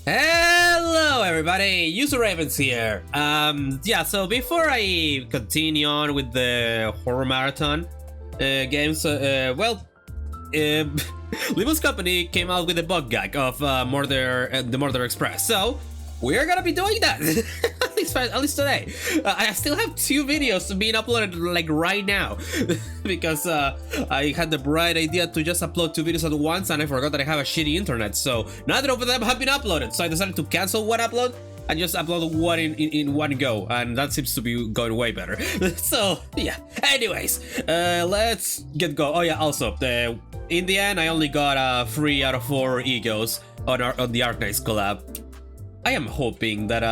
Hello everybody, User Ravens here. Yeah, so before I continue on with the horror marathon games, Limbus Company came out with a BokGak of the Murder Express, so we're gonna be doing that. at least today. I still have 2 videos being uploaded like right now because I had the bright idea to just upload 2 videos at once and I forgot that I have a shitty internet, so neither of them have been uploaded, so I decided to cancel one upload and just upload one in one go, and that seems to be going way better. So yeah, anyways, let's get go. Oh yeah, also in the end I only got 3 out of 4 egos on the Arknights collab. I am hoping that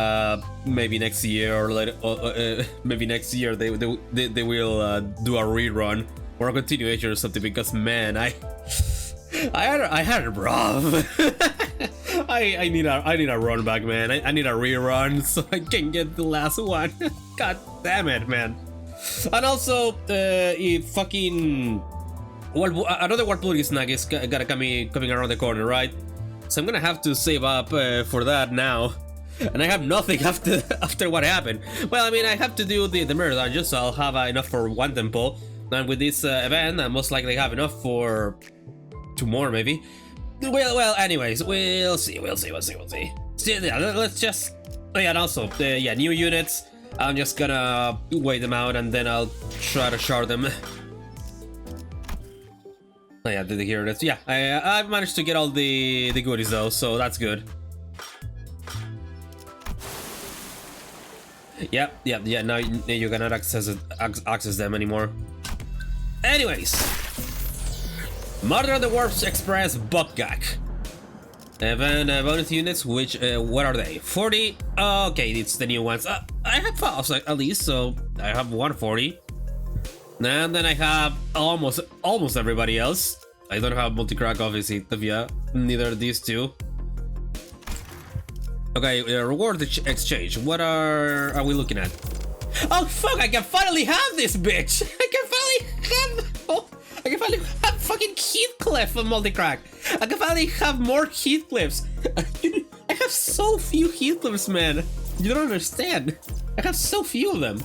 maybe next year or later, maybe next year they will do a rerun or a continuation or something, because man, I had it rough. I need a run back, man. I need a rerun so I can get the last one. God damn it, man. And also, fucking another WARP snack is gonna coming around the corner, right? So I'm gonna have to save up for that now, and I have nothing after what happened. Well, I mean, I have to do the mirror dungeon, so I'll have enough for 1 temple, and with this event I most likely have enough for 2 more maybe. Well, anyways, we'll see. So, yeah, let's just, oh yeah, and also yeah, new units. I'm just gonna wait them out and then I'll try to shard them. Oh yeah, did you hear this? Yeah, I've managed to get all the goodies though, so that's good. Yep. Now you cannot access them anymore. Anyways, Murder on the WARP Express BokGak. Event bonus units, which what are they? 40. Okay, it's the new ones. I have 5 at least, so I have 140. And then I have almost everybody else. I don't have MultiCrack Office, yeah, neither these 2. Okay, reward exchange. What are we looking at? Oh fuck! I can finally have this bitch. I can finally have fucking Heathcliff from MultiCrack. I can finally have more Heathcliffs. I have so few Heathcliffs, man. You don't understand. I have so few of them.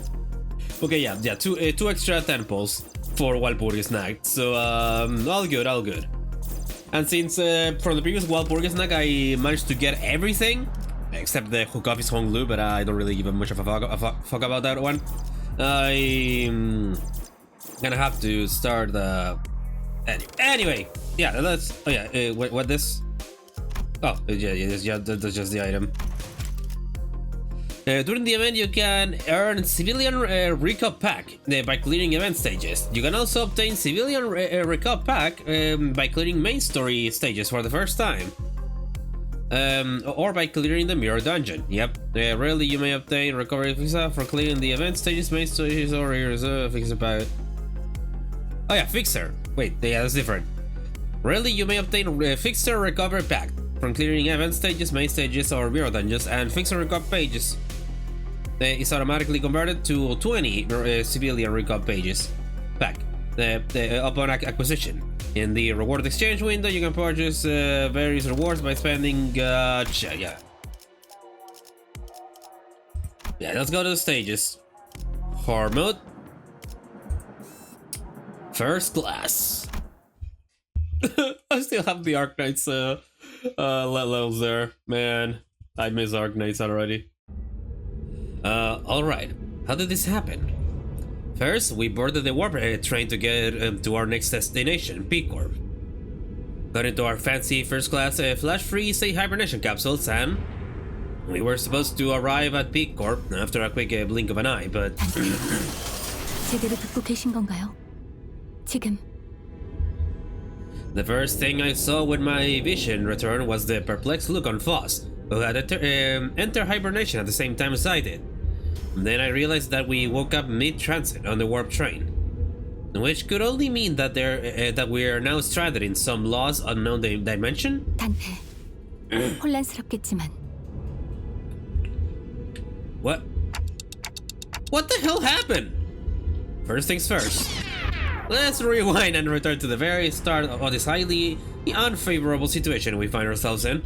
Okay, yeah, 2 extra temples for Walpurgis Night, so all good. And since from the previous Walpurgis Night I managed to get everything except the hook office Hong Lu, but I don't really give a much of a fuck about that one. I'm gonna have to start the anyway. Yeah, let's. Oh yeah, what this? Oh yeah, that's just the item. During the event, you can earn Civilian Recop Pack by clearing event stages. You can also obtain Civilian Recop Pack by clearing main story stages for the first time. Or by clearing the mirror dungeon. Yep. Rarely you may obtain recovery visa for clearing the event stages, main stages, or reserve fixer pack. Oh yeah, fixer. Wait, yeah, that's different. Rarely you may obtain fixer recovery pack from clearing event stages, main stages, or mirror dungeons, and fixer recop pages is automatically converted to 20 civilian recop pages pack upon acquisition. In the reward exchange window, you can purchase various rewards by spending yeah, let's go to the stages. Hard mode. First class. I still have the Arknights levels there. Man, I miss Arknights already. Alright, how did this happen? First, we boarded the warp train to get to our next destination, P-Corp. Got into our fancy first-class flash-free state hibernation capsules, and we were supposed to arrive at P-Corp after a quick blink of an eye, but... 제대로 듣고 계신 건가요? 지금. The first thing I saw when my vision returned was the perplexed look on Foss, who had entered hibernation at the same time as I did. Then I realized that we woke up mid-transit on the warp train, which could only mean that we are now stranded in some lost unknown dimension? 단테. 혼란스럽겠지만. What? What the hell happened? First things first. Let's rewind and return to the very start of this highly unfavorable situation we find ourselves in.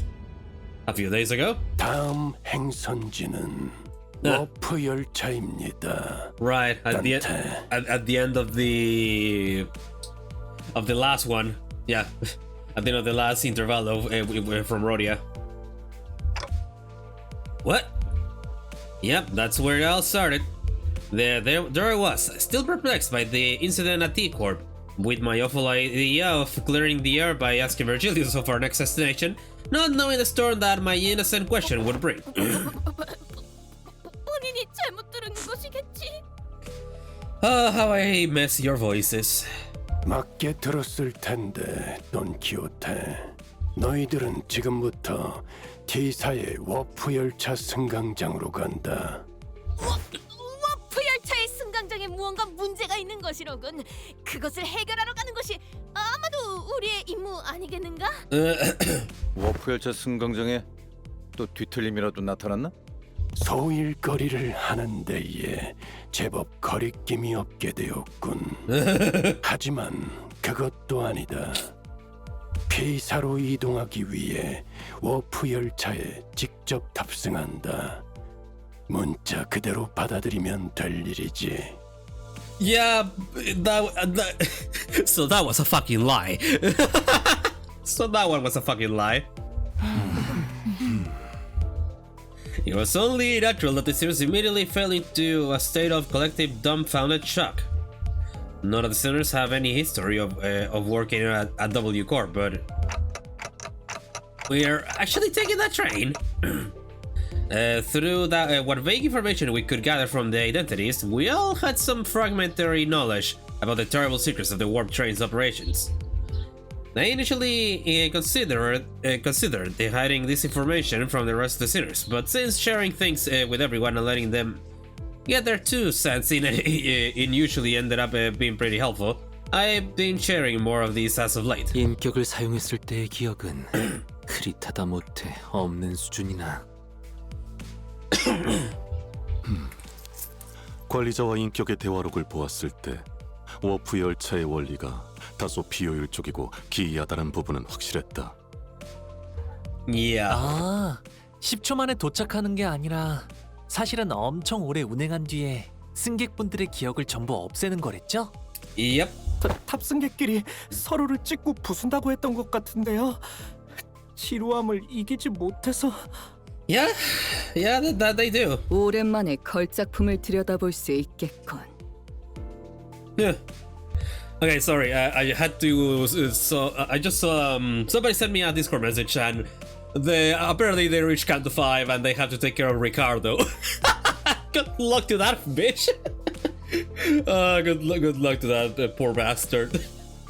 a few days ago. 다음 행선지는 워프 열차입니다. Right, at the end of the last one. Yeah, at the end of the last interval from Rhodia. What? Yep, that's where it all started. There I was, still perplexed by the incident at T-Corp, with my awful idea of clearing the air by asking Virgilius of our next destination, not knowing the storm that my innocent question would bring. 본인이 잘못 들은 것이겠지. How I miss your voices. 맞게 들었을 텐데, 돈키호테. 너희들은 지금부터 T사의 워프 열차 승강장으로 간다. 워프 열차의 승강장에 무언가 문제가 있는 것이로군. 그것을 해결하러 가는 것이 아마도 우리의 임무 아니겠는가? 워프 열차 승강장에 또 뒤틀림이라도 나타났나? 소일거리를 하는 데에 제법 거리낌이 없게 되었군. 하지만 그것도 아니다. P사로 이동하기 위해 워프 열차에 직접 탑승한다. 문자 그대로 받아들이면 될 일이지. Yeah, so that was a fucking lie. So that one was a fucking lie. It was only natural that the sinners immediately fell into a state of collective dumbfounded shock. None of the sinners have any history of working at W Corp, but we are actually taking that train. Through that, what vague information we could gather from the identities, we all had some fragmentary knowledge about the terrible secrets of the warp train's operations. I initially considered hiding this information from the rest of the sinners, but since sharing things with everyone and letting them get their 2 cents in usually ended up being pretty helpful, I've been sharing more of these as of late. 인격을 사용했을 때의 기억은 흐릿하다 못해 없는 수준이나. 관리자와 인격의 대화록을 보았을 때 워프 열차의 원리가 다소 비효율적이고 기이하다는 부분은 확실했다. Yeah. 아, 10초 만에 도착하는 게 아니라 사실은 엄청 오래 운행한 뒤에 승객분들의 기억을 전부 없애는 거랬죠? Yep. 탑승객끼리 서로를 찍고 부순다고 했던 것 같은데요. 지루함을 이기지 못해서. Yeah, that they do. 오랜만에 걸작품을 들여다볼 수 있겠군. Yeah. Okay, sorry. I had to. I just saw somebody sent me a Discord message, and apparently they reached count to 5, and they have to take care of Ricardo. Good luck to that bitch. Good luck to that poor bastard.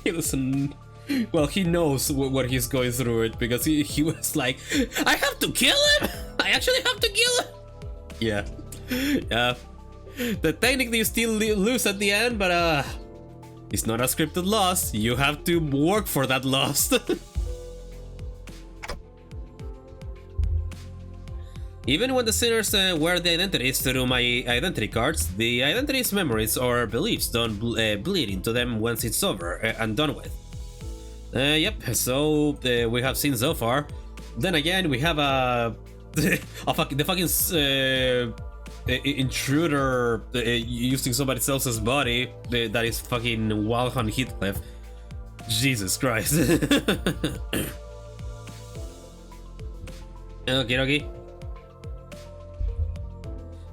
He doesn't. Well, he knows what he's going through it because he was like, I have to kill him. I actually have to kill him. Yeah. Technically, you still lose at the end, but it's not a scripted loss. You have to work for that loss. Even when the sinners wear the identities through my identity cards, the identities, memories, or beliefs don't bleed into them once it's over and done with. Yep, so we have seen so far. Then again, we have the fucking intruder using somebody else's body that is fucking Walhan Heathcliff. Jesus Christ. Okay.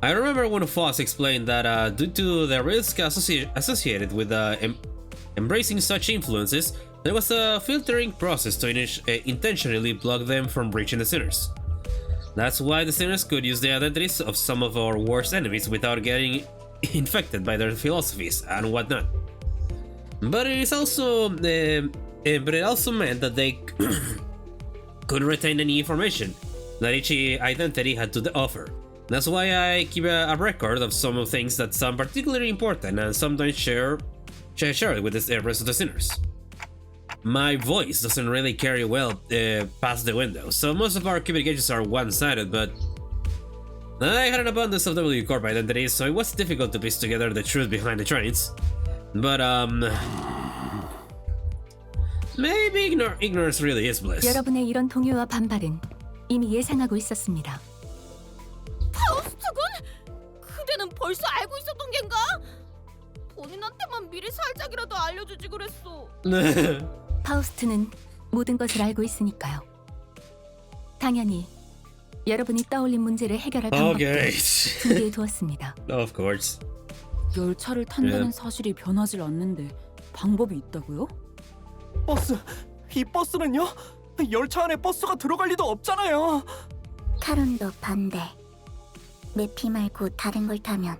I remember when Foss explained that due to the risk associated with embracing such influences, there was a filtering process to intentionally block them from reaching the sinners. That's why the sinners could use the identities of some of our worst enemies without getting infected by their philosophies and whatnot. But it also meant that they couldn't retain any information that each identity had to offer. That's why I keep a record of some of things that sound particularly important and sometimes share it with the rest of the sinners. My voice doesn't really carry well past the window, so most of our communications are one-sided, but I had an abundance of W Corp identities, so it was difficult to piece together the truth behind the trains. But maybe ignorance really is bliss. 여러분의 이런 동요와 반발은 이미 예상하고 있었습니다. 파우스트군? 그대는 벌써 알고 있었던 겐가? 본인한테만 미리 살짝이라도 알려주지 그랬어. 파우스트는 모든 것을 알고 있으니까요. 당연히 여러분이 떠올린 문제를 해결할 방법도 Okay. 준비해 두었습니다. Of course. 열차를 탄다는 예. 사실이 변하질 않는데 방법이 있다고요? 버스, 이 버스는요? 열차 안에 버스가 들어갈 리도 없잖아요. 타론도 반대. 메피 말고 다른 걸 타면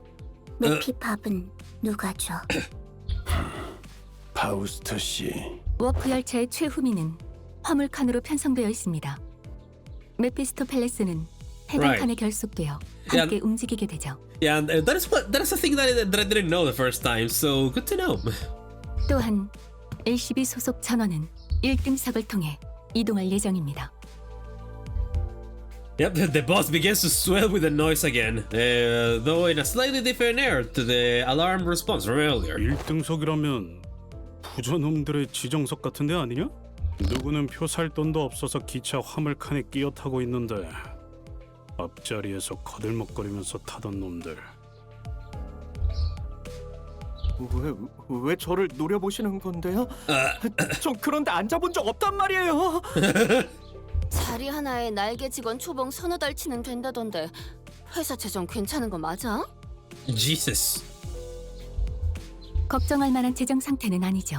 메피 밥은 누가 줘? 파우스트 씨, 워프 열차의 최후미는 화물칸으로 편성되어 있습니다. 메피스토 펠레스는 해당 칸에 결속되어 함께 움직이게 되죠. Yeah, and that is a thing that I didn't know the first time. So good to know. 또한 LCB 소속 전원은 1등석을 통해 이동할 예정입니다. Yep, the bus begins to swell with the noise again, though in a slightly different air to the alarm response from earlier. 1등석이라면 부저놈들의 지정석 같은 데 아니냐? 누구는 표 살 돈도 없어서 기차 화물칸에 끼어 타고 있는데 앞자리에서 거들먹거리면서 타던 놈들. 왜 저를 노려보시는 건데요? 전 그런데 앉아본 적 없단 말이에요. 자리 하나에 날개 직원 초봉 서너 달 치는 된다던데 회사 재정 괜찮은 거 맞아? Jesus. 걱정할 만한 재정 상태는 아니죠.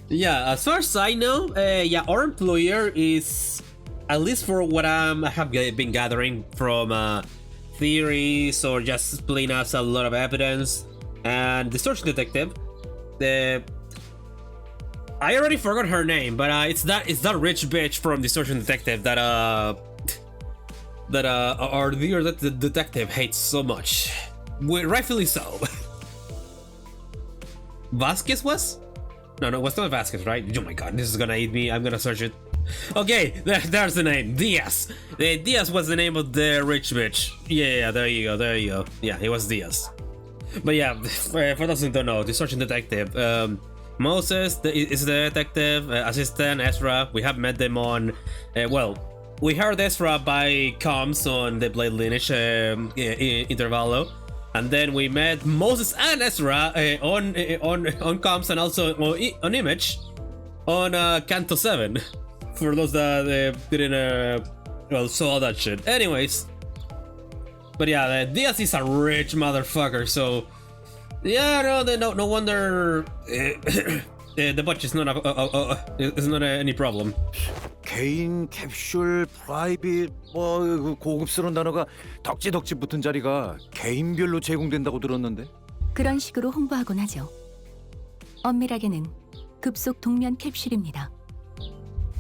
Yeah, as far as I know, yeah, our employer is, at least for what I have been gathering from theories or just pulling us a lot of evidence, and the search detective, I already forgot her name, but it's that rich bitch from the search detective that our the detective hates so much, rightfully so. Vasquez was? No, it was not Vasquez, right? Oh my god, this is gonna eat me. I'm gonna search it. Okay, there's the name. Diaz. Diaz was the name of the rich bitch. Yeah, there you go. Yeah, it was Diaz. But yeah, for those who don't know, the search detective, Moses is the detective, assistant Ezra. We have met them on, we heard Ezra by comms on the Blade Lineage Intervallo. And then we met Moses and Ezra on comms and also on image on Canto 7. For those that didn't saw that shit. Anyways, but yeah, Diaz is a rich motherfucker. So yeah, no wonder the budget is not any problem. 개인 캡슐, 프라이빗, 뭐 고급스러운 단어가 덕지덕지 붙은 자리가 개인별로 제공된다고 들었는데. 그런 식으로 홍보하곤 하죠. 엄밀하게는 급속 동면 캡슐입니다.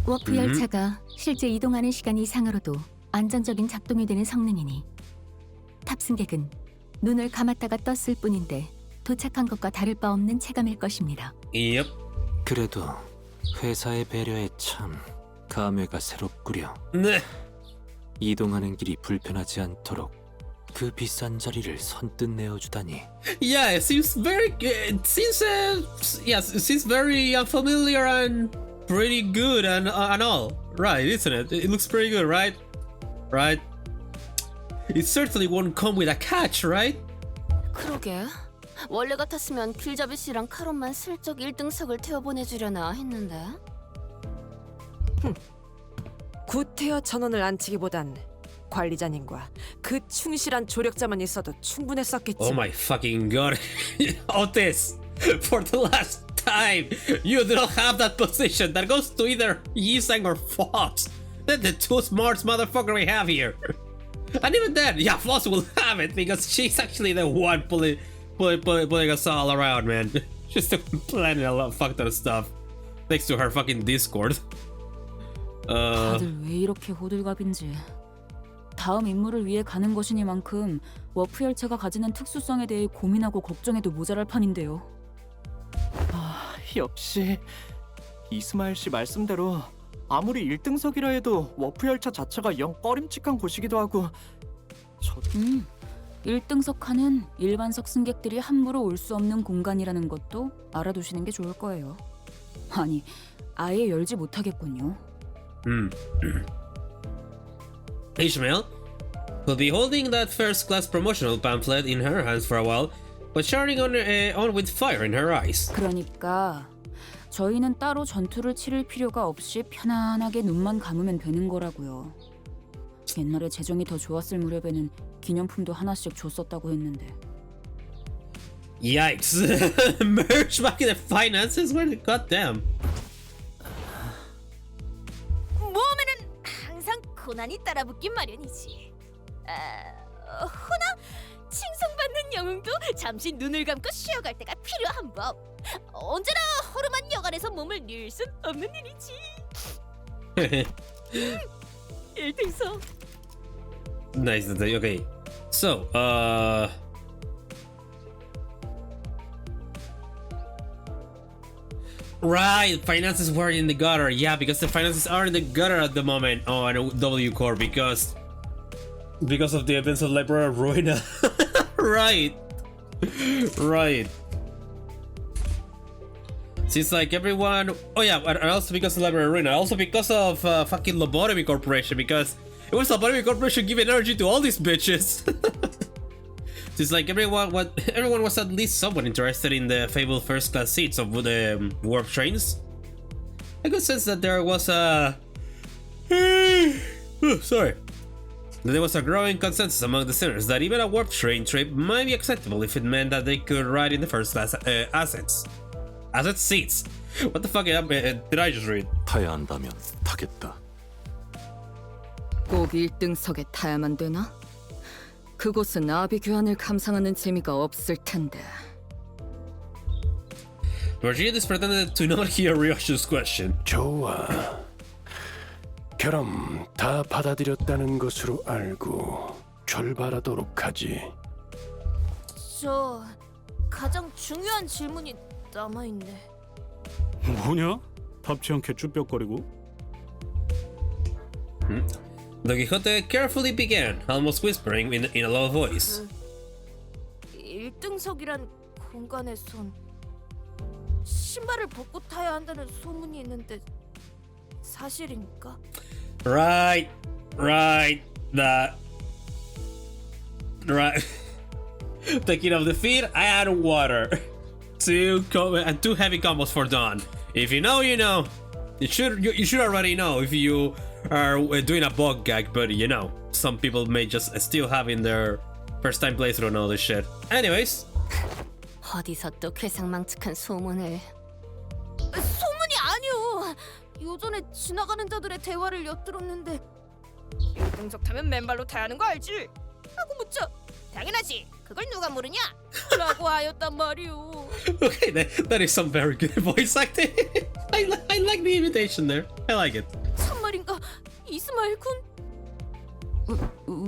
워프 열차가 실제 이동하는 시간 이상으로도 안정적인 작동이 되는 성능이니 탑승객은 눈을 감았다가 떴을 뿐인데 도착한 것과 다를 바 없는 체감일 것입니다. Yep. 그래도 회사의 배려에 참 감회가 새롭구려. 네. 이동하는 길이 불편하지 않도록 그 비싼 자리를 선뜻 내어주다니. Yeah, it seems very unfamiliar and pretty good and all. Right, isn't it? It looks pretty good, right? Right? It certainly won't come with a catch, right? 그러게. 원래 같았으면 길잡이 씨랑 카론만 슬쩍 1등석을 태워 보내주려나 했는데. 구태여 전원을 안치기보단 관리자님과 그 충실한 조력자만 있어도 충분했었겠지. Oh my fucking god. Otis, for the last time, you do not have that position. That goes to either Yisang or Fox. They're the two smart motherfucker we have here. And even then, yeah, Fox will have it because she's actually the one pulling us all around, man. She's planning a lot of fucked up stuff. Thanks to her fucking Discord. 다들 왜 이렇게 호들갑인지. 다음 임무를 위해 가는 것이니만큼 워프 열차가 가지는 특수성에 대해 고민하고 걱정해도 모자랄 판인데요. 역시 이스마일 씨 말씀대로 아무리 1등석이라 해도 워프 열차 자체가 영 꺼림칙한 곳이기도 하고. 1등석 칸은 일반석 승객들이 함부로 올 수 없는 공간이라는 것도 알아두시는 게 좋을 거예요. 아니, 아예 열지 못하겠군요. Ishmael will be holding that first-class promotional pamphlet in her hands for a while, but shining on with fire in her eyes. 그러니까 저희는 따로 전투를 치를 필요가 없이 편안하게 눈만 감으면 되는 거라고요. 옛날에 재정이 더 좋았을 무렵에는 기념품도 하나씩 줬었다고 했는데. Yikes! Merge back in the finances? Where? Goddamn. 모험에는 항상 고난이 따라붙긴 마련이지. 허나 칭송받는 영웅도 잠시 눈을 감고 쉬어갈 때가 필요한 법. 언제나 허름한 여간에서 몸을 늘 순 없는 일이지. 1등석. Nice. Okay. So, right, finances were in the gutter. Yeah, because the finances are in the gutter at the moment on W Corp because of the events of Library Ruina. Right. Right. Seems like everyone. Oh yeah, and also because of Library Ruina. Also because of fucking Lobotomy Corporation, because it was Lobotomy Corporation giving energy to all these bitches. It's like everyone was at least somewhat interested in the fabled first-class seats of the warp trains. I could sense that there was a there was a growing consensus among the sinners that even a warp train trip might be acceptable if it meant that they could ride in the first-class asset seats. What the fuck did I just read? 타야 한다면 타겠다. 꼭 1등석에 타야만 되나? 그곳은 나비 교환을 감상하는 재미가 없을 텐데. Virgilius pretended to not hear Ryoshu's question. 좋아. 그럼 다 받아들였다는 것으로 알고 출발하도록 하지. 저 가장 중요한 질문이 남아있네. 뭐냐? 답지 않게 쭈뼛거리고. Don Quixote carefully began, almost whispering in a low voice. 1등석이란 공간에선 신발을 벗고 타야 한다는 소문이 있는데 사실인가? Right. Taking off the feet, I add water. Two heavy combos for Dawn. If you know, you know. You should already know if you are doing a BokGak, but you know, some people may just still have in their first time playthrough and all this shit. Anyways. 어디서 또 괴상망측한 소문을? 소문이 아니오. 요전에 지나가는 자들의 대화를 엿들었는데 1등석 타면 맨발로 타야 하는 거 알지? 하고 묻자 당연하지. 그걸 누가 모르냐? 라고 하였단 말이오. Okay, that is some very good voice acting. I like the imitation there. I like it. 참말인가? 이스마일 군?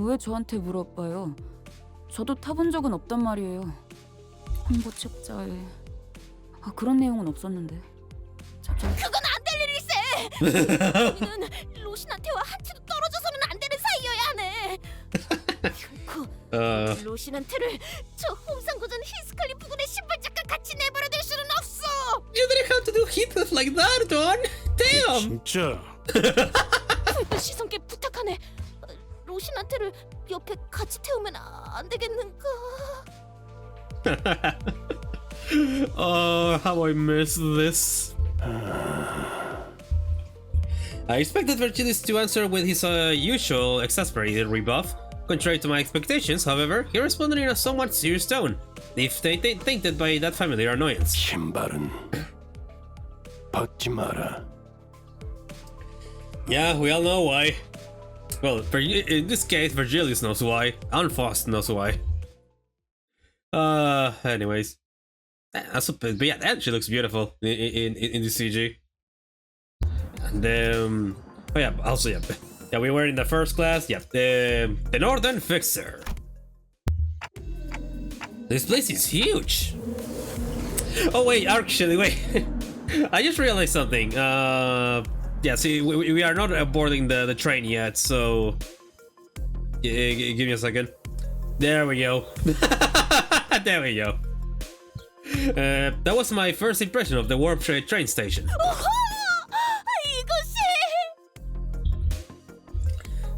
왜 저한테 물어봐요? 저도 타본 적은 없단 말이에요. 홍보 책자에 그런 내용은 없었는데. 그건 안 될 일일세. 우리는 로신한테와 한 티도 떨어져서는 안 되는 사이여야 하네. 결코 로신한테를 저 홍상고전 히스칼리 부근의 신발장과 같이 내버려둘 수는 없어. You didn't have to do Heathcliff like that, Dawn. Damn. 진짜. 시선께 부탁하네. 로신한테를 옆에 같이 태우면 안 되겠는가? Oh, how I miss this. I expected Virgilius to answer with his usual exasperated rebuff. Contrary to my expectations, however, he responded in a somewhat serious tone, if tainted by that familiar annoyance. 신발은 벗지 마라. Yeah, we all know why. Well, in this case, Virgilius knows why. And Faust knows why. Anyways. But yeah, that actually looks beautiful in the CG. And oh yeah, also yeah, we were in the first class. Yeah, the Northern Fixer. This place is huge. Oh wait, actually wait. I just realized something. Yeah, see, we are not boarding the train yet, so give me a second. There we go. There we go. That was my first impression of the Warp train station.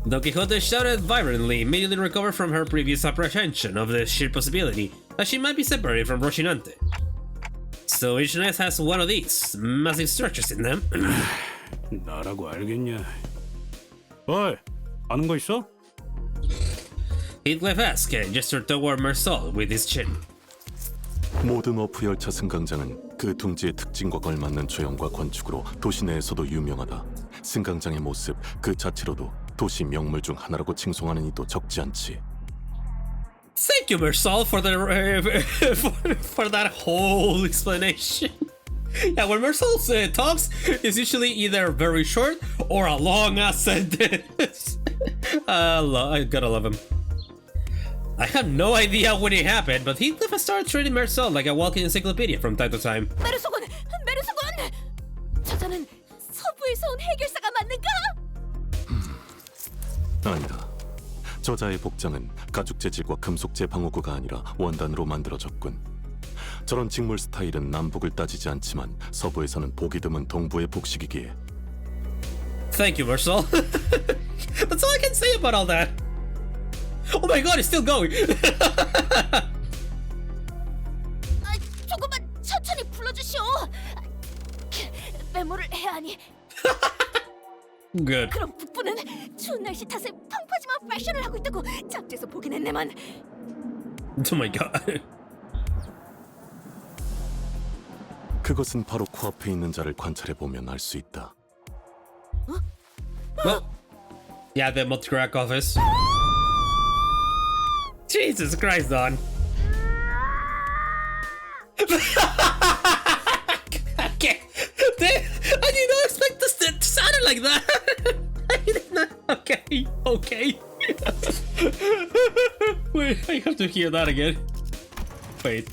Don Quixote shouted violently, immediately recovered from her previous apprehension of the sheer possibility that she might be separated from Rocinante. So each nest has one of these massive structures in them. 나라고 알겠냐? 어이, 아는 거 있어? Heathcliff asked and gestured toward Marsal with his chin. 모든 워프 열차 승강장은 그 둥지의 특징과 걸맞는 조형과 건축으로 도시 내에서도 유명하다. 승강장의 모습 그 자체로도 도시 명물 중 하나라고 칭송하는 이도 적지 않지. Thank you, Marsal, for for that whole explanation. Yeah, when Marsal talks, it's usually either very short or a long ass sentence. I gotta love him. I have no idea when it happened, but Heathcliff has started treating Marsal like a walking encyclopedia from time to time. 메르소군! 메르소군! 저자는 서부에서 온 해결사가 맞는가? 아니다. 저자의 복장은 가죽 재질과 금속 재방어구가 아니라 원단으로 만들어졌군. 저런 직물 스타일은 남북을 따지지 않지만 서부에서는 보기 드문 동부의 복식이기에. Thank you, Marsal. That's all I can say about all that. Oh my god, it's still going. 조금만 천천히 불러주시오. 메모를 해야 하니. Good. 그럼 북부는 추운 날씨 탓에 펑퍼짐한 패션을 하고 있다고 잡지에서 보긴 했네만. Oh my god. 그것은 바로 코앞에 있는 자를 관찰해 보면 알 수 있다. Well, yeah, the MultiCrack Office. Jesus Christ, Don. Okay. I did not expect this to sound like that. I did not. Okay, okay. Wait, I have to hear that again. Wait.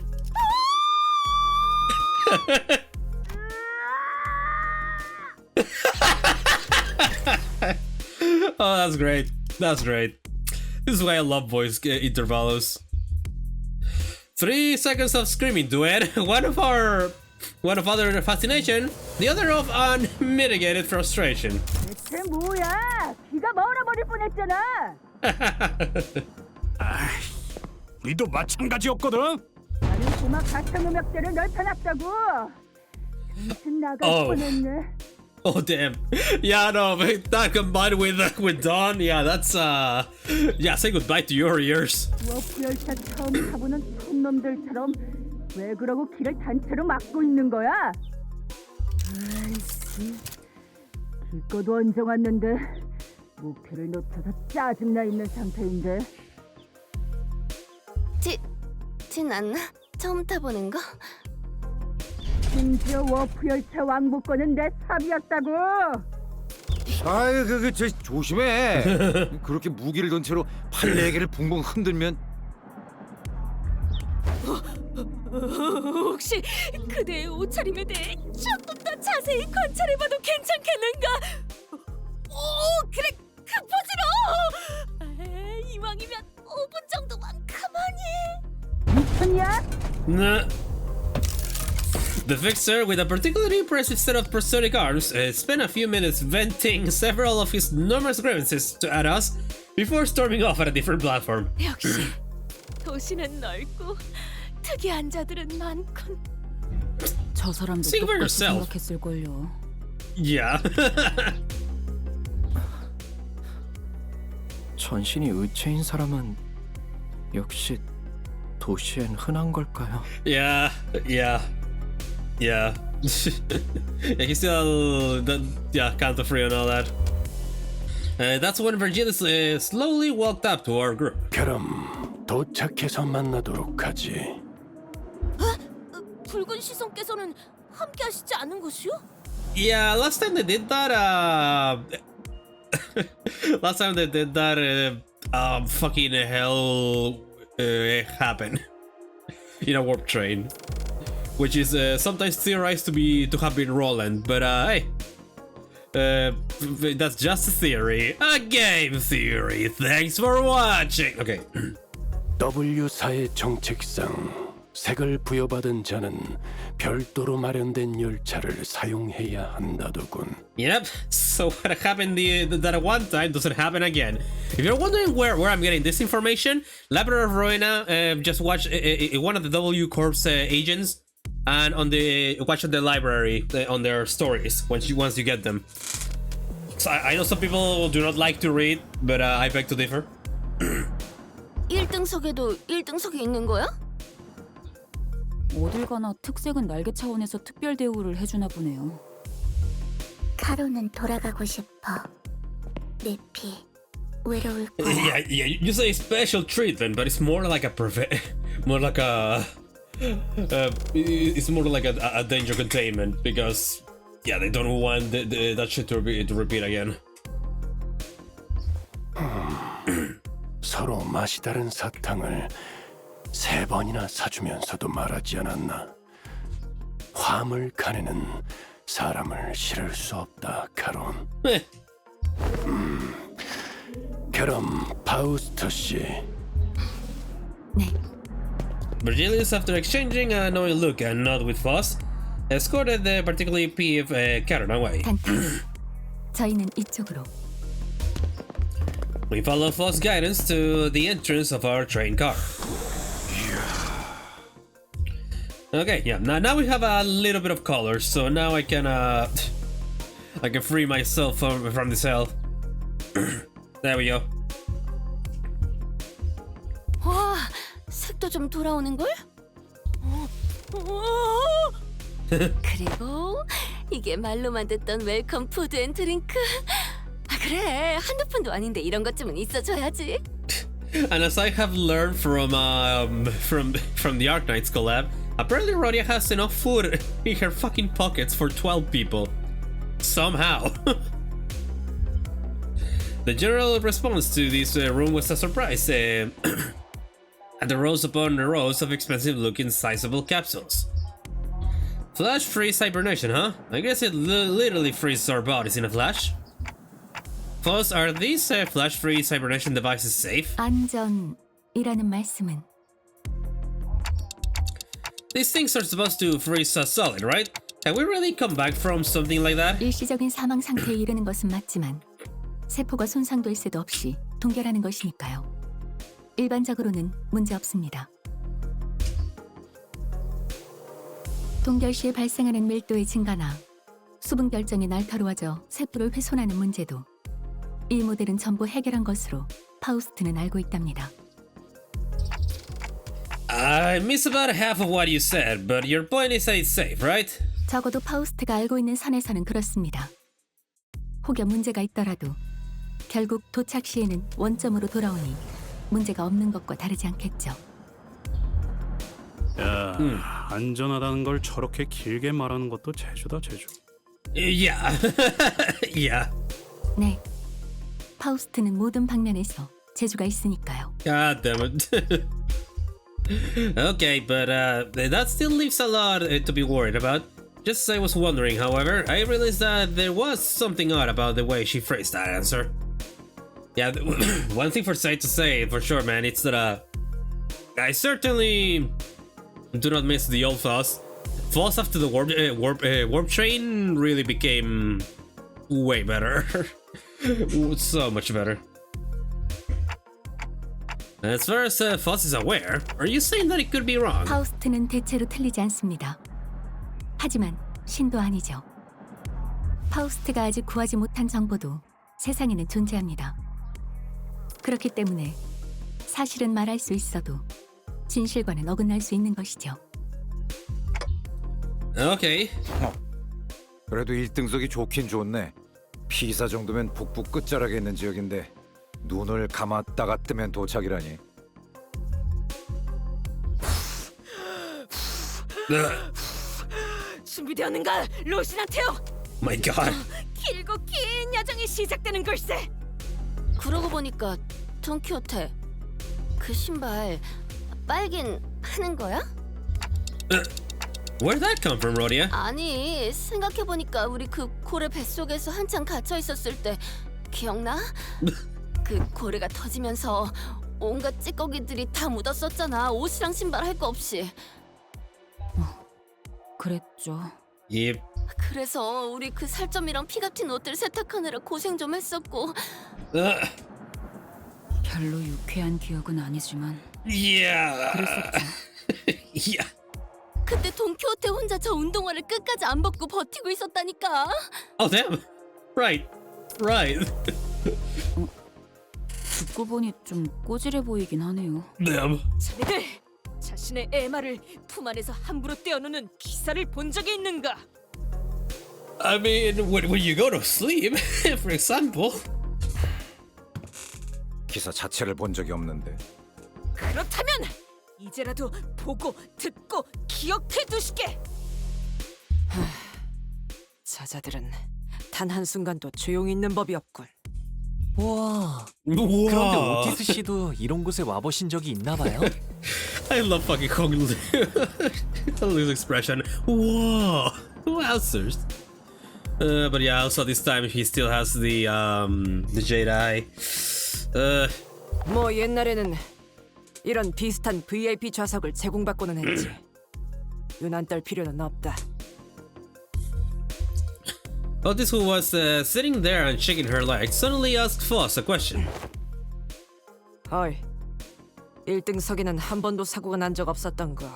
Oh, that's great. That's great. This is why I love voice intervalos. 3 seconds of screaming duet. One of other fascination, the other of unmitigated frustration. 대체 뭐야? 귀가 멀어버릴 뻔했잖아. 니도 마찬가지였거든. 나는 고막 가창 음악대를 넓혀놨다고. 정신 나갈 뻔했네. Oh damn. Yeah, no, that combined with Don, yeah, that's yeah, say goodbye to your ears. 워프 열차 처음 타보는 촌놈들처럼 왜 그러고 길을 단체로 막고 있는 거야? 아이씨, 길거도 얹어 왔는데 목표를 놓쳐서 짜증나 있는 상태인데. 진 않나? 처음 타보는 거? 심지어 워프 열차 왕복권은 내 삽이었다고. 아이, 저 조심해. 그렇게 무기를 든 채로 팔 4개를 붕붕 흔들면. 혹시 그대의 옷차림에 대해 조금 더 자세히 관찰해봐도 괜찮겠는가? 오, 그래, 그 포즈로! 이왕이면 5분 정도만 가만히. 미쳤냐? Nah. The Fixer, with a particularly impressive set of prosthetic arms, spent a few minutes venting several of his numerous grievances at us before storming off at a different platform. 역시 도시는 넓고 특이한 자들은 많군. 저 사람도 Speak for 똑같이 yourself. 생각했을걸요. Yeah. 전신이 의체인 사람은 역시 도시엔 흔한 걸까요? Yeah. Yeah. Yeah. Yeah, he's still can't free and all that. That's when Virgilis slowly walked up to our group. 그럼 도착해서 만나도록 하지. 붉은 시선께서는 함께 하시지 않은 것이요? Yeah, last time they did that, fucking hell happened in a warp train, which is sometimes theorized to have been Roland, but hey, that's just a theory, a game theory. Thanks for watching. Okay. W사의 정책상 색을 부여받은 자는 별도로 마련된 열차를 사용해야 한다더군. Yep. So what happened that one time doesn't happen again. If you're wondering where I'm getting this information, Library of Ruina, just watch one of the W Corp's agents, and watch the library on their stories once you get them. So I know some people do not like to read, but I beg to differ. 1등석에도 1등석이 있는 거야? 어딜 가나 특색은 날개 차원에서 특별 대우를 해주나 보네요. 카로는 돌아가고 싶어. 내피 외로울 거야. Yeah, you say special treatment, but it's more like it's more like a danger containment, because yeah, they don't want that shit to repeat again. 서로 맛이 다른 사탕을 3번이나 사주면서도 말하지 않았나. 화물칸에는 사람을 실을 수 없다, 카론. 그럼 파우스트 씨. 네. Virgilius, after exchanging a knowing look and nod with Foss, escorted the particularly peeved Karen away. 단탄. 저희는 이쪽으로. We follow Foss' guidance to the entrance of our train car. Okay, yeah. Now we have a little bit of color, so now I can free myself from this hell. There we go. 와, 색도 좀 돌아오는 걸? 그리고 이게 말로만 듣던 웰컴 푸드 앤 드링크. 아 그래, 한두 푼도 아닌데 이런 것쯤은 있어줘야지. And as I have learned from the Arknights collab, apparently Rodia has enough food in her fucking pockets for 12 people. Somehow. The general response to this room was a surprise, and the rows upon rows of expensive-looking sizable capsules. Flash-free cybernation, huh? I guess it literally freezes our bodies in a flash. Plus, are these flash-free cybernation devices safe? 안전이라는 말씀은 These things are supposed to freeze us solid, right? Can we really come back from something like that? 일시적인 사망 상태에 이르는 것은 맞지만 세포가 손상될 새도 없이 동결하는 것이니까요. 일반적으로는 문제 없습니다. 동결 시에 발생하는 밀도의 증가나 수분 결정이 날카로워져 세포를 훼손하는 문제도 이 모델은 전부 해결한 것으로 파우스트는 알고 있답니다. I missed about half of what you said, but your point is that it's safe, right? 적어도 파우스트가 알고 있는 선에서는 그렇습니다. 혹여 문제가 있더라도 결국 도착 시에는 원점으로 돌아오니 문제가 없는 것과 다르지 않겠죠. 야, 안전하다는 걸 저렇게 길게 말하는 것도 재주다, 재주. Yeah. Yeah. 네. 파우스트는 모든 방면에서 재주가 있으니까요. God damn it. Okay, but that still leaves a lot to be worried about. Just as I was wondering, however, I realized that there was something odd about the way she phrased that answer. Yeah, one thing for Sai to say for sure, man, it's that I certainly do not miss the old Foss. Foss after the warp train really became way better. So much better. As far as Foss is aware, are you saying that it could be wrong? 파우스트는 대체로 틀리지 않습니다. 하지만 신도 아니죠. 파우스트가 아직 구하지 못한 정보도 세상에는 존재합니다. 그렇기 때문에 사실은 말할 수 있어도 진실과는 어긋날 수 있는 것이죠. Okay. 그래도 1등석이 좋긴 좋네. 피사 정도면 북부 끝자락에 있는 지역인데 눈을 감았다가 뜨면 도착이라니. 준비되었는가, 로시나테오? My God. 길고 긴 야정이 시작되는 걸세. 그러고 보니까 돈키호테, 그 신발 빨긴 하는 거야? Where'd that come from, Rodia? 아니, 생각해보니까 우리 그 고래 뱃속에서 한참 갇혀있었을 때 기억나? 그 고래가 터지면서 온갖 찌꺼기들이 다 묻었었잖아. 옷이랑 신발 할 거 없이. 그랬죠. Yep. 그래서 우리 그 살점이랑 피 같은 옷들 세탁하느라 고생 좀 했었고. 별로 유쾌한 기억은 아니지만 Yeah. 그랬었죠. Yeah. 그때 돈키호테 혼자 저 운동화를 끝까지 안 벗고 버티고 있었다니까. Oh damn. Right. 듣고 보니 좀 꼬질해 보이긴 하네요. Damn. 자네들 자신의 애마를 품 안에서 함부로 떼어놓는 기사를 본 적이 있는가? I mean, when you go to sleep, for example. 기사 자체를 본 적이 없는데. 그렇다면 이제라도 보고 듣고 기억해 두시게. 저자들은 단 한순간도 조용히 있는 법이 없군. 우와. 우와. 그런데 오티스 씨도 이런 곳에 와보신 적이 있나 봐요? I love fucking Hong Lu. Lu's expression. Whoa. Wowzers. But yeah, also this time he still has the jade eye. 뭐 옛날에는 이런 비슷한 VIP 좌석을 제공받고는 했지. 유난 떨 필요는 없다. Otis, who was sitting there and shaking her legs, suddenly asked Foss a question. 어이, 1등석에는 한 번도 사고가 난 적 없었던 거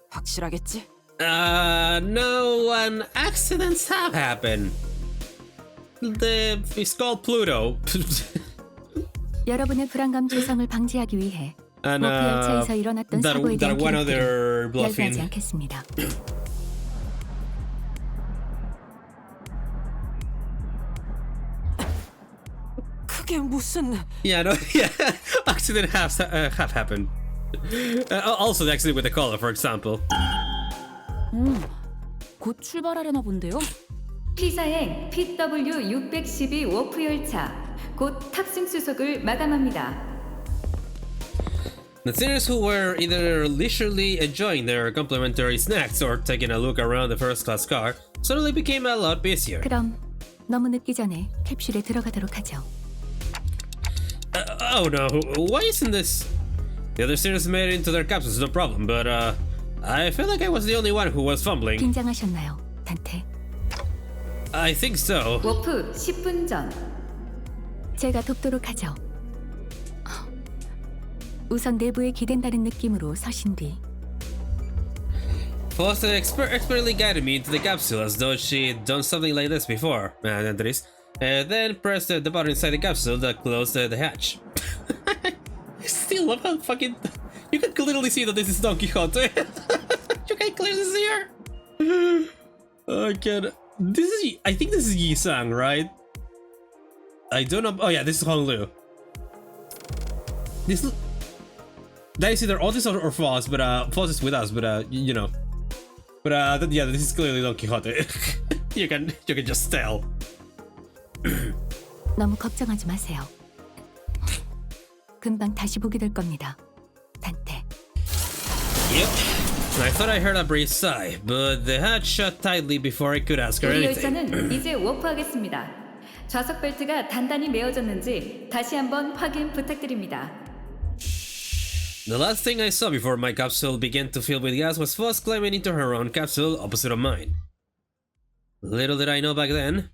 확실하겠지? No accidents have happened. It's called Pluto. 여러분의 불안감 조성을 방지하기 위해 And 워프 열차에서 일어났던 사고에 대한 that one 기록들을 other 열거하지 Bloodfiend. 않겠습니다. 그게 무슨... Yeah, no, yeah. Accident have happened. Also, the accident with the collar, for example. 곧 출발하려나 본데요. P사행 PW612 워프 열차 곧 탑승 수속을 마감합니다. The sinners who were either leisurely enjoying their complimentary snacks or taking a look around the first-class car suddenly became a lot busier. 그럼 너무 늦기 전에 캡슐에 들어가도록 하죠. Oh no, why isn't this? The other sinners made it into their capsules, no problem, but I felt like I was the only one who was fumbling. 긴장하셨나요, 단테? I think so. 워프 10분 전. 제가 돕도록 하죠. 우선 내부에 기댄다는 느낌으로 서신 뒤 Foss expertly guided me into the capsule as though she'd done something like this before, and then pressed the button inside the capsule that closed the hatch. I still love how fucking... You can clearly see that this is Don Quixote. You can clearly see her. I can... I think this is Yi Sang, right? I don't know... Oh yeah, this is Hong Lu. That is either Otis or Foss, but Foss is with us, but you know. But yeah, this is clearly Don Quixote. you can just tell. 너무 걱정하지 마세요. 금방 다시 보게 될 겁니다, 단테. Yep. I thought I heard a brief sigh, but the hatch shut tightly before I could ask her 우리 anything. 열차는 이제 워프하겠습니다. 좌석 벨트가 단단히 메어졌는지 다시 한번 확인 부탁드립니다. The last thing I saw before my capsule began to fill with gas was Foss climbing into her own capsule opposite of mine. Little did I know back then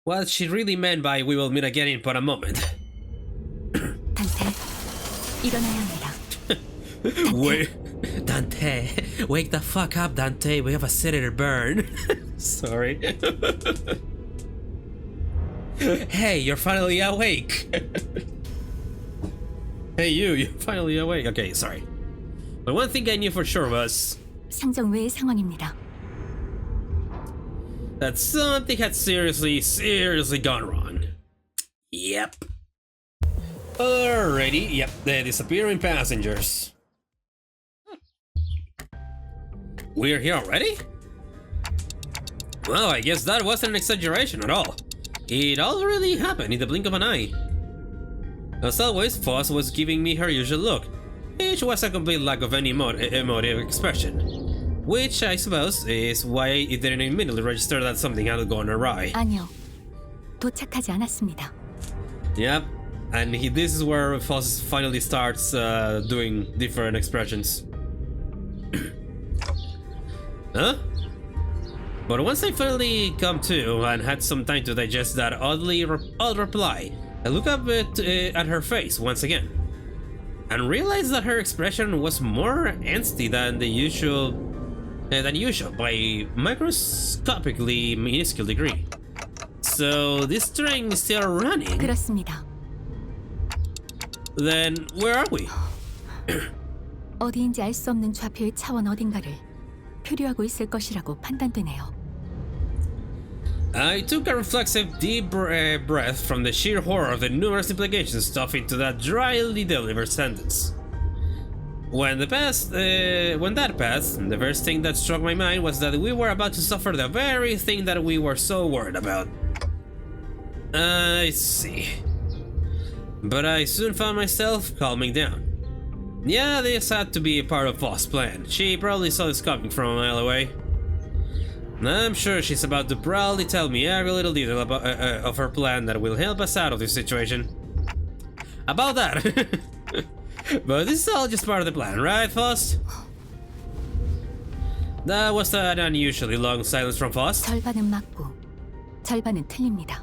what she really meant by "we will meet again in but a moment." 단테, 일어나야 합니다. Wait, Dante, wake the fuck up, Dante. We have a city to burn. Sorry. Hey, you're finally awake. Hey, you're finally awake. Okay, sorry. But one thing I knew for sure was 상정 외의 상황입니다. that something had seriously gone wrong. Yep. Alrighty, yep, the disappearing passengers. We're here already? Well, I guess that wasn't an exaggeration at all. It all really happened in the blink of an eye. As always, Foss was giving me her usual look, which was a complete lack of any emotive expression. Which, I suppose, is why it didn't immediately register that something had gone awry. 아니요, 도착하지 않았습니다. Yep, and this is where Foss finally starts doing different expressions. Huh? But once I finally come to and had some time to digest that odd reply, I look up at her face once again and realize that her expression was more angsty than usual by microscopically minuscule degree. So this train is still running. 그렇습니다. Then where are we? 어디인지 알 수 없는 좌표의 차원 어딘가를 표류하고 있을 것이라고 판단되네요. I took a reflexive deep breath from the sheer horror of the numerous implications stuffed into that dryly delivered sentence. When that passed, the first thing that struck my mind was that we were about to suffer the very thing that we were so worried about. I see. But I soon found myself calming down. Yeah, this had to be a part of Voss' plan. She probably saw this coming from a mile away. I'm sure she's about to proudly tell me every little detail about, of her plan that will help us out of this situation. About that. But this is all just part of the plan, right, Voss? That was an unusually long silence from Voss. 절반은 맞고 절반은 틀립니다.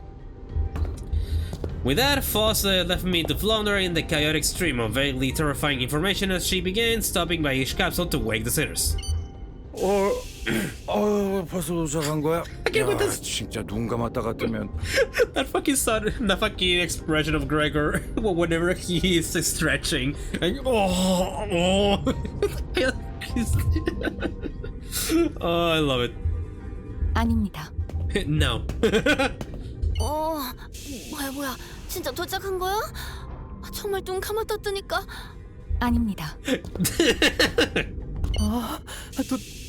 With that, Voss left me to flounder in the chaotic stream of vaguely terrifying information as she began stopping by each capsule to wake the sinners. 벌써 도착한 거야? 야, 진짜 눈 감았다가 뜨면 That fucking son, the fucking expression of Gregor whenever he is stretching. And, oh, I love it. 아닙니다. No. 뭐야? 진짜 도착한 거야? 정말 눈 감았다 뜨니까. 아닙니다.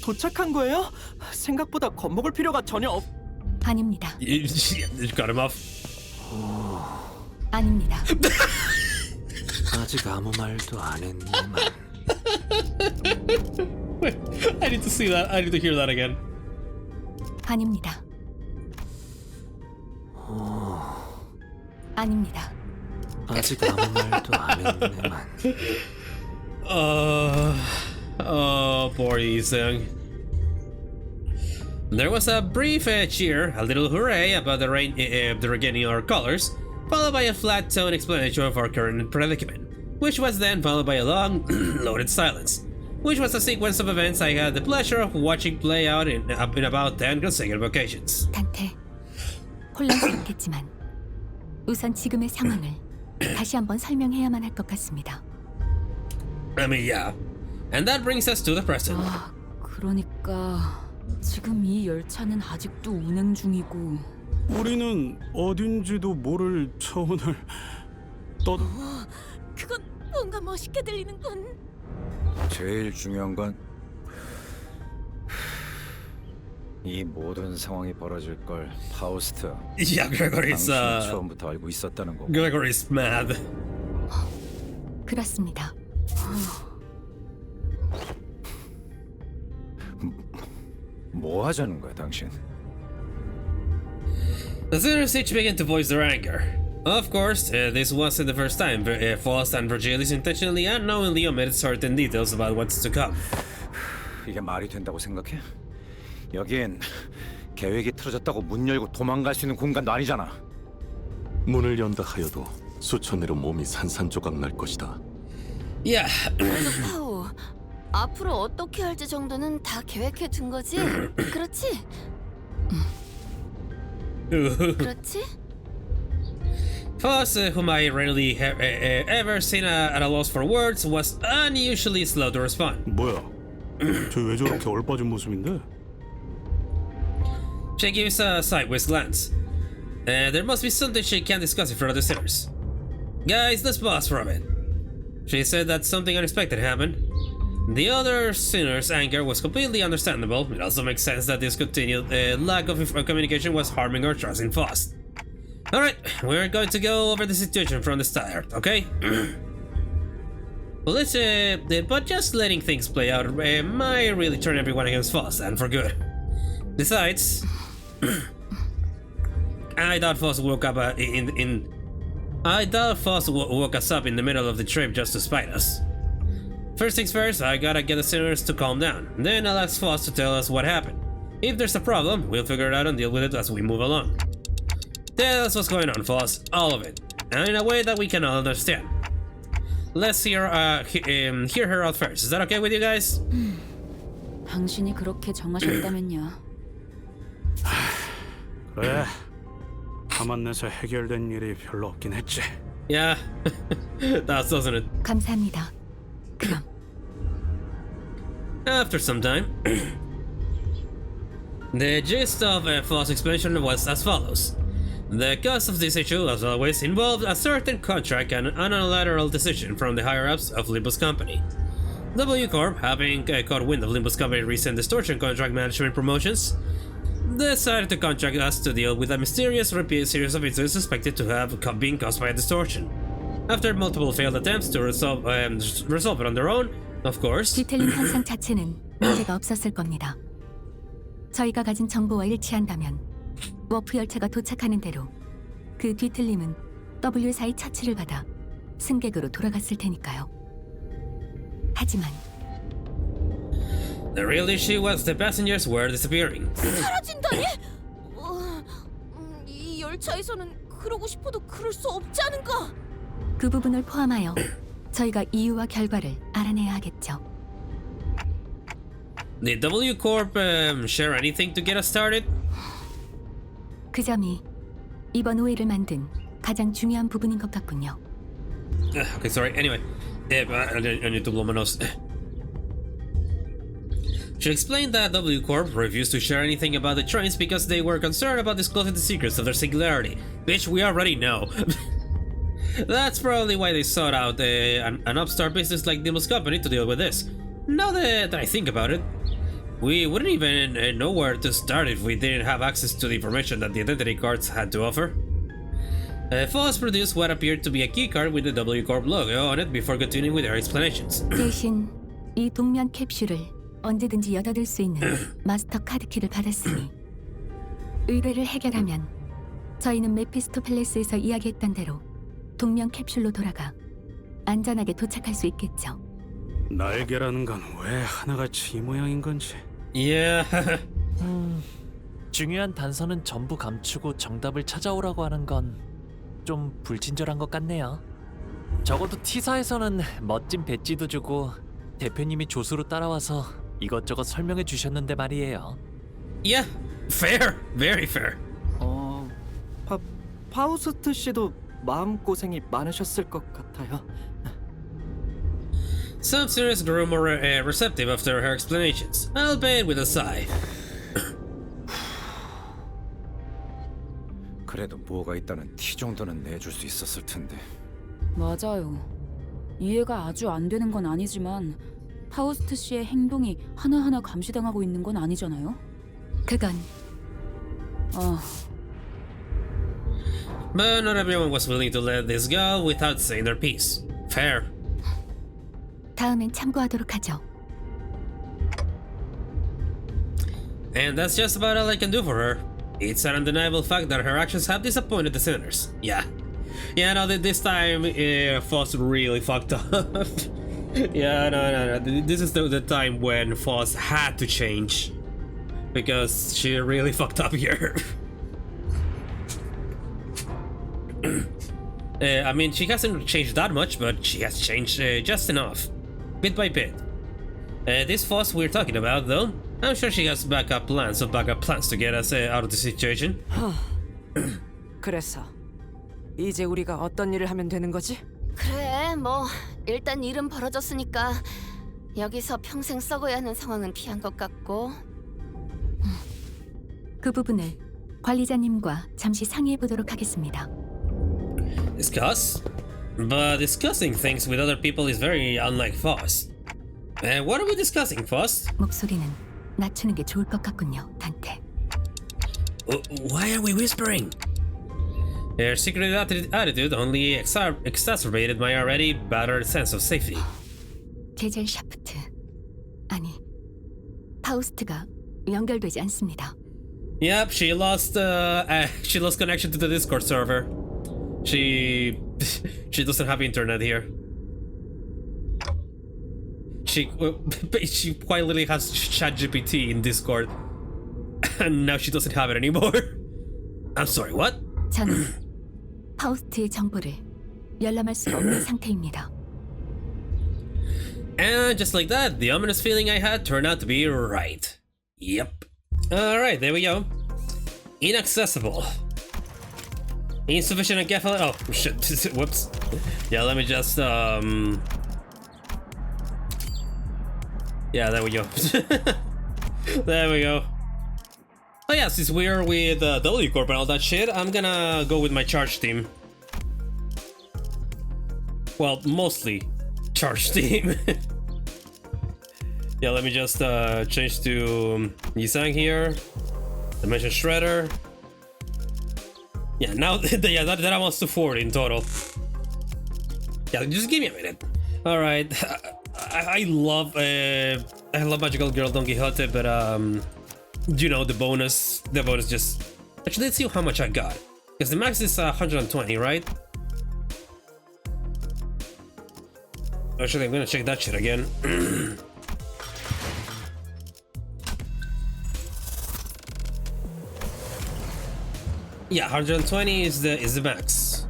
도착한 거예요? 생각보다 겁먹을 필요가 전혀 없... 아닙니다. You got him off. 아닙니다. 아직 아무 말도 안 했네만. Wait, I need to see that. I need to hear that again. 아닙니다. 아닙니다. 아직 아무 말도 안 했네만. Oh, poor Yi-Seung. There was a brief cheer, a little hooray about the regaining our colors, followed by a flat-tone explanation of our current predicament, which was then followed by a long, loaded silence, which was a sequence of events I had the pleasure of watching play out in about 10 consecutive occasions. 단테, 혼란스럽겠지만 우선 지금의 상황을 다시 한번 설명해야만 할 것 같습니다. I mean, yeah. And that brings us to the present. 그러니까 지금 이 열차는 아직도 운행 중이고 우리는 어딘지도 모를 차원을 그건 뭔가 멋있게 들리는군. 제일 중요한 건 이 모든 상황이 벌어질 걸 파우스트. Yeah, Gregory's 당신이 처음부터 알고 있었다는 거. Gregory's mad. 그렇습니다. 뭐 하자는 거야, 당신? The sinners each began to voice their anger. Of course, this wasn't the first time Faust and Virgilius intentionally and unknowingly omitted certain details about what's to come. 이게 말이 된다고 생각해? 여긴 계획이 틀어졌다고 문 열고 도망갈 수 있는 공간도 아니잖아. 문을 연다 하여도 수천 내로 몸이 산산조각 날 것이다. Yeah. 파우, 앞으로 어떻게 할지 정도는 다 계획해 둔 거지? 그렇지? 그렇지? Faust, whom I rarely have ever seen at a loss for words, was unusually slow to respond. 뭐야? 저 왜 저렇게 얼빠진 모습인데? She gives a sideways glance. There must be something she can't discuss in front of the sinners. Guys, let's pause for a bit. She said that something unexpected happened. The other sinner's anger was completely understandable. It also makes sense that this continued lack of communication was harming her trust in Faust. Alright, we're going to go over the situation from the start, okay? Well, but just letting things play out might really turn everyone against Faust, and for good. Besides, I doubt Faust woke up I doubt Faust woke us up in the middle of the trip just to spite us. First things first, I gotta get the sinners to calm down. Then I'll ask Faust to tell us what happened. If there's a problem, we'll figure it out and deal with it as we move along. Tell us what's going on, Foss. All of it. And in a way that we can all understand. Let's hear her out first. Is that okay with you guys? 당신이 그렇게 정하셨다면요. 그래. 가만 내서 해결된 일이 별로 없긴 했지. Yeah, that doesn't it? 감사합니다. 그럼 After some time, the gist of Foss' explanation was as follows. The cause of this issue, as always, involved a certain contract and an unilateral decision from the higher-ups of Limbus Company. W Corp, having caught wind of Limbus Company's recent distortion contract management promotions, decided to contract us to deal with a mysterious repeat series of incidents suspected to have been caused by a distortion. After multiple failed attempts to resolve it on their own, of course. 뒤틀림 현상 자체는 문제가 없었을 겁니다. 저희가 가진 정보와 일치한다면 워프 열차가 도착하는 대로 그 뒤틀림은 W사의 처치를 받아 승객으로 돌아갔을 테니까요. 하지만 The real issue was the passengers were disappearing. 사라진다니? 이 열차에서는 그러고 싶어도 그럴 수 없지 않은가? 그 부분을 포함하여 저희가 이유와 결과를 알아내야 하겠죠. Did W Corp share anything to get us started? 그 점이 이번 오해를 만든 가장 중요한 부분인 것 같군요. Okay, sorry. Anyway, I need to blow my nose. She explained that W Corp refused to share anything about the trains because they were concerned about disclosing the secrets of their singularity. Bitch, we already know. That's probably why they sought out an upstart business like Limbus Company to deal with this. Now that I think about it, we wouldn't even know where to start if we didn't have access to the information that the identity cards had to offer. Foss produced what appeared to be a keycard with the W Corp logo on it before continuing with her explanations. 대신 이 동면 캡슐을 언제든지 여닫을 수 있는 마스터 카드 키를 받았으니 의뢰를 해결하면 저희는 메피스토 팰리스에서 이야기했던 대로 동면 캡슐로 돌아가 안전하게 도착할 수 있겠죠. 날개라는 건 왜 하나같이 이 모양인 건지. Yeah. 중요한 단서는 전부 감추고 정답을 찾아오라고 하는 건 좀 불친절한 것 같네요. 적어도 T사에서는 멋진 배지도 주고 대표님이 조수로 따라와서 이것저것 설명해 주셨는데 말이에요. Yeah, fair, very fair. 파우스트 씨도 마음고생이 많으셨을 것 같아요. Some students grew more receptive after her explanations, albeit with a sigh. 그래도 뭐가 있다는 티 정도는 내줄 수 있었을 텐데. 맞아요. 이해가 아주 안 되는 건 아니지만 파우스트 씨의 행동이 하나하나 감시당하고 있는 건 아니잖아요. 그건 But not everyone was willing to let this go without saying their piece. Fair. 다음엔 참고하도록 하죠. And that's just about all I can do for her. It's an undeniable fact that her actions have disappointed the sinners. Yeah. Yeah, no, this time Foss really fucked up. Yeah, no. This is the time when Foss had to change. Because she really fucked up here. I mean, she hasn't changed that much, but she has changed just enough. Bit by bit. This Foss we're talking about, though, I'm sure she has backup plans to get us out of the situation. 그래서 이제 우리가 어떤 일을 하면 되는 거지? 그래, 뭐 일단 일은 벌어졌으니까 여기서 평생 썩어야 하는 상황은 피한 것 같고. 그 부분을 관리자님과 잠시 상의해 보도록 하겠습니다. Discuss? But discussing things with other people is very unlike Foss. What are we discussing, Foss? 목소리는 낮추는 게 좋을 것 같군요, 단테. Why are we whispering? Her secret attitude only exacerbated my already battered sense of safety. 제젤 샤프트, 아니, 파우스트가 연결되지 않습니다. Yep, she lost connection to the Discord server. She doesn't have internet here. She quite literally has ChatGPT in Discord. And now she doesn't have it anymore. I'm sorry, what? 저는 파우스트의 정보를 열람할 수가 없는 상태입니다. And just like that, the ominous feeling I had turned out to be right. Yep. Alright, there we go. Inaccessible. Insufficient encapsulate. Oh, shit. Whoops. Yeah, let me just, Yeah, there we go. There we go. Oh yeah, since we're with W Corp and all that shit, I'm gonna go with my charge team. Well, mostly charge team. Yeah, let me just change to Yisang here. Dimension Shredder. Yeah, now yeah, that amounts to 40 in total. Yeah, just give me a minute. All right, I love Magical Girl Don Quixote, but you know, the bonus just... Actually, let's see how much I got. Because the max is 120, right? Actually, I'm gonna check that shit again. Yeah, 120 is the max.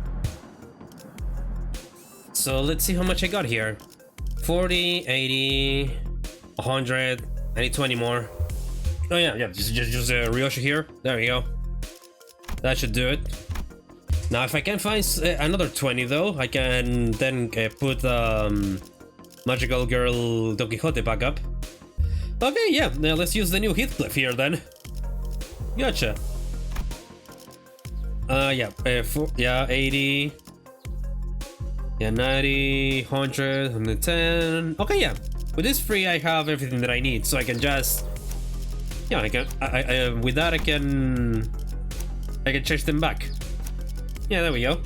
So let's see how much I got here. 40, 80, 100, I need 20 more. Oh yeah, just Ryosha here. There we go. That should do it. Now if I can find another 20 though, I can then put Magical Girl Don Quixote back up. Okay, yeah, now let's use the new Heathcliff here then. Gotcha. Yeah, 80. Yeah, 90, 100, 110. Okay, yeah. With this free, I have everything that I need, so I can just... Yeah, with that I can change them back. Yeah, there we go.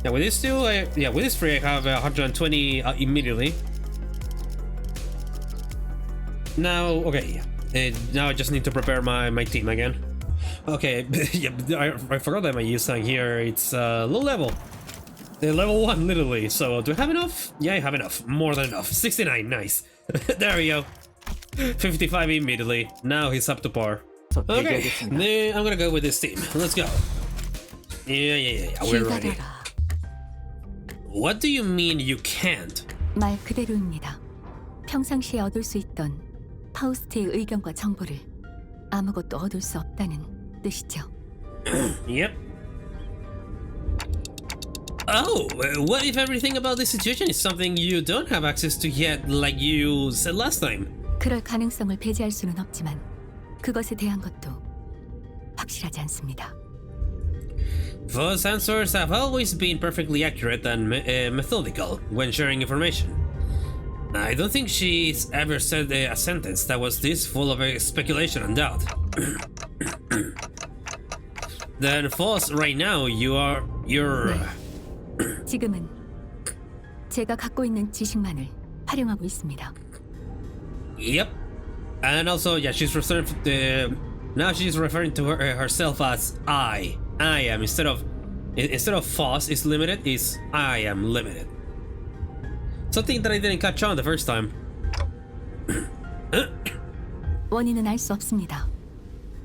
Yeah, with this two, with this free I have 120 immediately. Now, okay, now I just need to prepare my team again. Okay, yeah, I forgot that my Yusang here, it's low level. Level 1, literally, so do I have enough? Yeah, I have enough, more than enough. 69, nice. There we go. 55 immediately, now he's up to par. Okay, then I'm gonna go with this team, let's go. Yeah, we're ready. What do you mean you can't? 말 그대로입니다. 평상시에 얻을 수 있던 파우스트의 의견과 정보를 아무것도 얻을 수 없다는 뜻이죠. Yep. Oh, what if everything about this situation is something you don't have access to yet, like you said last time? 그럴 가능성을 배제할 수는 없지만 그것에 대한 것도 확실하지 않습니다. Those answers have always been perfectly accurate and methodical when sharing information. I don't think she's ever said a sentence that was this full of speculation and doubt. Then, Foss, right now you're... 지금은 제가 갖고 있는 지식만을 활용하고 있습니다. Yep. And also, yeah, she's referring to, now she's referring to herself as I am instead of Foss is limited, is I am limited. Something that I didn't catch on the first time. 원인은 알 수 없습니다.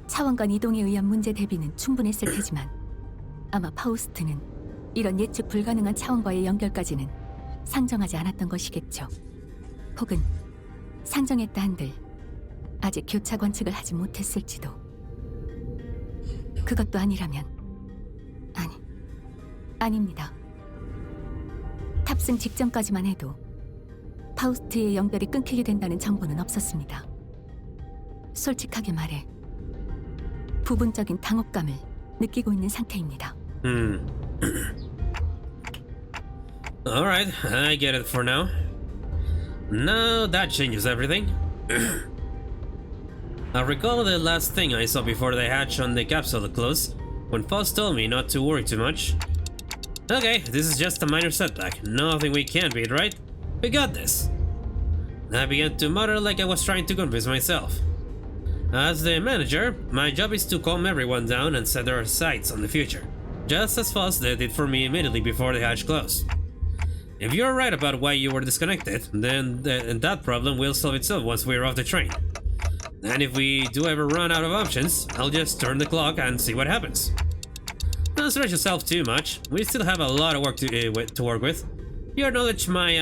차원간 이동에 의한 문제 대비는 충분했을 테지만 아마 파우스트는 이런 예측 불가능한 차원과의 연결까지는 상정하지 않았던 것이겠죠. 혹은 상정했다 한들 아직 교차 관측을 하지 못했을지도. 그것도 아니라면 아닙니다. 탑승 직전까지만 해도 파우스트의 연결이 끊기게 된다는 정보는 없었습니다. 솔직하게 말해 부분적인 당혹감을 느끼고 있는 상태입니다. Alright, I get it for now. Now that changes everything. I recall the last thing I saw before the hatch on the capsule closed, when Foss told me not to worry too much. Okay, this is just a minor setback, nothing we can't beat, right? We got this. I began to mutter like I was trying to convince myself. As the manager, my job is to calm everyone down and set their sights on the future, just as Foss did it for me immediately before the hatch closed. If you're right about why you were disconnected, then that problem will solve itself once we're off the train. And if we do ever run out of options, I'll just turn the clock and see what happens. Don't stress yourself too much. We still have a lot of work to work with. You acknowledge my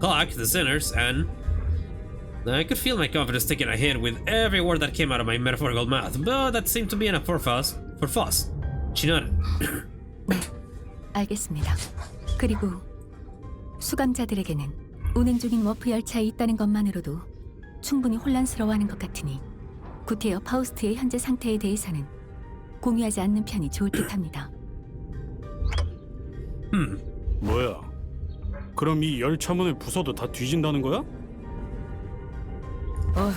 clock, the sinners, and I could feel my confidence taking a hit with every word that came out of my metaphorical mouth, but that seemed to be enough for Foss. She nodded. 네, 알겠습니다. 그리고 수감자들에게는 운행 중인 워프 열차에 있다는 것만으로도 충분히 혼란스러워하는 것 같으니 구테여 파우스트의 현재 상태에 대해서는 공유하지 않는 편이 좋을 듯합니다. 뭐야? 그럼 이 열차문을 부숴도 다 뒤진다는 거야? 어휴,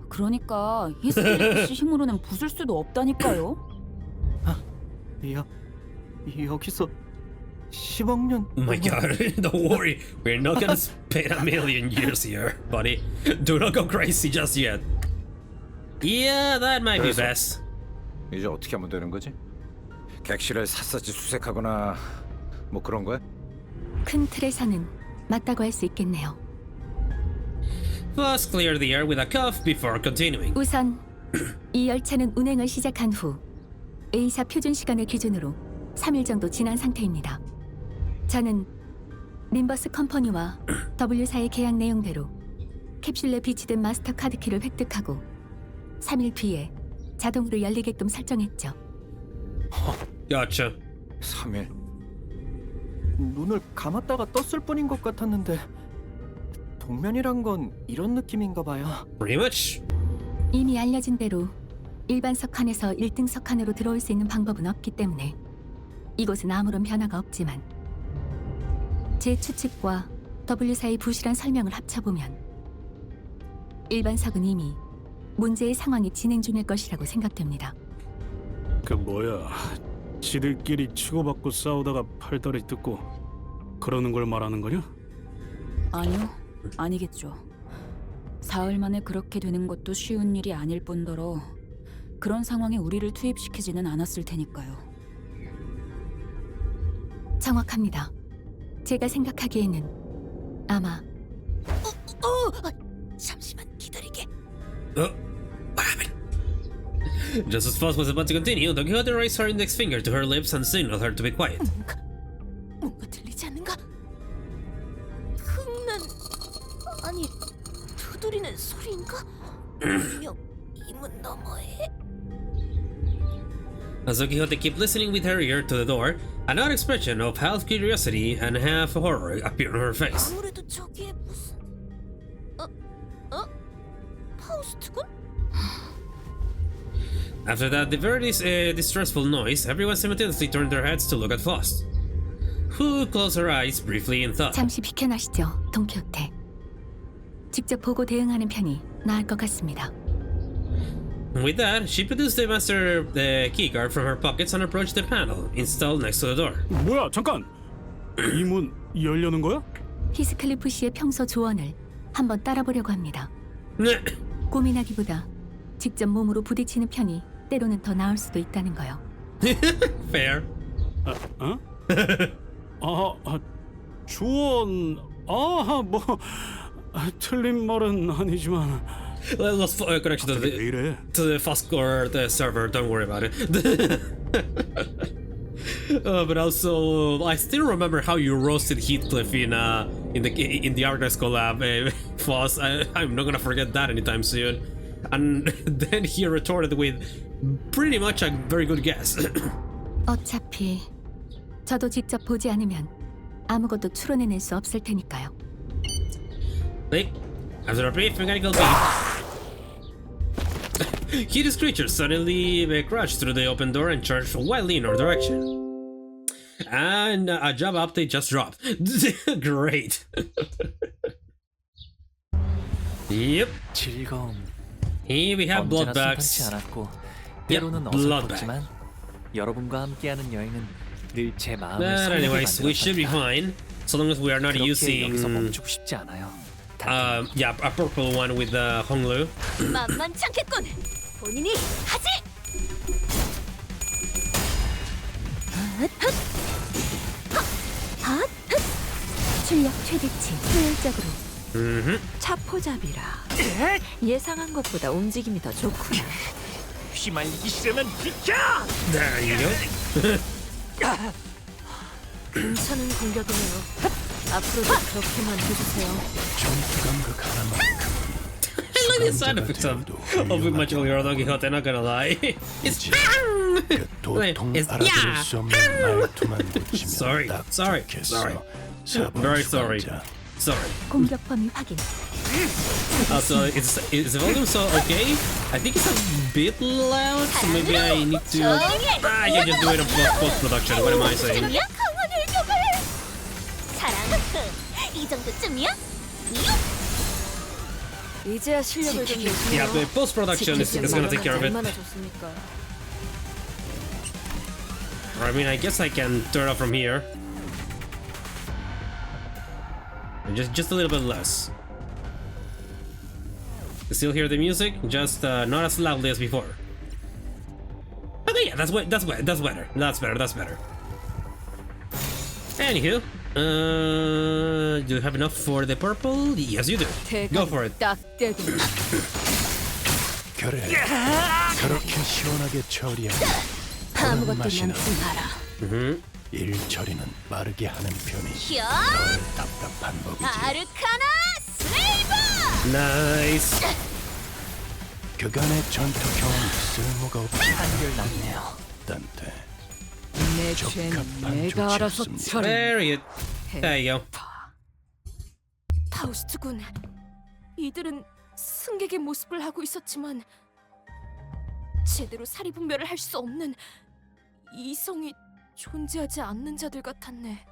그러니까 히스텔리스 힘으로는 부술 수도 없다니까요. 여기서 10억 년. Oh my god, don't worry. We're not gonna spend a million years here, buddy. Do not go crazy just yet. Yeah, that might be best. 이제 어떻게 하면 되는 거지? 객실을 샅샅이 수색하거나 뭐 그런 거야? 큰 틀에서는 맞다고 할 수 있겠네요. First, clear the air with a cough before continuing. 우선 이 열차는 운행을 시작한 후 A사 표준 시간을 기준으로 3일 정도 지난 상태입니다. 저는 림버스 컴퍼니와 W사의 계약 내용대로 캡슐에 비치된 마스터 카드 키를 획득하고 3일 뒤에 자동으로 열리게끔 설정했죠. Gotcha. 3일. 눈을 감았다가 떴을 뿐인 것 같았는데 동면이란 건 이런 느낌인가 봐요. Pretty much. 이미 알려진 대로 일반 석칸에서 1등 석칸으로 들어올 수 있는 방법은 없기 때문에 이곳은 아무런 변화가 없지만 제 추측과 W사의 부실한 설명을 합쳐보면 일반석은 이미 문제의 상황이 진행 중일 것이라고 생각됩니다. 그 뭐야? 지들끼리 치고받고 싸우다가 팔다리 뜯고 그러는 걸 말하는 거냐? 아니요, 아니겠죠. 사흘 만에 그렇게 되는 것도 쉬운 일이 아닐 뿐더러 그런 상황에 우리를 투입시키지는 않았을 테니까요. 정확합니다. 제가 생각하기에는 아마 잠시만 기다리게. What happened? Just as Foss was about to continue, Don Quixote raised her index finger to her lips and signaled her to be quiet. 뭔가 들리지 않는가? 흠난 아니 두드리는 소리인가? 분명 이 문 너머에. As Don Quixote kept listening with her ear to the door, an odd expression of half curiosity and half horror appeared on her face. 아무래도 저기에 무슨 파우스트군? After that very distressful noise, everyone simultaneously turned their heads to look at Faust, who closed her eyes briefly in thought. 잠시 비켜나시죠, 돈키호테. 직접 보고 대응하는 편이 나을 것 같습니다. With that, she produced the master keycard from her pockets and approached the panel installed next to the door. 뭐야? 잠깐! 이 문 열려는 거야? 히스클리프 씨의 평소 조언을 한번 따라보려고 합니다. 고민하기보다 직접 몸으로 부딪히는 편이 때로는 더 나을 수도 있다는 거요. Fair. 조언... 뭐... 틀린 말은 아니지만... Lost connection to the Foscore the server. Don't worry about it. But also, I still remember how you roasted Heathcliff in the Argos collab. Foss, I'm not gonna forget that anytime soon. And then he retorted with pretty much a very good guess. 어차피 저도 직접 보지 않으면 아무것도 추론해낼 수 없을 테니까요. Like, after a brief mechanical beat, hideous creatures suddenly crashed through the open door and charged wildly in our direction. And a job update just dropped. Great. Yep. 즐거움. Here we have 언제나 bloodbags. 순탄치 않았고 Yep, 때로는 bloodbag. 어설펐지만 여러분과 함께하는 여행은 늘 제 마음을 But 설레게 anyways, we should be 만들었습니다. fine so long as we are not 그렇게 using 여기서 멈추고 싶지 않아요. yeah, a purple one with Honglu. 만만찮겠군. 본인이 하지. 출력 최대치 효율적으로. 차포잡이라. 예상한 것보다 움직임이 더 좋구나. 휘말리기 싫으면 비켜! There you go. 괜찮은 공격이네요. 앞으로도 그렇게만 해주세요. 전투 감각 하나만큼 I like the sound effects of it much earlier Don Quixote, not gonna lie. It's 그 도통 It's 알아들을 수 없는 말투만 붙이며 Sorry, sorry, sorry. Very sorry. Sorry. 공격 범위 확인. Also, is the volume so okay? I think it's a bit loud, so maybe I need to. I can just do it in post production. What am I saying? 강화될 격을. 사랑. 이 정도쯤이야? 이제야 실력을 좀 내시네요. Yeah, the post production is gonna take care of it. 얼마나 좋습니까? I mean, I guess I can turn off from here. Just a little bit less. You still hear the music, just not as loudly as before. Okay, yeah, that's better. That's better. Anywho, do you have enough for the purple? Yes, you do. Go for it. 딱 떼고. 그래 그렇게 시원하게 처리하고 아무것도 맛이 남지 마라. 일 처리는 빠르게 하는 편이 히어! 답답한 법이지. 아르카나 슬레이브! Nice. 그간의 전투 경험이 쓸모가 없지. 한결 딴때 내 죄는 내가 알아서 처리. There you go. 파우스트군, 이들은 승객의 모습을 하고 있었지만 제대로 사리분별을 할 수 없는 이성이 존재하지 않는 자들 같았네.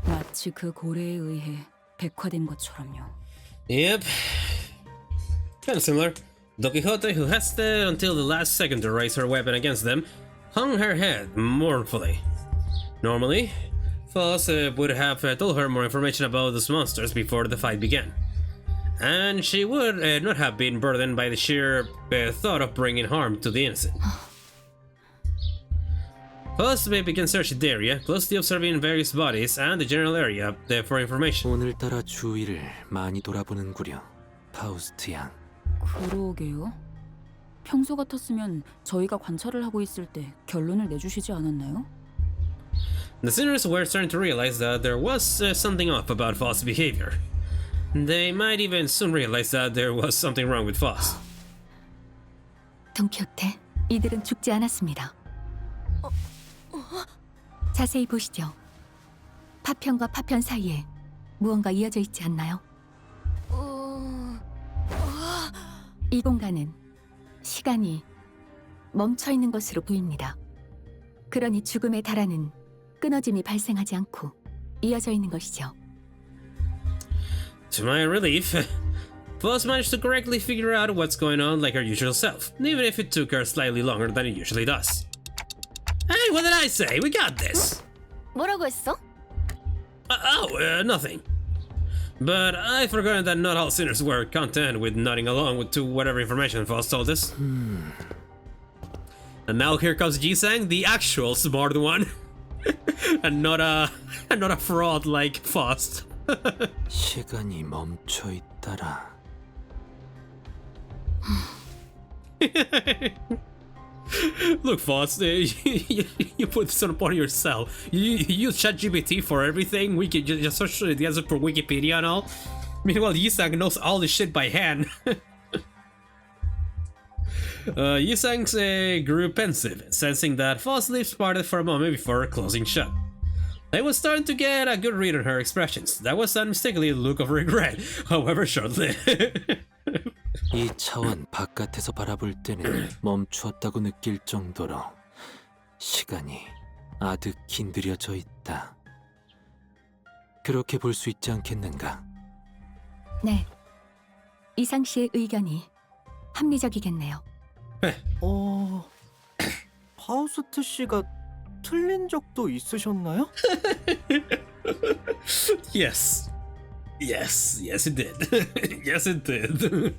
마치 그 고래에 의해 백화된 것처럼요. Yep. Kind of similar. Don Quixote, who hesitated until the last second to raise her weapon against them, hung her head mournfully. Normally, Foss would have told her more information about those monsters before the fight began. And she would not have been burdened by the sheer thought of bringing harm to the innocent. Foss began searching the area, closely observing various bodies and the general area for information. 오늘따라 주위를 많이 돌아보는구려, 파우스트 양. 그러게요. 평소 같았으면 저희가 관찰을 하고 있을 때 결론을 내주시지 않았나요? The sinners were starting to realize that there was something off about Foss' behavior. They might even soon realize that there was something wrong with Foss. 돈키호테, 이들은 죽지 않았습니다. 자세히 보시죠. 파편과 파편 사이에 무언가 이어져 있지 않나요? 이 공간은 시간이 멈춰 있는 것으로 보입니다. 그러니 죽음에 달하는 끊어짐이 발생하지 않고 이어져 있는 것이죠. To my relief, Foss managed to correctly figure out what's going on like her usual self, even if it took her slightly longer than it usually does. Hey, what did I say? We got this! 뭐라고 했어? Nothing. But I've forgotten that not all sinners were content with nodding along to whatever information Foss told us. And now here comes Jisang, the actual smart one. and not a fraud like Foss. 시간이 멈춰 있다라. Look, Foss, you put this upon yourself. You use ChatGPT for everything. We can just search the answer for Wikipedia and all. Meanwhile, Yisang knows all this shit by hand. Yisang grew pensive, sensing that Foss' lips parted for a moment before closing shut. I was starting to get a good read on her expressions. That was unmistakably a look of regret, however short-lived. 이 차원 바깥에서 바라볼 때는 멈추었다고 느낄 정도로 시간이 아득히 느려져 있다. 그렇게 볼 수 있지 않겠는가? 네, 이상 씨의 의견이 합리적이겠네요. 파우스트 씨가 틀린 적도 있으셨나요? Yes, it did. Yes, it did.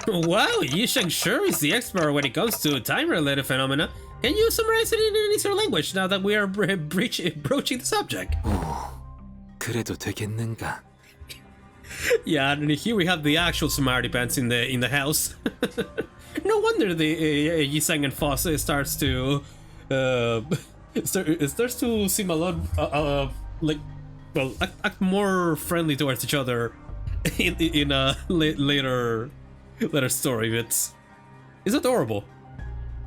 Wow, Yisheng sure is the expert when it comes to time-related phenomena. Can you summarize it in an easier language now that we are broaching the subject? 그 그래도 되겠는가? Yeah, and here we have the actual Samarity pants in the house. No wonder the Yisang and Foss starts to seem a lot like, well, act more friendly towards each other in a later story. It's adorable.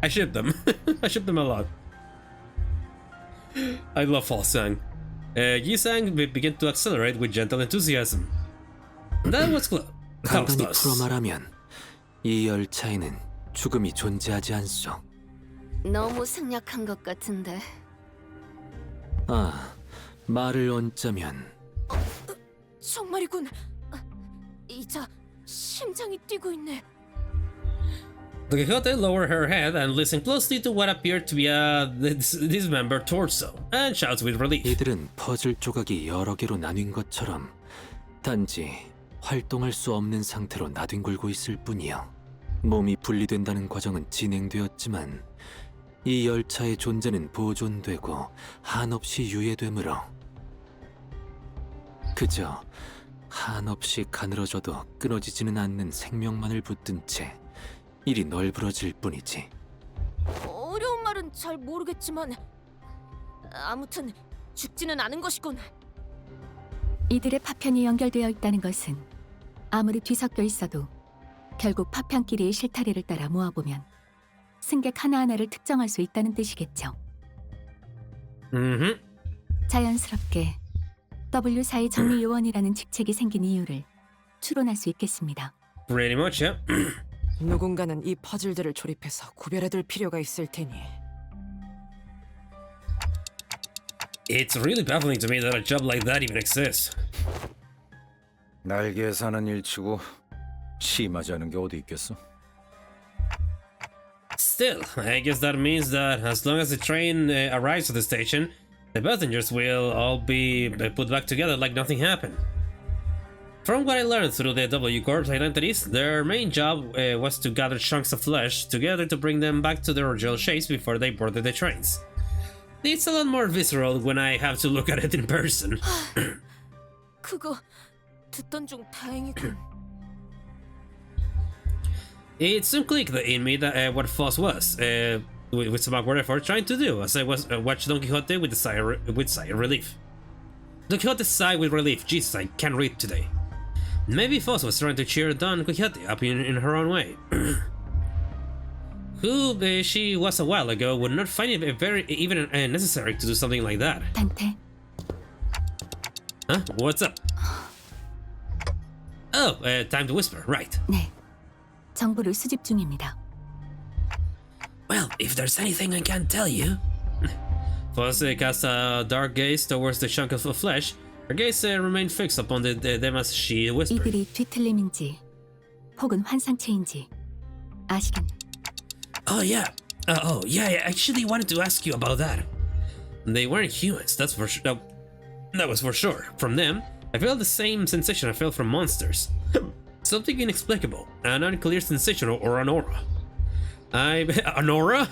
I ship them. I ship them a lot. I love Foss-sang. Yisang began to accelerate with gentle enthusiasm. That was close. 간단히 풀어 말하면 이 열차에는 죽음이 존재하지 않소. 너무 생략한 것 같은데. 아, 말을 얹자면 정말이군. 이자 심장이 뛰고 있네. The Quixote lowered her head and listened closely to what appeared to be dismembered torso, and shouts with relief. 이들은 퍼즐 조각이 여러 개로 나뉜 것처럼 단지 활동할 수 없는 상태로 나뒹굴고 있을 뿐이요. 몸이 분리된다는 과정은 진행되었지만 이 열차의 존재는 보존되고 한없이 유예되므로 그저 한없이 가늘어져도 끊어지지는 않는 생명만을 붙든 채 이리 널브러질 뿐이지. 어려운 말은 잘 모르겠지만 아무튼 죽지는 않은 것이군. 이들의 파편이 연결되어 있다는 것은 아무리 뒤섞여 있어도 결국 파편끼리의 실타래를 따라 모아보면 승객 하나하나를 특정할 수 있다는 뜻이겠죠. 자연스럽게 W4의 정리요원이라는 직책이 생긴 이유를 추론할 수 있겠습니다. Pretty much, yeah. 누군가는 이 퍼즐들을 조립해서 구별해둘 필요가 있을 테니. It's really baffling to me that a job like that even exists. 날개에 사는 일치고 심하지 않은 게 어디 있겠어? Still, I guess that means that as long as the train arrives at the station, the passengers will all be put back together like nothing happened. From what I learned through the W Corp's identities, their main job was to gather chunks of flesh together to bring them back to their original shapes before they boarded the trains. It's a lot more visceral when I have to look at it in person. 그거 듣던 중 다행이군. It soon clicked in me that what Foss was, with some awkward effort, trying to do, as I was watched Don Quixote with sigh of relief. Don Quixote sighed with relief. Jesus, I can't read today. Maybe Foss was trying to cheer Don Quixote up in her own way. Who she was a while ago would not find it even necessary to do something like that. 단테. Huh? What's up? Oh, time to whisper, right. 네, 정보를 수집 중입니다. Well, if there's anything I can't tell you... Foss cast a dark gaze towards the chunk of flesh. Her gaze remained fixed upon them as she whispered. 이들이 뒤틀림인지 혹은 환상체인지 아시겠? Oh yeah. I actually wanted to ask you about that. They weren't humans, that's for sure. That was for sure. From them, I felt the same sensation I felt from monsters. Something inexplicable, an unclear sensation or an aura. An aura?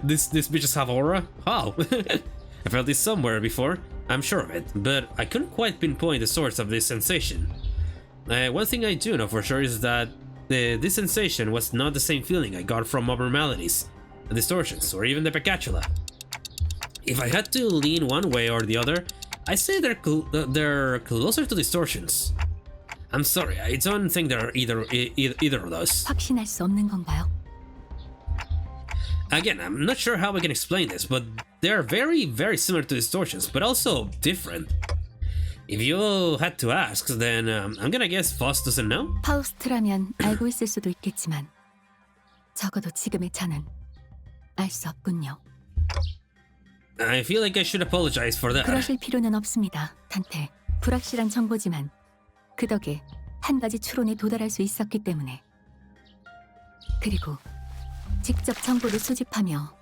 These bitches have aura? How? I felt this somewhere before, I'm sure of it, but I couldn't quite pinpoint the source of this sensation. One thing I do know for sure is that this sensation was not the same feeling I got from abnormalities, distortions, or even the Picatula. If I had to lean one way or the other, I say they're closer to distortions. I'm sorry, I don't think they're either of those. 확신할 수 없는 건가요? Again, I'm not sure how I can explain this, but they're very, very similar to distortions, but also different. If you had to ask, then I'm gonna guess Foss doesn't know? 파우스트라면 알고 있을 수도 있겠지만 적어도 지금의 저는 알 수 없군요. I feel like I should apologize for that. 그러실 필요는 없습니다, 단테. 불확실한 정보지만 그 덕에 한 가지 추론에 도달할 수 있었기 때문에. 그리고 직접 정보를 수집하며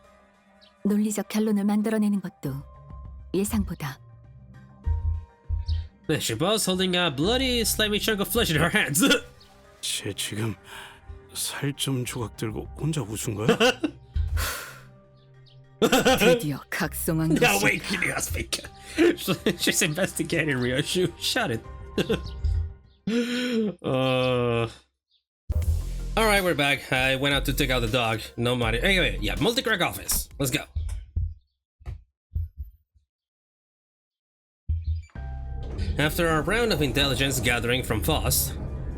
논리적 결론을 만들어내는 것도 예상보다. She paused, holding a bloody, slimy chunk of flesh in her hands. 쟤 지금 살 좀 조각 들고 혼자 웃은 거야? 드디어 각성한 No, 것이. wait, give me a speaker. She's investigating Rio. Shut it. Alright, we're back. I went out to take out the dog. No money. Anyway, yeah, MultiCrack Office. Let's go. After our round of intelligence gathering from Foss,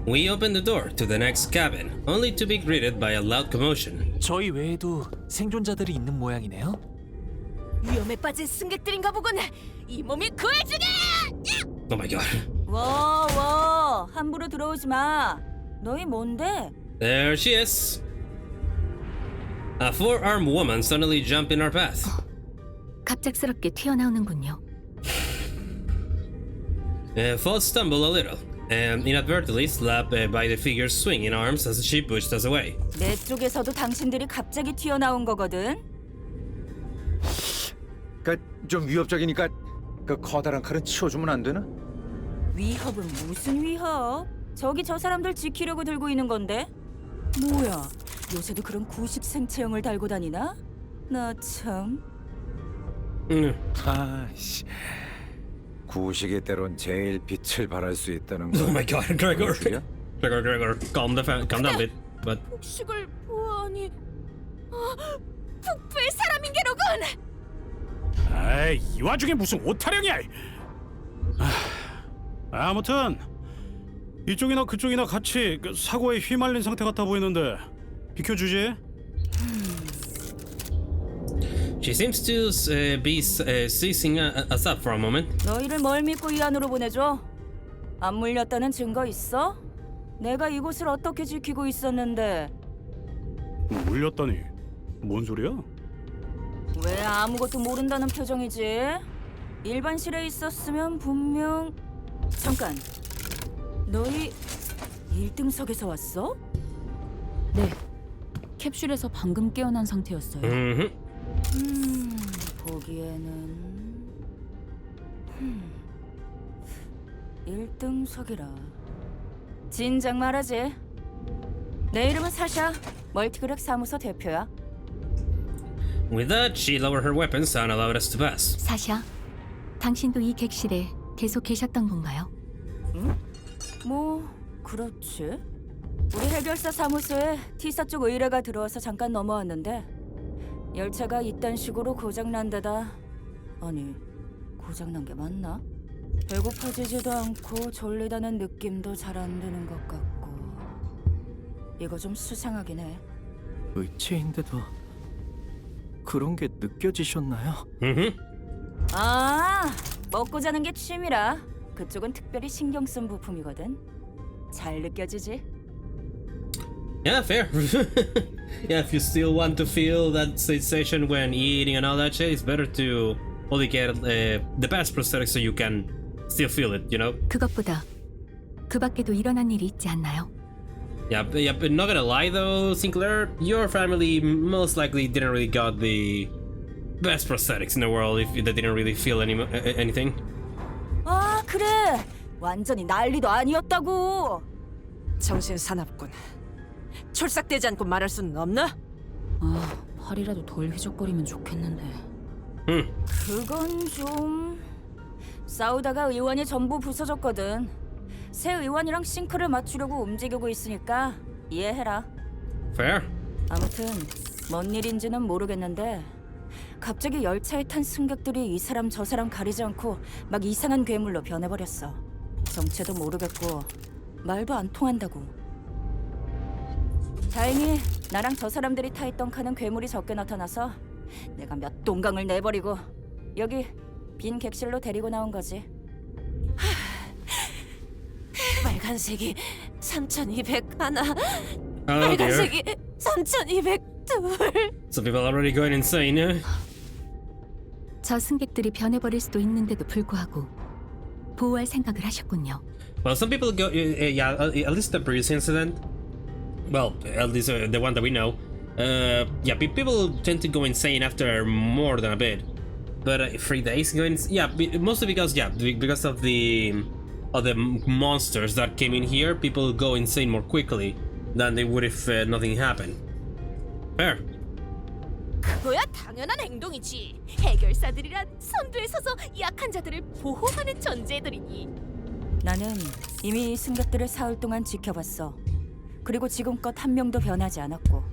we opened the door to the next cabin, only to be greeted by a loud commotion. 저희 외에도 생존자들이 있는 모양이네요. 위험에 빠진 승객들인가 보군. 이 몸이 그 애 중에. Oh my god. 워, 함부로 들어오지 마. 너희 뭔데? There she is. A four-armed woman suddenly jumped in our path. 갑작스럽게 튀어나오는군요. Foss stumbled a little, and inadvertently slapped by the figure's swinging arms as she pushed us away. 내 쪽에서도 당신들이 갑자기 튀어나온 거거든. 좀 위협적이니까 그 커다란 칼은 치워주면 안 되나? 위협은 무슨 위협? 저기 저 사람들 지키려고 들고 있는 건데? 뭐야, 요새도 그런 구식 생체형을 달고 다니나? 나 참... 아이씨, 구식의 때론 제일 빛을 발할 수 있다는 거. Oh my god, Gregor. Gregor, calm down a bit. But 폭식을 보아하니 북부의 사람인게로군. 아이, 이 와중에 무슨 오타령이야! 아무튼 이쪽이나 그쪽이나 같이 사고에 휘말린 상태 같아 보이는데 비켜주지? she seems to be seizing us up for a moment. 너희를 뭘 믿고 이 안으로 보내줘? 안 물렸다는 증거 있어? 내가 이곳을 어떻게 지키고 있었는데 물렸다니 뭔 소리야? 왜 아무것도 모른다는 표정이지? 일반실에 있었으면 분명... 잠깐, 너희 1등석에서 왔어? 네, 캡슐에서 방금 깨어난 상태였어요. 보기에는... 1등석이라... 진작 말하지. 내 이름은 사샤, 멀티크랙 사무소 대표야. With that, she lowered her weapons and allowed us to pass. 사샤, 당신도 이 객실에 계속 계셨던 건가요? 응? 뭐 그렇지. 우리 해결사 사무소에 T사 쪽 의뢰가 들어와서 잠깐 넘어왔는데 열차가 이딴 식으로 고장난 데다 아니 고장난 게 맞나? 배고파지지도 않고 졸리다는 느낌도 잘 안 드는 것 같고 이거 좀 수상하긴 해. 의체인데도 그런 게 느껴지셨나요? 아, 먹고 자는 게 취미라 그쪽은 특별히 신경 쓴 부품이거든. 잘 느껴지지? Yeah, fair. Yeah, if you still want to feel that sensation when eating and all that shit, it's better to only get the best prosthetic so you can still feel it, you know? 그것보다 그 밖에도 일어난 일이 있지 않나요? Yeah, but not gonna lie though, Sinclair, your family most likely didn't really got the best prosthetics in the world if they didn't really feel anything. 아, 그래. 완전히 난리도 아니었다고. 정신 사납군. 촐싹대지 않고 말할 수는 없나? 아, 팔이라도 덜 휘적거리면 좋겠는데. 그건 좀... 싸우다가 의원이 전부 부서졌거든. 새 의원이랑 싱크를 맞추려고 움직이고 있으니까 이해해라. Fair. 아무튼 뭔 일인지는 모르겠는데 갑자기 열차에 탄 승객들이 이 사람 저 사람 가리지 않고 막 이상한 괴물로 변해버렸어. 정체도 모르겠고 말도 안 통한다고. 다행히 나랑 저 사람들이 타있던 칸은 괴물이 적게 나타나서 내가 몇 동강을 내버리고 여기 빈 객실로 데리고 나온 거지. 빨간색이 3,200 하나, Oh dear. 빨간색이 3,200 둘. So people are already going insane. 저 승객들이 변해버릴 수도 있는데도 불구하고 보호할 생각을 하셨군요. Well, some people go, yeah, at least the previous incident. Well, at least the one that we know. Yeah, people tend to go insane after more than a bit. But 3 days going, yeah, mostly because because of the monsters that came in here, people go insane more quickly than they would if nothing happened. Fair. 그거야 당연한 행동이지. 해결사들이란 선두에 서서 약한 자들을 보호하는 존재들이니. 나는 이미 이 승객들을 사흘 동안 지켜봤어. 그리고 지금껏 한 명도 변하지 않았고.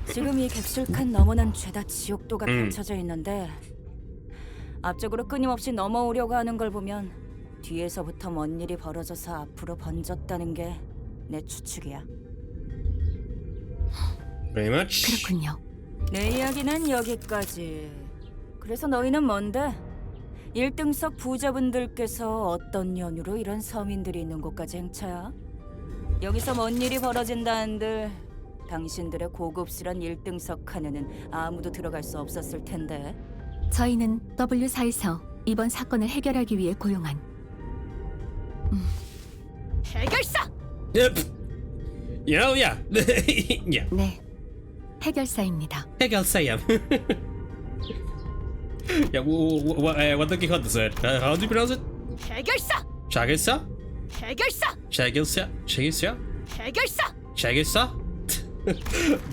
지금 이 캡슐칸 너머는 죄다 지옥도가 펼쳐져 있는데 앞쪽으로 끊임없이 넘어오려고 하는 걸 보면 뒤에서부터 뭔 일이 벌어져서 앞으로 번졌다는 게 내 추측이야. Pretty much. 그렇군요. 내 이야기는 여기까지. 그래서 너희는 뭔데? 1등석 부자분들께서 어떤 연유로 이런 서민들이 있는 곳까지 행차야? 여기서 뭔 일이 벌어진다는들 당신들의 고급스런 1등석 칸에는 아무도 들어갈 수 없었을 텐데. 저희는 W4에서 이번 사건을 해결하기 위해 고용한 해결사! Yep. You know, yeah. Yeah. 네, 해결사입니다. 해결사야. Yeah, what Don Quixote said. How do you pronounce it? 해결사! Shagelsa? 해결사! Shagelsa? Shagelsa? 해결사! Shagelsa?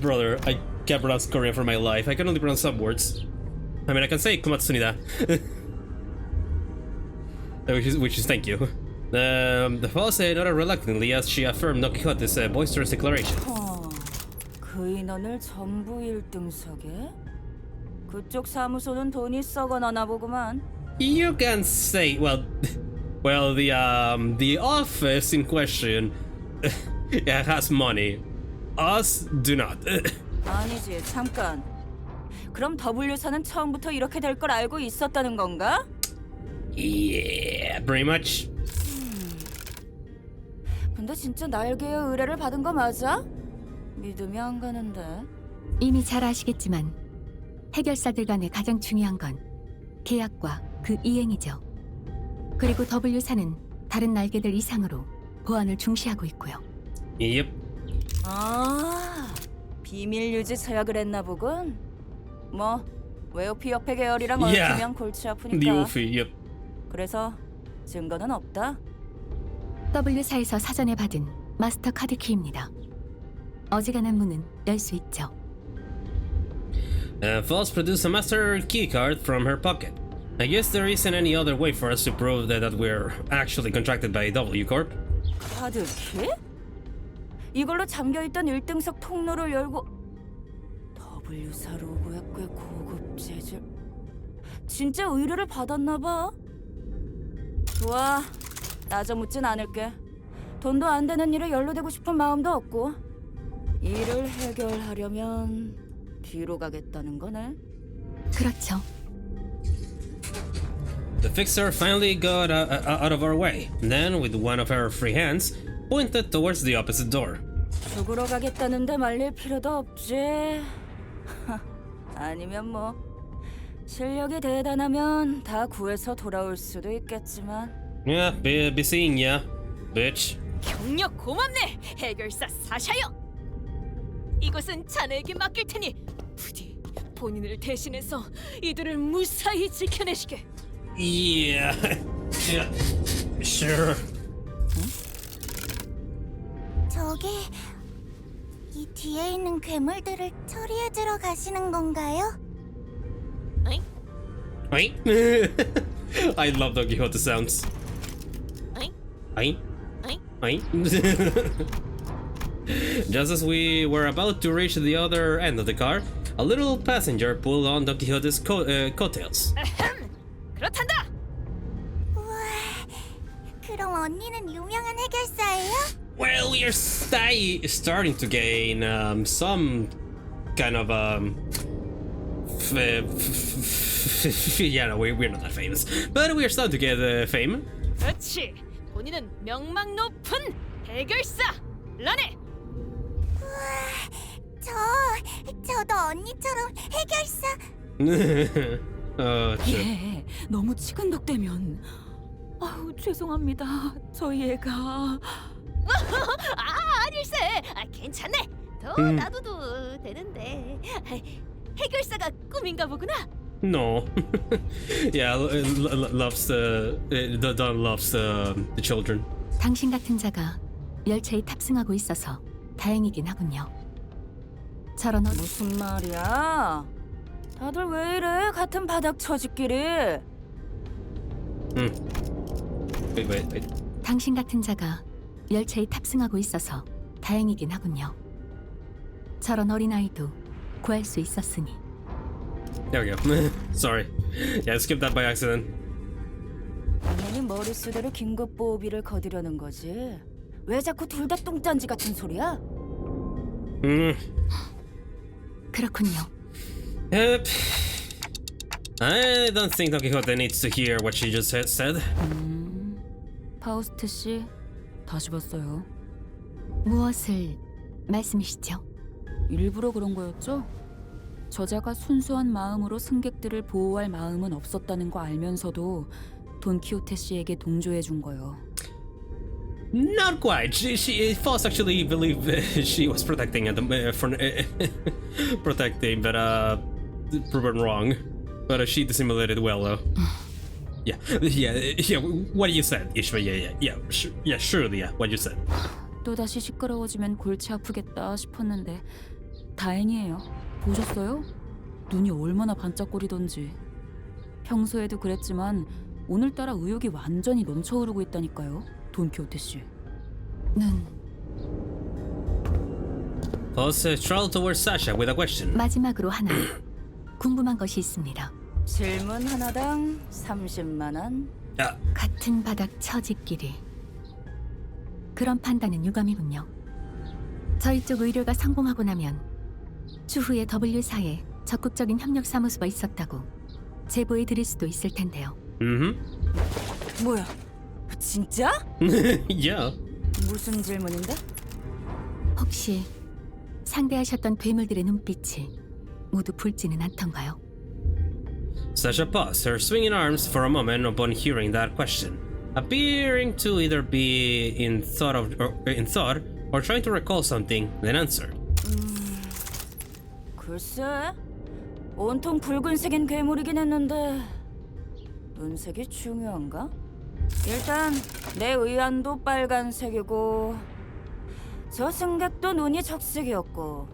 Brother, I can't pronounce Korean for my life. I can only pronounce some words. I mean, I can say Kumatsunida. which is thank you. The boss nodded reluctantly as she affirmed Don Quixote's boisterous declaration. 그 인원을 전부 1등석에? 그쪽 사무소는 돈이 썩어나나 보구만. You can say, well, the office in question has money. Us do not. 아니지, 잠깐. 그럼 W사는 처음부터 이렇게 될 걸 알고 있었다는 건가? Yeah, pretty much. 근데 진짜 날개의 의뢰를 받은 거 맞아? 믿음이 안 가는데. 이미 잘 아시겠지만 해결사들 간에 가장 중요한 건 계약과 그 이행이죠. 그리고 W사는 다른 날개들 이상으로 보안을 중시하고 있고요. Yep. 아, 비밀 유지 서약을 했나 보군. 뭐 웨오피 옆에 계열이랑 얽히면 골치 아프니까. The Wolfie, yep. 그래서 증거는 없다. W사에서 사전에 받은 마스터 카드 키입니다. 어지간한 문은 열 수 있죠. Falls produced a master keycard from her pocket. I guess there isn't any other way for us to prove that we're actually contracted by W Corp. 카드 키? 이걸로 잠겨있던 1등석 통로를 열고 W사 로고에 꽤 고급 재질. 진짜 의뢰를 받았나 봐. 좋아, 따져 묻진 않을게. 돈도 안 되는 일에 연루되고 싶은 마음도 없고. 일을 해결하려면 뒤로 가겠다는 거네. 그렇죠. The fixer finally got out of our way. Then, with one of her free hands, pointed towards the opposite door. 죽으러 가겠다는데 말릴 필요도 없지. 아니면 뭐 실력이 대단하면 다 구해서 돌아올 수도 있겠지만. Yeah, be seeing ya, bitch. 경력 고맙네, 해결사 사샤여. 이곳은 자네에게 맡길 테니 부디 본인을 대신해서 이들을 무사히 지켜내시게. Yeah, yeah, sure. 저기 이 뒤에 있는 괴물들을 처리해 주러 가시는 건가요? Wait. I love Don Quixote sounds. Just as we were about to reach the other end of the car, a little passenger pulled on Don Quixote's coattails. 그렇단다. 우와, 그럼 언니는 유명한 해결사예요? Well, we are starting to gain some kind of yeah, no, we're not that famous, but we are starting to get fame. 그렇지. 본인은 명망 높은 해결사 라네. 우와, 저도 언니처럼 해결사. 예, 너무 치근덕대면. 아유, 죄송합니다. 저희 애가. 아닐세. 괜찮네. 더 놔둬도 되는데. 해결사가 꿈인가 보구나. No. Yeah, loves Don loves the children. 당신 같은 자가 열차에 탑승하고 있어서 다행이긴 하군요. 저런 무슨 말이야? 다들 왜 이래? 같은 바닥 처지끼리. Wait. 당신 같은 자가 열차에 탑승하고 있어서 다행이긴 하군요. 저런 어린아이도 구할 수 있었으니. There we go. Sorry. Yeah, I skipped that by accident. 당연히 머릿수대로 긴급 보호비를 거두려는 거지. 왜 자꾸 둘 다 똥단지 같은 소리야? 그렇군요. Yep. I don't think Don Quixote needs to hear what she just said. 파우스트 씨, 다시 봤어요. 무엇을 말씀이시죠? 일부러 그런 거였죠? 저자가 순수한 마음으로 승객들을 보호할 마음은 없었다는 거 알면서도 돈키호테 씨에게 동조해 준 거요. Not quite. She Foss actually believed she was protecting at protecting, but proven wrong. But she dissimulated well, though. Yeah. What you said, Ishma. Surely, what you said. 또 다시 시끄러워지면 골치 아프겠다 싶었는데 다행이에요. 보셨어요? 눈이 얼마나 반짝거리던지. 평소에도 그랬지만 오늘따라 의욕이 완전히 넘쳐흐르고 있다니까요. 돈키호테 씨. 눈. Foss traveled towards Sasha with a question. 마지막으로 하나 궁금한 것이 있습니다. 질문 하나당 30만 원. 같은 바닥 처지끼리. 그런 판단은 유감이군요. 저희 쪽 의뢰가 성공하고 나면 추후에 W사에 적극적인 협력 사무소가 있었다고 제보해 드릴 수도 있을 텐데요. 뭐야? 진짜? Yeah. 무슨 질문인데? 혹시 상대하셨던 괴물들의 눈빛이 모두 붉지는 않던가요? Sasha paused, her swinging arms for a moment upon hearing that question, appearing to either be in thought or trying to recall something, then answered. 글쎄, 온통 붉은색인 괴물이긴 했는데 눈색이 중요한가? 일단 내 의안도 빨간색이고 저 승객도 눈이 적색이었고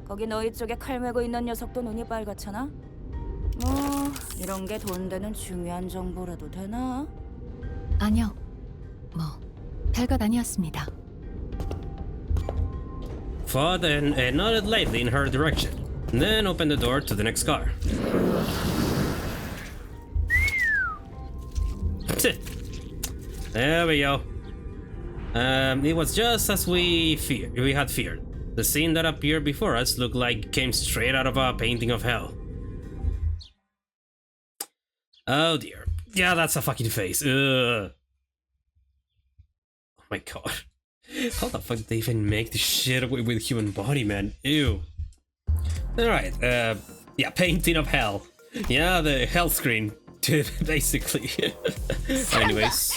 거기 너희 쪽에 칼 메고 있는 녀석도 눈이 빨갛잖아? 뭐 이런 게 돈 되는 중요한 정보라도 되나? 아니요. 뭐 별것 아니었습니다. Fought and nodded lightly in her direction, then opened the door to the next car. There we go. It was just as we had feared. The scene that appeared before us looked like it came straight out of a painting of hell. Oh dear. Yeah, that's a fucking face. Ugh. Oh my god. How the fuck did they even make this shit with human body, man? Ew. Alright, yeah, painting of hell. Yeah, the hell screen. Basically. Anyways.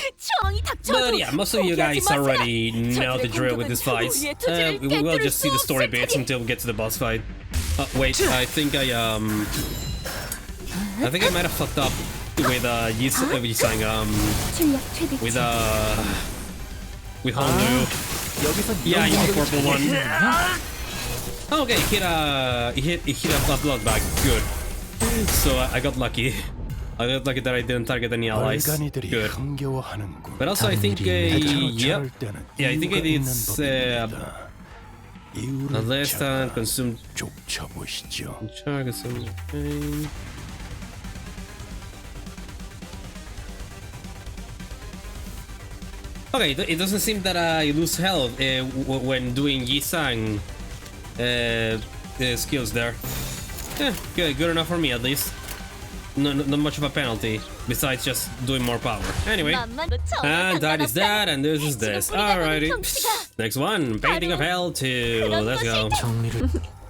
But yeah, most of you guys already know the drill with this fight. We will just see the story bits until we get to the boss fight. Wait, I think I might have fucked up with Yisang, with Honu. Yeah, you the purple one. Okay, he hit a blood bag. Good. So I got lucky. I got lucky that I didn't target any allies. Good. But also I think I think I did less than consumed pain. Okay, it doesn't seem that I lose health when doing Yisang skills there. Yeah, good enough for me at least. Not much of a penalty, besides just doing more power. Anyway, and that is that, and this is this. Alrighty. Next one, Painting of Hell 2. Let's go.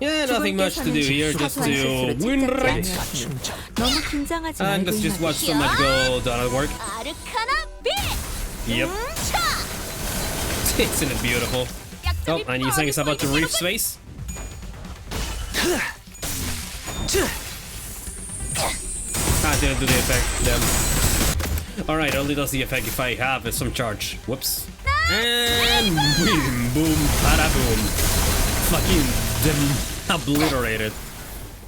Yeah, nothing much to do here, just to win rate. And let's just watch so much go done at work. Yep. Isn't it beautiful? Oh, and you think it's about to reach space? Ah, didn't do the effect, damn. Alright, only does the effect if I have some charge. Whoops. And boom, boom, bada boom. Fucking them obliterated.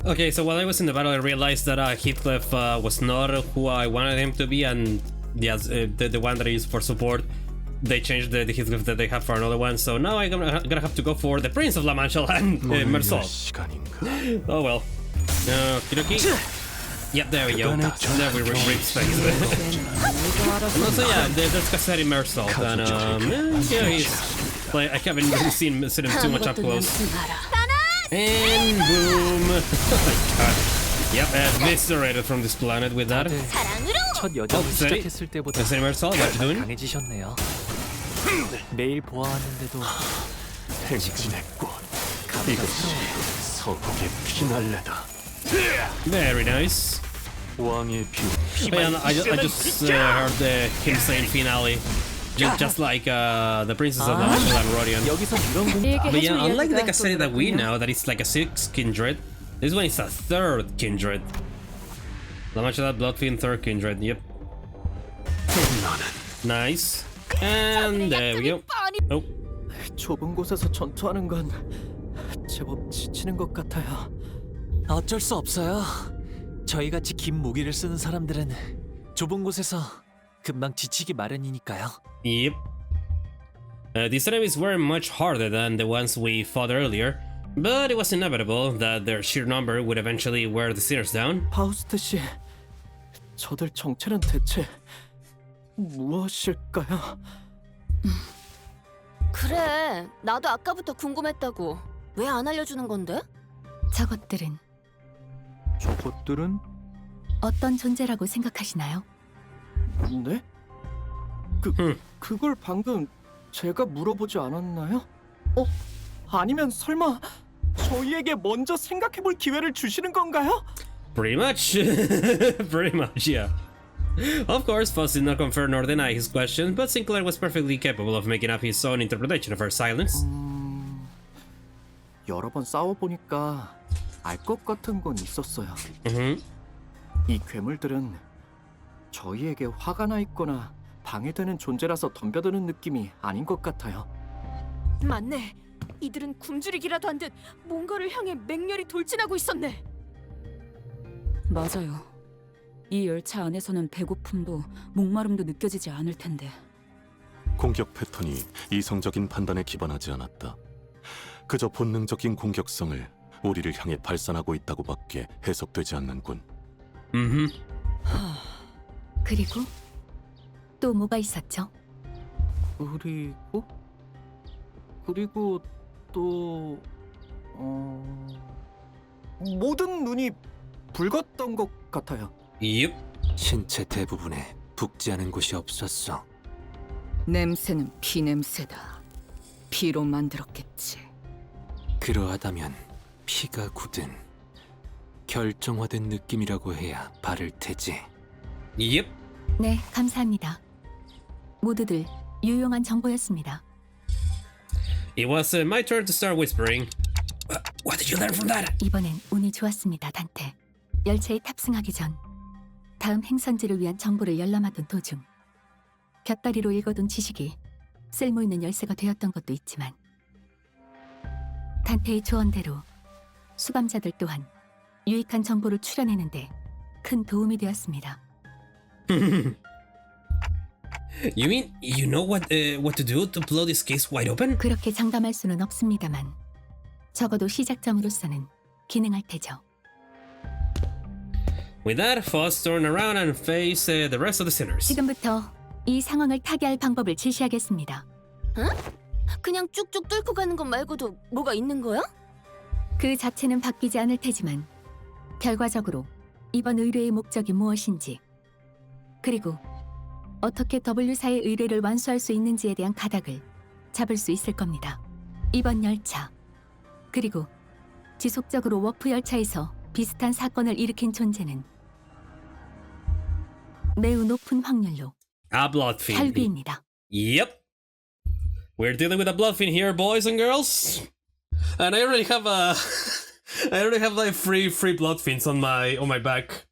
Okay, so while I was in the battle, I realized that Heathcliff was not who I wanted him to be, and yes, the one that I used for support, they changed the Heathcliff that they have for another one, so now I'm gonna have to go for the Prince of La Mancha and Mersol. Oh well. Yep, there we go. There we reach space. And also, yeah, there's Cassetti Mersol, and yeah, he's like, I haven't really seen him too much up close. And boom! Oh my god. Yep, eviscerated from this planet with that. 첫 여정을 시작했을 때보다 강해지셨네요. 매일 보아왔는데도 행진했고 이것이 서곡의 피날레다. Very nice. 왕의 비. And I just heard him saying finale. Just like the Princess of La Mancha and Rodion. But yeah, unlike the Cassetti that we know, that it's like a 6th kindred, this one is a 3rd kindred. La Mancha, Bloodfiend, 3rd kindred, yep. Nice. And there we go. Oh. 좁은 곳에서 전투하는 건 제법 지치는 것 같아요. 어쩔 수 없어요. 저희같이 긴 무기를 쓰는 사람들은 좁은 곳에서 금방 지치기 마련이니까요. Yep. These enemies were much harder than the ones we fought earlier, but it was inevitable that their sheer number would eventually wear the sinners down. 파우스트 씨, 저들 정체는 대체 무엇일까요? 그래, 나도 아까부터 궁금했다고. 왜 안 알려주는 건데? 저것들은 어떤 존재라고 생각하시나요? 네? 그걸 방금 제가 물어보지 않았나요? 아니면 설마 저희에게 먼저 생각해볼 기회를 주시는 건가요? Pretty much. Pretty much, yeah. Of course, Foss did not confirm nor deny his question, but Sinclair was perfectly capable of making up his own interpretation of her silence. 여러 번 싸워보니까 알 것 같은 건 있었어요. 이 괴물들은 저희에게 화가 나 있거나 방해되는 존재라서 덤벼드는 느낌이 아닌 것 같아요. 맞네. 이들은 굶주리기라도 한 듯 뭔가를 향해 맹렬히 돌진하고 있었네. 맞아요. 이 열차 안에서는 배고픔도 목마름도 느껴지지 않을 텐데. 공격 패턴이 이성적인 판단에 기반하지 않았다. 그저 본능적인 공격성을 우리를 향해 발산하고 있다고밖에 해석되지 않는군. 그리고 또 뭐가 있었죠? 그리고 또 모든 눈이 붉었던 것 같아요. Yep. 신체 대부분에 붓지 않은 곳이 없었어. 냄새는 피 냄새다. 피로 만들었겠지. 그러하다면 피가 굳은 결정화된 느낌이라고 해야 바를 테지. Yep. 네, 감사합니다. 모두들 유용한 정보였습니다. It was my turn to start whispering. What did you learn from that? 이번엔 운이 좋았습니다, 단테. 열차에 탑승하기 전 다음 행선지를 위한 정보를 열람하던 도중 곁다리로 읽어둔 지식이 쓸모있는 열쇠가 되었던 것도 있지만 단테의 조언대로 수감자들 또한 유익한 정보를 추려내는데 큰 도움이 되었습니다. You mean you know what to do to blow this case wide open? 그렇게 장담할 수는 없습니다만 적어도 시작점으로서는 기능할 테죠. With that, Foss turned around and faced the rest of the sinners. 지금부터 이 상황을 타개할 방법을 지시하겠습니다. 응? 그냥 쭉쭉 뚫고 가는 것 말고도 뭐가 있는 거야? 그 자체는 바뀌지 않을 테지만 결과적으로 이번 의뢰의 목적이 무엇인지 그리고 어떻게 W사의 의뢰를 완수할 수 있는지에 대한 가닥을 잡을 수 있을 겁니다. 이번 열차 그리고 지속적으로 워프 열차에서 비슷한 사건을 일으킨 존재는 매우 높은 확률로 A Bloodfiend. 혈귀입니다. Yep. We're dealing with a Bloodfiend here, boys and girls. And I already have like three Bloodfiends on my back.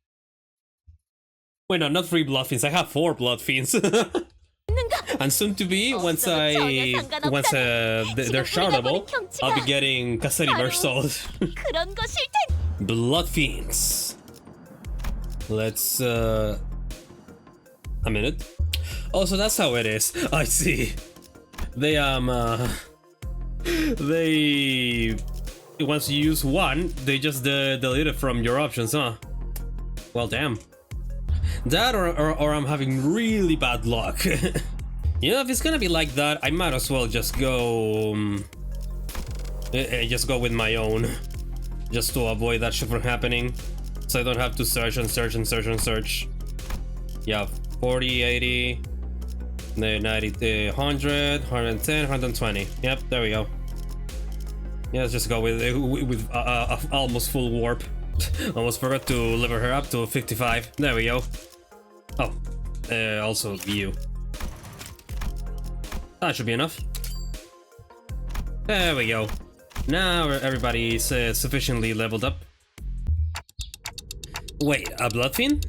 Wait, no, not 3 Bloodfiends. I have 4 Bloodfiends. And soon to be, once they're shoutable, I'll be getting Cassetti versus 그런 것일 텐. Bloodfiends. Let's a minute. Oh, so that's how it is. I see. They once you use one, they just delete it from your options, huh? Well, damn. That or I'm having really bad luck. You know, if it's gonna be like that, I might as well just go with my own, just to avoid that shit from happening, so I don't have to search and search and search and search. Yeah, 40, 80, 90, 100, 110, 120. Yep, there we go. Yeah, let's just go with almost full warp. Almost forgot to level her up to 55. There we go. Oh, also you. That should be enough. There we go. Now everybody's sufficiently leveled up. Wait, a Bloodfiend?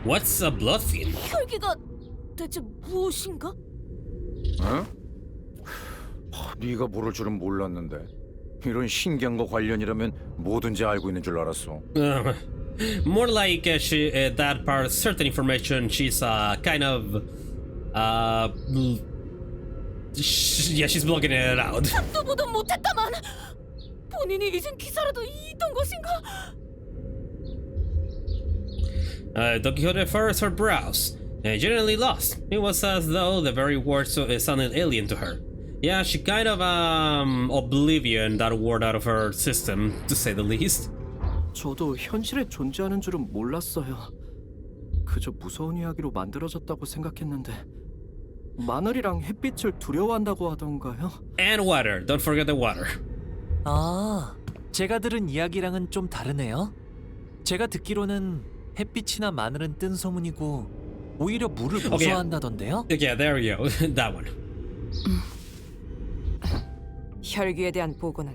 What's a Bloodfiend? 혈기가 대체 무엇인가? 어? 네가 모를 줄은 몰랐는데. 이런 신기한 거 관련이라면 뭐든지 알고 있는 줄 알았어. More like that part, certain information, she's kind of yeah, she's blocking it out. 도 보도 못했다만 본인이 잊은 기사라도 있던 것인가? Don Quixote furrows her brows, generally lost. It was as though the very word sounded alien to her. Yeah, she kind of oblivion that word out of her system, to say the least. 저도 현실에 존재하는 줄은 몰랐어요. 그저 무서운 이야기로 만들어졌다고 생각했는데 마늘이랑 햇빛을 두려워한다고 하던가요? And water. Don't forget the water. 아, 제가 들은 이야기랑은 좀 다르네요. 제가 듣기로는 햇빛이나 마늘은 뜬 소문이고 오히려 물을 무서워한다던데요? Yeah, there we go. That one. 혈기에 대한 보고는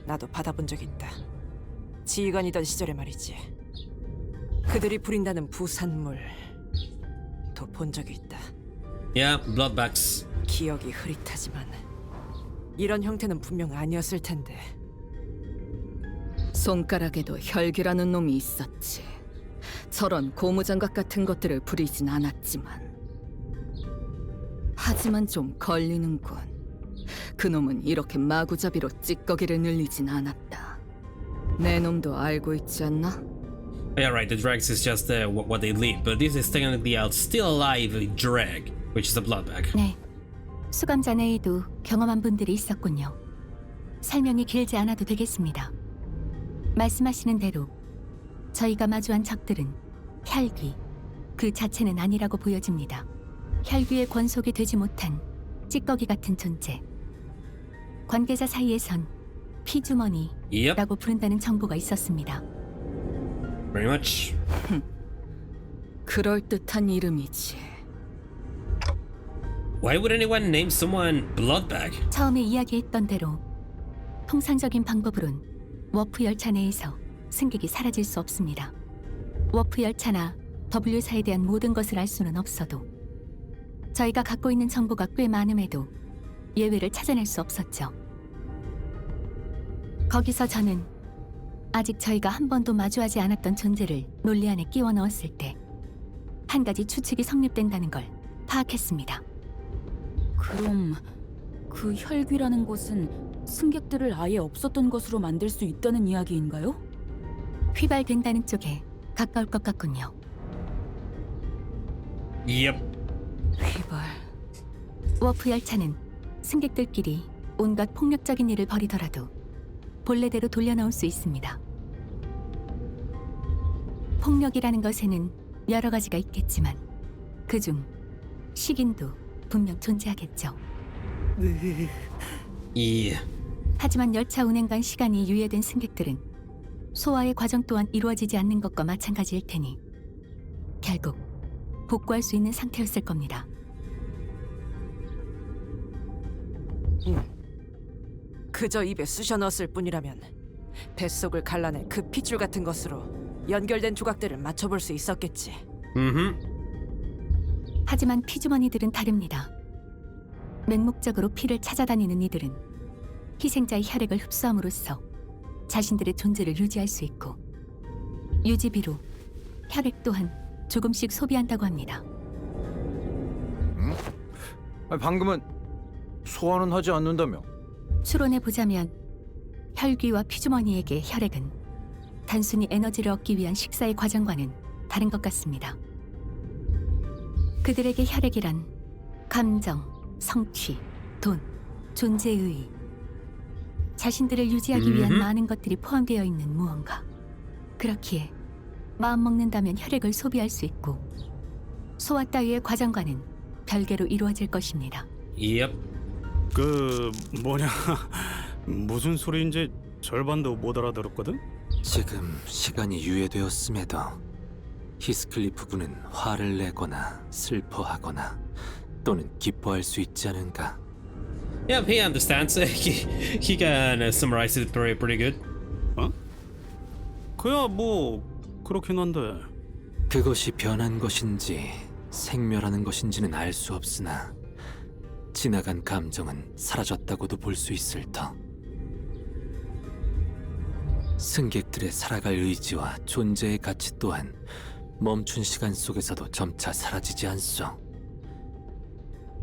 나도 받아본 적이 있다. 지휘관이던 시절에 말이지. 그들이 부린다는 부산물 도 본 적이 있다. Yeah, bloodbags. 기억이 흐릿하지만 이런 형태는 분명 아니었을 텐데. 손가락에도 혈기라는 놈이 있었지. 저런 고무장갑 같은 것들을 부리진 않았지만. 하지만 좀 걸리는군. 그놈은 이렇게 마구잡이로 찌꺼기를 늘리진 않았다. 내 놈도 알고 있지 않나? Yeah, right. The dregs is just what they leave, but this is technically a still alive dreg, which is a bloodbag. 네, 수감자 내에도 경험한 분들이 있었군요. 설명이 길지 않아도 되겠습니다. 말씀하시는 대로 저희가 마주한 적들은 혈귀 그 자체는 아니라고 보여집니다. 혈귀의 권속이 되지 못한 찌꺼기 같은 존재. 관계자 사이에선 피주머니라고 부른다는 정보가 있었습니다. Very much. 그럴듯한 이름이지. Why would anyone name someone Bloodbag? 처음에 이야기했던 대로 통상적인 방법으론 워프 열차 내에서 승객이 사라질 수 없습니다. 워프 열차나 W사에 대한 모든 것을 알 수는 없어도 저희가 갖고 있는 정보가 꽤 많음에도 예외를 찾아낼 수 없었죠. 거기서 저는 아직 저희가 한 번도 마주하지 않았던 존재를 논리 안에 끼워 넣었을 때 한 가지 추측이 성립된다는 걸 파악했습니다. 그럼 그 혈귀라는 것은 승객들을 아예 없었던 것으로 만들 수 있다는 이야기인가요? 휘발된다는 쪽에 가까울 것 같군요. Yep. 휘발. 워프 열차는 승객들끼리 온갖 폭력적인 일을 벌이더라도 본래대로 돌려놓을 수 있습니다. 폭력이라는 것에는 여러 가지가 있겠지만 그중 식인도 분명 존재하겠죠. 하지만 열차 운행간 시간이 유예된 승객들은 소화의 과정 또한 이루어지지 않는 것과 마찬가지일 테니 결국 복구할 수 있는 상태였을 겁니다. 그저 입에 쑤셔 넣었을 뿐이라면 뱃속을 갈라낼 그 핏줄 같은 것으로 연결된 조각들을 맞춰볼 수 있었겠지. 하지만 피주머니들은 다릅니다. 맹목적으로 피를 찾아다니는 이들은 희생자의 혈액을 흡수함으로써 자신들의 존재를 유지할 수 있고 유지비로 혈액 또한 조금씩 소비한다고 합니다. 방금은 소환은 하지 않는다며? 추론해 보자면 혈귀와 피주머니에게 혈액은 단순히 에너지를 얻기 위한 식사의 과정과는 다른 것 같습니다. 그들에게 혈액이란 감정, 성취, 돈, 존재의 자신들을 유지하기 위한 많은 것들이 포함되어 있는 무언가. 그렇기에 마음 먹는다면 혈액을 소비할 수 있고 소화 따위의 과정과는 별개로 이루어질 것입니다. Yep. 그 뭐냐 무슨 소리인지 절반도 못 알아들었거든? 지금 시간이 유예되었음에도 히스클리프 군은 화를 내거나 슬퍼하거나 또는 기뻐할 수 있지 않은가? Yeah, he understands. He can summarize it pretty good. 어? 그야 뭐 그렇긴 한데 그것이 변한 것인지 생멸하는 것인지는 알 수 없으나 지나간 감정은 사라졌다고도 볼 수 있을 터. 승객들의 살아갈 의지와 존재의 가치 또한 멈춘 시간 속에서도 점차 사라지지 않소.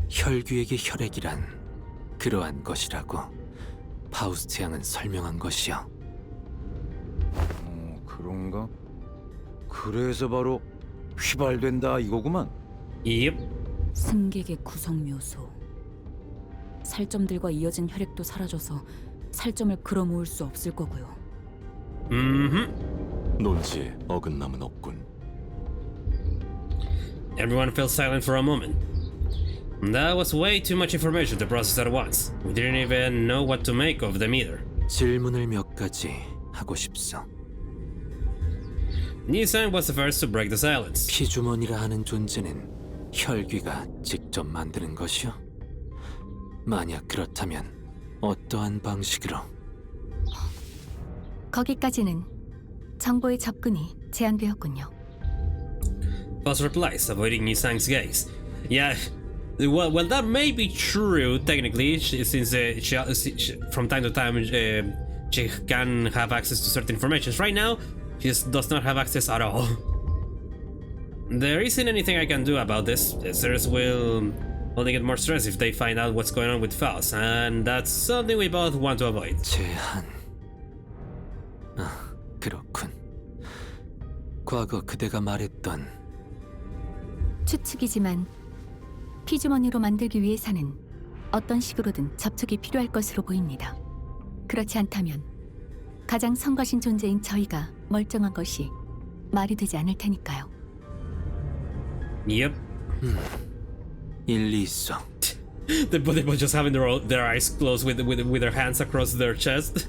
혈귀에게 혈액이란 그러한 것이라고 파우스트 양은 설명한 것이요. 그런가? 그래서 바로 휘발된다 이거구만. Yep. 승객의 구성 묘소. 살점들과 이어진 혈액도 사라져서 살점을 끌어모을 수 없을 거고요. 논지에 어긋남은 없군. Everyone fell silent for a moment. That was way too much information to process at once. We didn't even know what to make of them either. 질문을 몇 가지 하고 싶소. Nissan was the first to break the silence. 피주머니라 하는 존재는 혈귀가 직접 만드는 것이요? 만약 그렇다면 어떠한 방식으로? 거기까지는 정보의 접근이 제한되었군요. Boss replies, avoiding Nissan's gaze. Yeah, well, that may be true technically, since she, from time to time she can have access to certain information. Right now, she just does not have access at all. There isn't anything I can do about this. Visitors will only get more stressed if they find out what's going on with Faust, and that's something we both want to avoid. 제한. 그렇군. 과거 그대가 말했던 추측이지만 피주머니로 만들기 위해서는 어떤 식으로든 접촉이 필요할 것으로 보입니다. 그렇지 않다면 가장 성가신 존재인 저희가 멀쩡한 것이 말이 되지 않을 테니까요. Yep. 일리 있어. They both just having their eyes closed with their hands across their chest.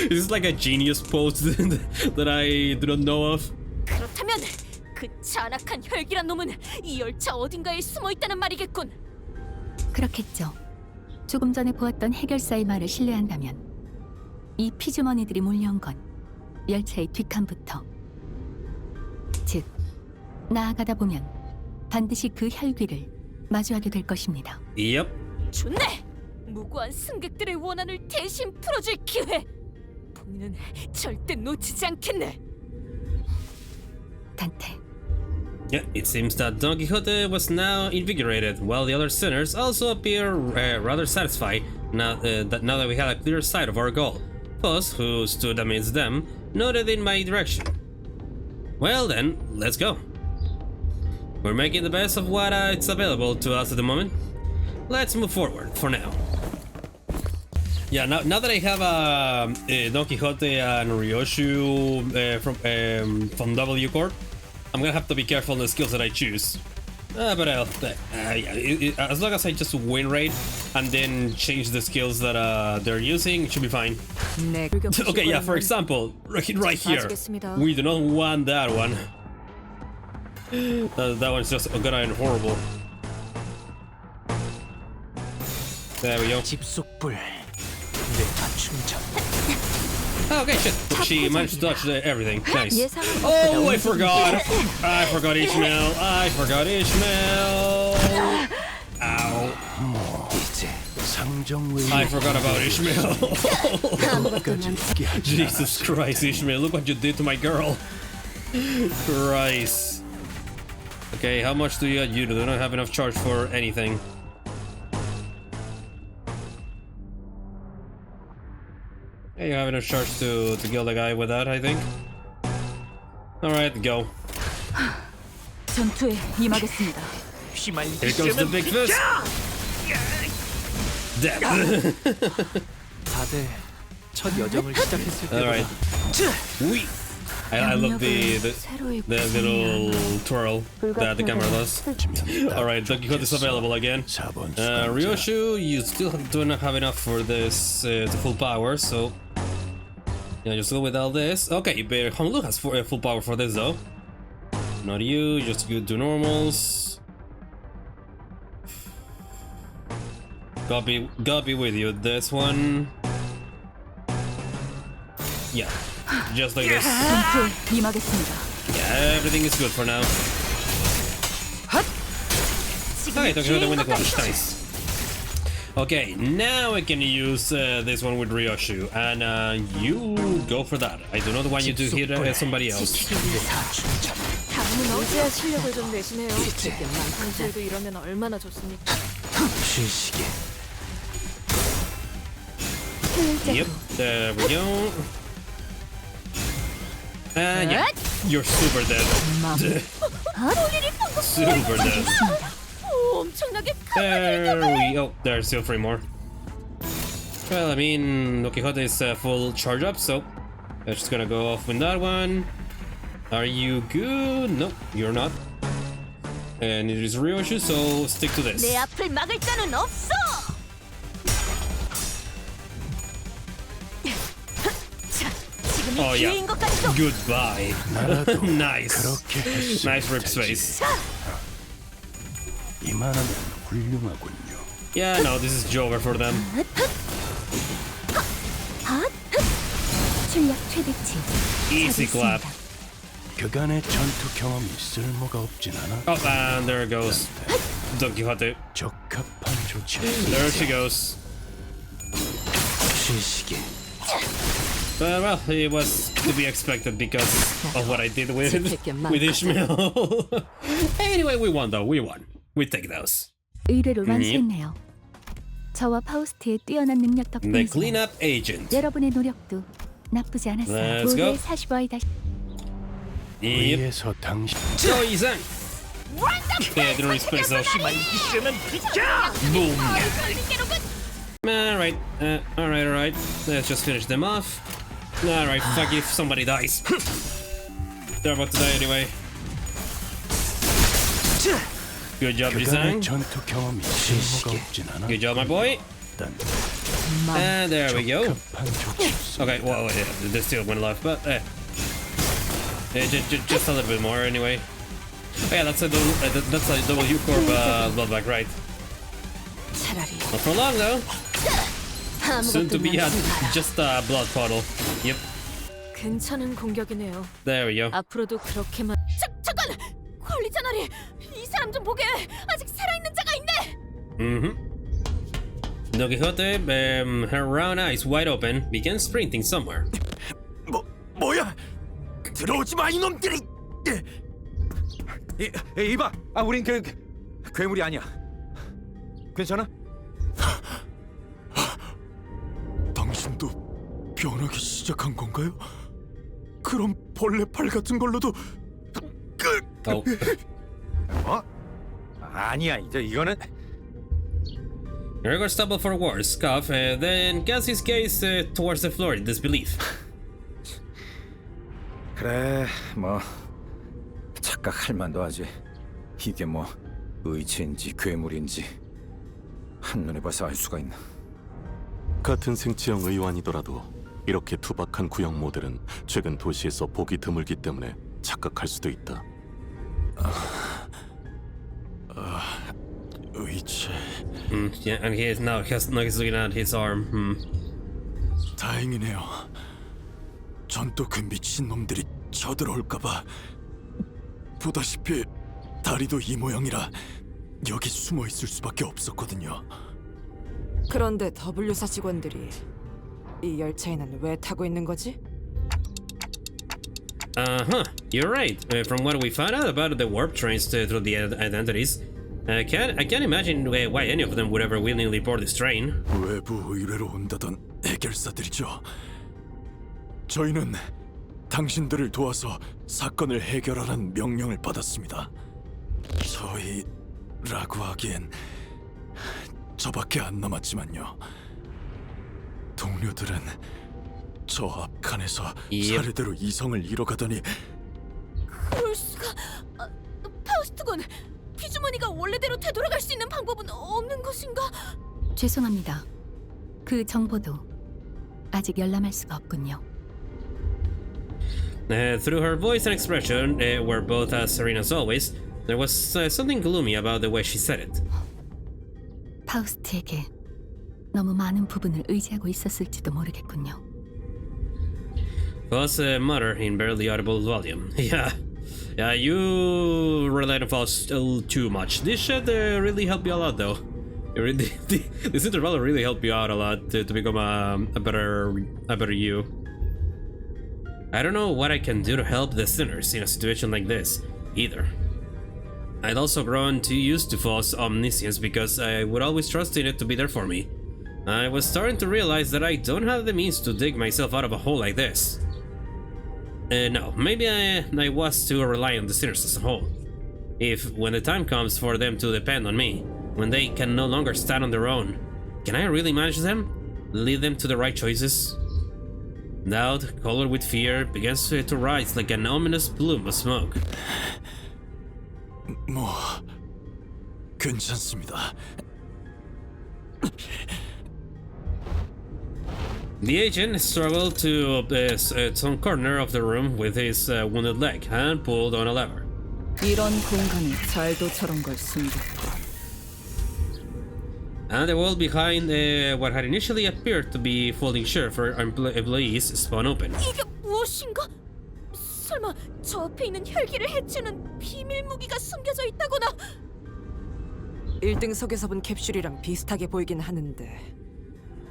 Is this like a genius pose that I do not know of? 그렇다면 그 잔악한 혈기란 놈은 이 열차 어딘가에 숨어 있다는 말이겠군. 그렇겠죠. 조금 전에 보았던 해결사의 말을 신뢰한다면 이 피주머니들이 몰려온 건 열차의 뒷칸부터, 즉 나아가다 보면 반드시 그 혈귀를 마주하게 될 것입니다. Yep. 좋네! 무고한 승객들의 원한을 대신 풀어줄 기회! 봉인은 절대 놓치지 않겠네! 단테. Yeah, it seems that Don Quixote was now invigorated, while the other sinners also appear rather satisfied now that we had a clear sight of our goal. Puss, who stood amidst them, nodded in my direction. Well then, let's go. We're making the best of what it's available to us at the moment. Let's move forward for now. Yeah, now that I have Don Quixote and Ryoshu from W Corp, I'm gonna have to be careful on the skills that I choose. But as long as I just win rate and then change the skills that they're using, it should be fine. Okay, yeah, for example, right here, we do not want that one. That one's just gonna end horrible. There we go. 집속불 뇌파 충전. Oh, okay, shit. She managed to dodge everything. Nice. Oh, I forgot. I forgot Ishmael. I forgot Ishmael. Ow. I forgot about Ishmael. Jesus Christ, Ishmael, look what you did to my girl. Christ. Okay, how much do you do not have enough charge for anything. Yeah, you have enough charge to kill the guy with that, I think. Alright, go. 전투에 임하겠습니다. Here comes the big fist. Death. 다들 첫 여정을 시작했을 때보다. Alright. I love the little twirl that the camera does. Alright, Don Quixote is available again. Ryoshu, you still do not have enough for this to full power, so yeah, just go with all this. Okay, but Honolulu has full power for this though. Not you, just you do normals. Gotta be with you. This one. Yeah, just like this. Yeah, everything is good for now. Alright, Don Quixote win the clash. Nice. Okay, now I can use this one with Ryoshu, and you go for that. I do not want you to hit somebody else. 이제야 실력을 좀 내시네요. 평소에도 이러면 얼마나 좋습니까? Yep, there we go. And yeah, you're super dead. Super dead. There we go. There's still 3 more. Well, I mean, Don Quixote is full charge up, so I'm just gonna go off with that one. Are you good? Nope, you're not. And it is Ryoshu, so stick to this. 내 앞을 막을 자는 없어. Oh yeah. Goodbye. Nice. Nice rip space. Yeah, no, this is Jover for them. Easy clap. Oh, and there it goes. Don Quixote. There she goes. Well, it was to be expected because of what I did with Ishmael. Anyway, we won though. We won. We take those. 의뢰를 완수했네요. 저와 파우스트의 뛰어난 능력 The 덕분에 cleanup agent. 여러분의 노력도 나쁘지 않았어요. Let's go. 40와이 다시. Yep. So 이상. Yeah, didn't expect so. Boom. Alright, alright. Let's just finish them off. Alright, fuck if somebody dies. They're about to die anyway. Good job, Jisang. Good job, my boy. And there we go. Okay, well, yeah, there's still one left, but just a little bit more anyway. Oh, yeah, that's a W Corp bloodback, right? Not for long though. Soon to be just a blood puddle. Yep. 괜찮은 공격이네요. There we go. 앞으로도 그렇게만. 잠깐! 관리 채널이 이 사람 좀 보게. 아직 살아있는 자가 있네. Don Quixote, her round eyes wide open, began sprinting somewhere. 뭐야? 들어오지 마 이놈들이! 이봐, 우린 괴물이 아니야. 괜찮아? 당신도 변하기 시작한 건가요? 그럼 벌레팔 같은 걸로도 아니야, 이거는. Gregor stumbled for words, scoff, then cast his gaze towards the floor in disbelief. 그래, 뭐 착각할 만도 하지. 이게 뭐 의체인지 괴물인지 한눈에 봐서 알 수가 있나. 같은 생체형 의완이더라도 이렇게 투박한 구형 모델은 최근 도시에서 보기 드물기 때문에 착각할 수도 있다. 의체. Yeah, and he is now he's looking at his arm. 다행이네요. 전 또 그 미친 놈들이 쳐들어올까봐. 보다시피 다리도 이 모양이라 여기 숨어 있을 수밖에 없었거든요. 그런데 W사 직원들이 이 열차에는 왜 타고 있는 거지? You're right. From what we found out about the warp trains through the identities, I can't imagine why any of them would ever willingly board this train. 외부 의뢰로 온다던 해결사들이죠. 저희는 당신들을 도와서 사건을 해결하라는 명령을 받았습니다. 저희라고 하기엔 저밖에 안 남았지만요. 동료들은 저 앞칸에서 차례대로 이성을 잃어가더니. 그럴 수가... 파우스트군, 피주머니가 원래대로 되돌아갈 수 있는 방법은 없는 것인가? 죄송합니다. 그 정보도 아직 열람할 수가 없군요. Through her voice and expression, were both as serene as always, there was something gloomy about the way she said it. 파우스트에게 너무 많은 부분을 의지하고 있었을지도 모르겠군요. Faust muttered in barely audible volume. Yeah, you relied on Faust too much. This should really help you a lot, though. This interval really helped you out a lot to become a better you. I don't know what I can do to help the sinners in a situation like this, either. I'd also grown too used to Faust's omniscience because I would always trust in it to be there for me. I was starting to realize that I don't have the means to dig myself out of a hole like this. No, maybe I was too reliant on the sinners as a whole. If, when the time comes for them to depend on me, when they can no longer stand on their own, can I really manage them? Lead them to the right choices? Doubt, colored with fear, begins to rise like an ominous plume of smoke. 뭐 괜찮습니다. The agent struggled to some corner of the room with his wounded leg and pulled on a lever. 이런 공간이 잘도 저런 걸 숨겼고. And the wall behind what had initially appeared to be folding chair for employees spun open. 이게 무엇인가? 설마 저 앞에 있는 혈기를 해치는 비밀 무기가 숨겨져 있다거나? 1등석에서 본 캡슐이랑 비슷하게 보이긴 하는데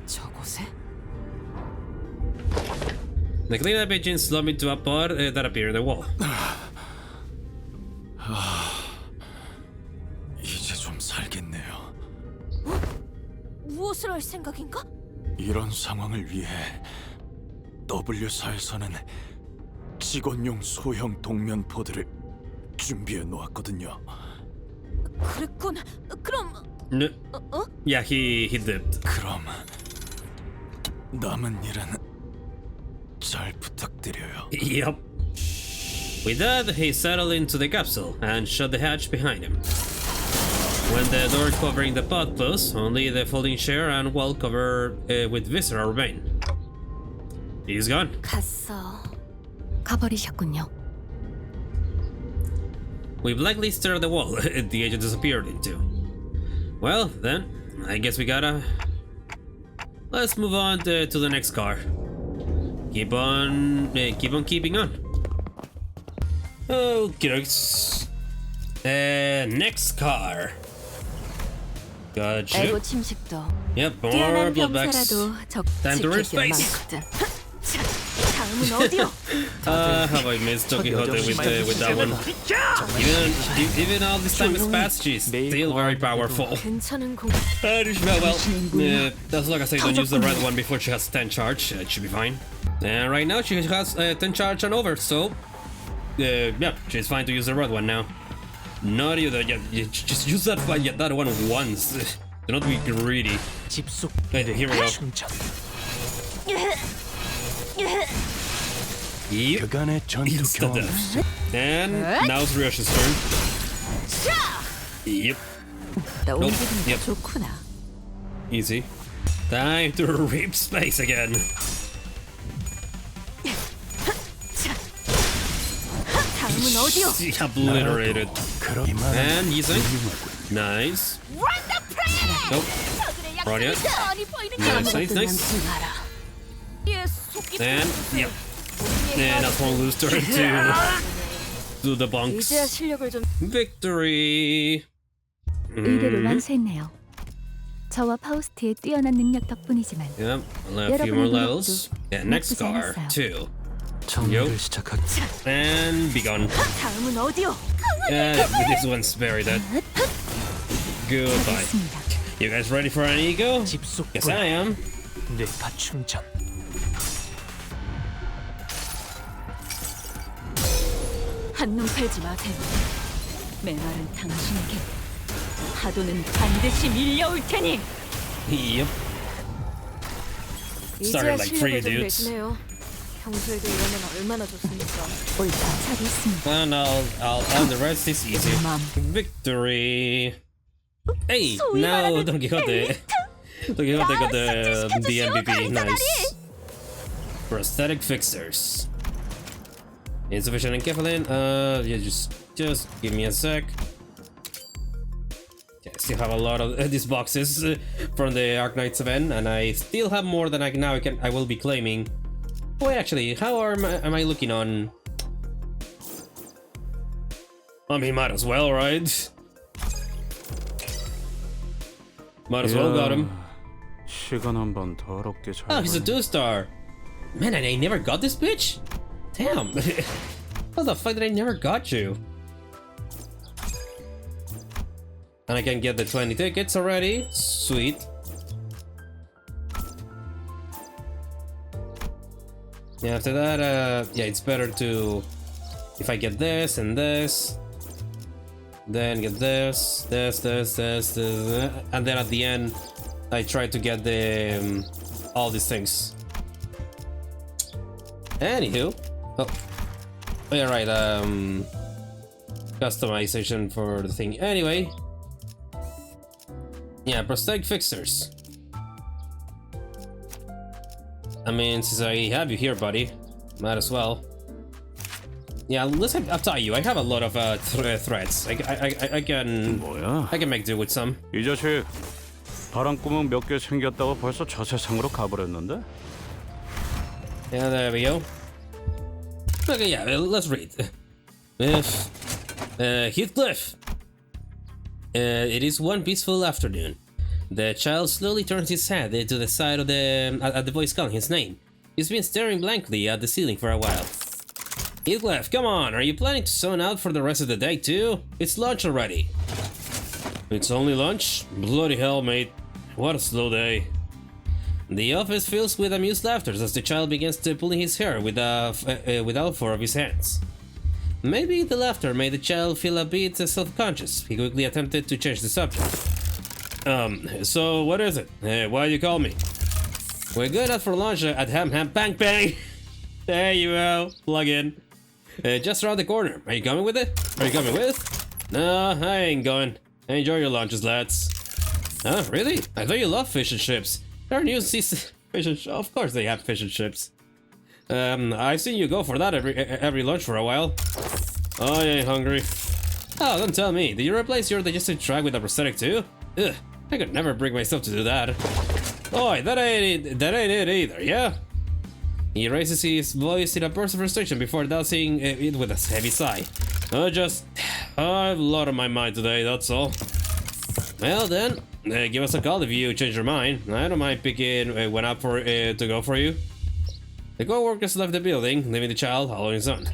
저곳에? The cleanup agent slumped into a pod that appeared in the wall. 이제 좀 살겠네요. 무엇을 할 생각인가? 이런 상황을 위해 W사에서는 직원용 소형 동면 포드를 준비해 놓았거든요. 그랬군. 그럼 No. Yeah, he dipped. 그럼 남은 일은 잘 부탁드려요. Yep. With that, he settled into the capsule and shut the hatch behind him. When the door covering the pod closed, only the folding chair and wall covered with viscera remained. He's gone. 갔어. 가버리셨군요. We blankly stared at the wall the agent disappeared into. Well, then, I guess we gotta... Let's move on to the next car. Keep on keeping on. Okay, next car. Gotcha. 에고 침식도. Yep, more bloodbacks. Time to rip space. 다음은 어디요? Have I missed Don Quixote with that one? Even all this time has passed, she's still very powerful. 괜찮은 공. Well, as long as I don't use the red one before she has 10 charge, it should be fine. And right now she has 10 charge and over, so yeah, she's fine to use the red one now. Not you, you just use that one once. Do not be greedy. Here we go. Yep. 그간의 전투 경험. And now it's Ryoshi's turn. Yep. Nope. Yep. 좋구나. Easy. Time to rip space again. 다음은 어디요? Obliterated. And easy. Nice. Nope. Right yet. Nice. And yep. And that's one loose turn to the bunks. 이제야 실력을 좀. Victory. 의뢰를 완수했네요. 저와 파우스트의 뛰어난 능력 덕분이지만 Yep, only a few more levels. Yeah, next car, 2. 정리를 시작하기. And be gone. 다음은 어디요? Yeah, this one's very dead. Goodbye. You guys ready for an ego? Yes, I am. 뇌파 충전. 한눈 팔지 마세요. 메말은 당신에게 파도는 반드시 밀려올 테니. Yep. 이제야 Started like 3 실력을 좀 dudes. 내시네요. 평소에도 이러면 얼마나 좋습니까? 옳다 처리했습니다. And I'll the rest is easy. Victory. Hey, no, Don Quixote. Don Quixote got the MVP. Nice. Prosthetic Fixers. Insufficient enkephalin. Yeah, just give me a sec. Okay, I still have a lot of these boxes from the Arc Knights event, and I still have more than I will be claiming. Wait, actually, how am I looking on? I mean, might as well, right? Might as well got him. 시간 한번 더럽게 잘. Oh, he's a 2-star. Man, and I never got this bitch? Damn. How the fuck did I never got you? And I can get the 20 tickets already. Sweet. Yeah, after that, yeah, it's better to... If I get this and this, then get this, and then at the end, I try to get the all these things. Anywho, oh yeah, right. Customization for the thing. Anyway, yeah, prosthetic fixers. I mean, since I have you here, buddy, might as well. Yeah, listen, I'll tell you, I have a lot of threads. I can make do with some. 이 자식 바람구멍 몇 개 생겼다고 벌써 저 세상으로 가버렸는데? Yeah, there we go. Okay, yeah, let's read. Heathcliff. It is one peaceful afternoon. The child slowly turns his head to the side of at the voice calling his name. He's been staring blankly at the ceiling for a while. Heathcliff, come on, are you planning to zone out for the rest of the day too? It's lunch already. It's only lunch? Bloody hell, mate. What a slow day. The office fills with amused laughter as the child begins to pulling his hair with all 4 of his hands. Maybe the laughter made the child feel a bit self-conscious. He quickly attempted to change the subject. So what is it? Why do you call me? We're going out for lunch at Ham Ham Bang Bang. There you go, plug in. Just around the corner. Are you coming with it? Are you coming with? No, I ain't going. Enjoy your lunches, lads. Huh, really? I thought you loved fish and chips. There are new season fish and chips. Of course they have fish and chips. I've seen you go for that every lunch for a while. Oh, I ain't hungry. Oh, don't tell me. Did you replace your digestive tract with a prosthetic too? Ugh, I could never bring myself to do that. Oh, that ain't it either, yeah? He raises his voice in a burst of frustration before dousing it with a heavy sigh. I've a lot on my mind today, that's all. Well then, give us a call if you change your mind. I don't mind picking one up to go for you. The co-workers left the building, leaving the child all on his own.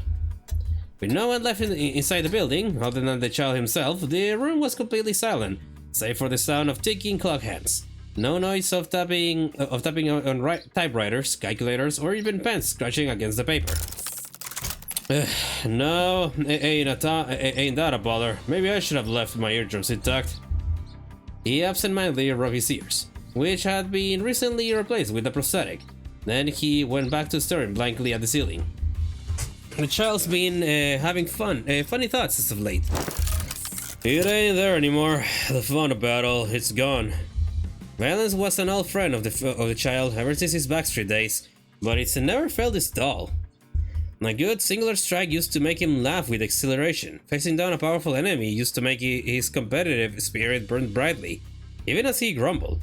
With no one left inside the building, other than the child himself, the room was completely silent, save for the sound of ticking clock hands. No noise of tapping on typewriters, calculators, or even pens scratching against the paper. No, ain't that a bother. Maybe I should have left my eardrums intact. He absentmindedly rubbed his ears, which had been recently replaced with a prosthetic. Then he went back to staring blankly at the ceiling. The child's been having funny thoughts as of late. It ain't there anymore. The fun of battle, it's gone. Violence was an old friend of the child ever since his Backstreet days, but it's never felt this dull. A good singular strike used to make him laugh with exhilaration. Facing down a powerful enemy used to make his competitive spirit burn brightly, even as he grumbled.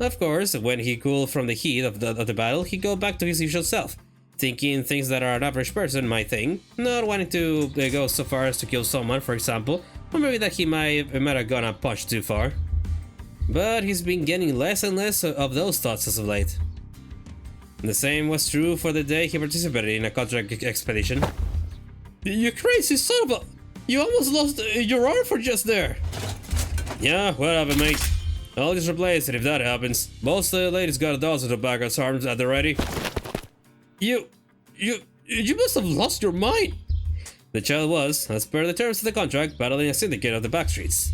Of course, when he cooled from the heat of the battle, he'd go back to his usual self, thinking things that are an average person might think, not wanting to go so far as to kill someone, for example, or maybe that he might have gone a punch too far. But he's been getting less and less of those thoughts as of late. The same was true for the day he participated in a contract expedition. You crazy son of a... You almost lost your arm for just there! Yeah, whatever, mate. I'll just replace it if that happens. Most ladies got a dozen tobacco arms at the ready. You must have lost your mind! The child was, as per the terms of the contract, battling a syndicate of the backstreets.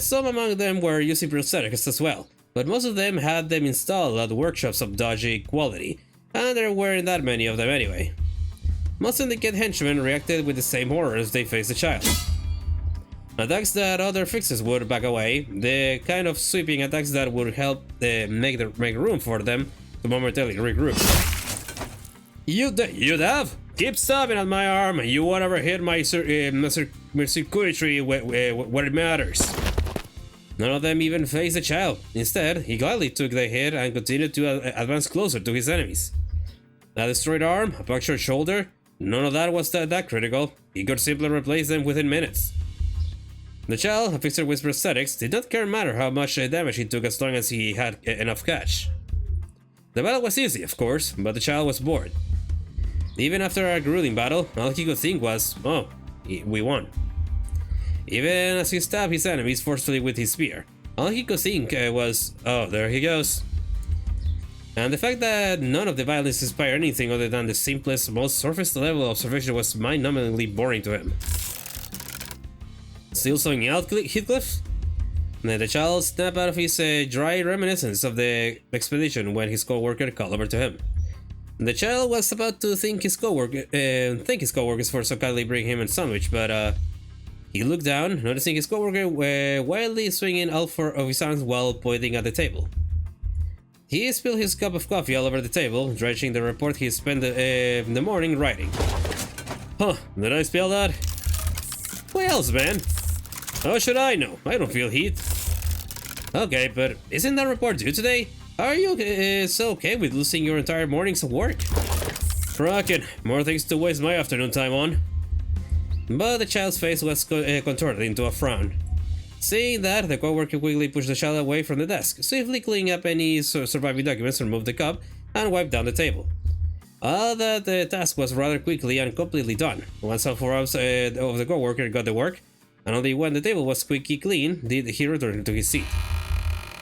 Some among them were using prosthetics as well, but most of them had them installed at workshops of dodgy quality, and there weren't that many of them anyway. Most syndicate henchmen reacted with the same horror as they faced the child. Attacks that other fixers would back away, the kind of sweeping attacks that would help make room for them to momentarily regroup. You'd have? Keep stabbing at my arm, you won't ever hit my circuitry where it matters. None of them even faced the child. Instead, he gladly took the hit and continued to advance closer to his enemies. A destroyed arm, a punctured shoulder, none of that was that critical. He could simply replace them within minutes. The child, a fixer with prosthetics, did not care matter how much damage he took as long as he had enough cash. The battle was easy, of course, but the child was bored. Even after a grueling battle, all he could think was, oh, we won. Even as he stabbed his enemies forcefully with his spear, all he could think was, oh, there he goes. And the fact that none of the violence inspired anything other than the simplest, most surface-level observation was mind-numbingly boring to him. Still sawing out Heathcliff? The child snapped out of his dry reminiscence of the expedition when his co-worker called over to him. The child was about to thank his co-workers for so kindly bringing him a sandwich, but he looked down, noticing his co-worker wildly swinging all four of his arms while pointing at the table. He spilled his cup of coffee all over the table, dredging the report he spent the morning writing. Huh, did I spill that? What else, man? How should I know? I don't feel heat. Okay, but isn't that report due today? Are you so okay with losing your entire mornings of work? Frackin', more things to waste my afternoon time on. But the child's face was contorted into a frown. Seeing that, the co-worker quickly pushed the child away from the desk, swiftly cleaning up any surviving documents, removed the cup, and wiped down the table. All that the task was rather quickly and completely done. Once all four of the co-worker got the work, and only when the table was squeaky clean did he return to his seat.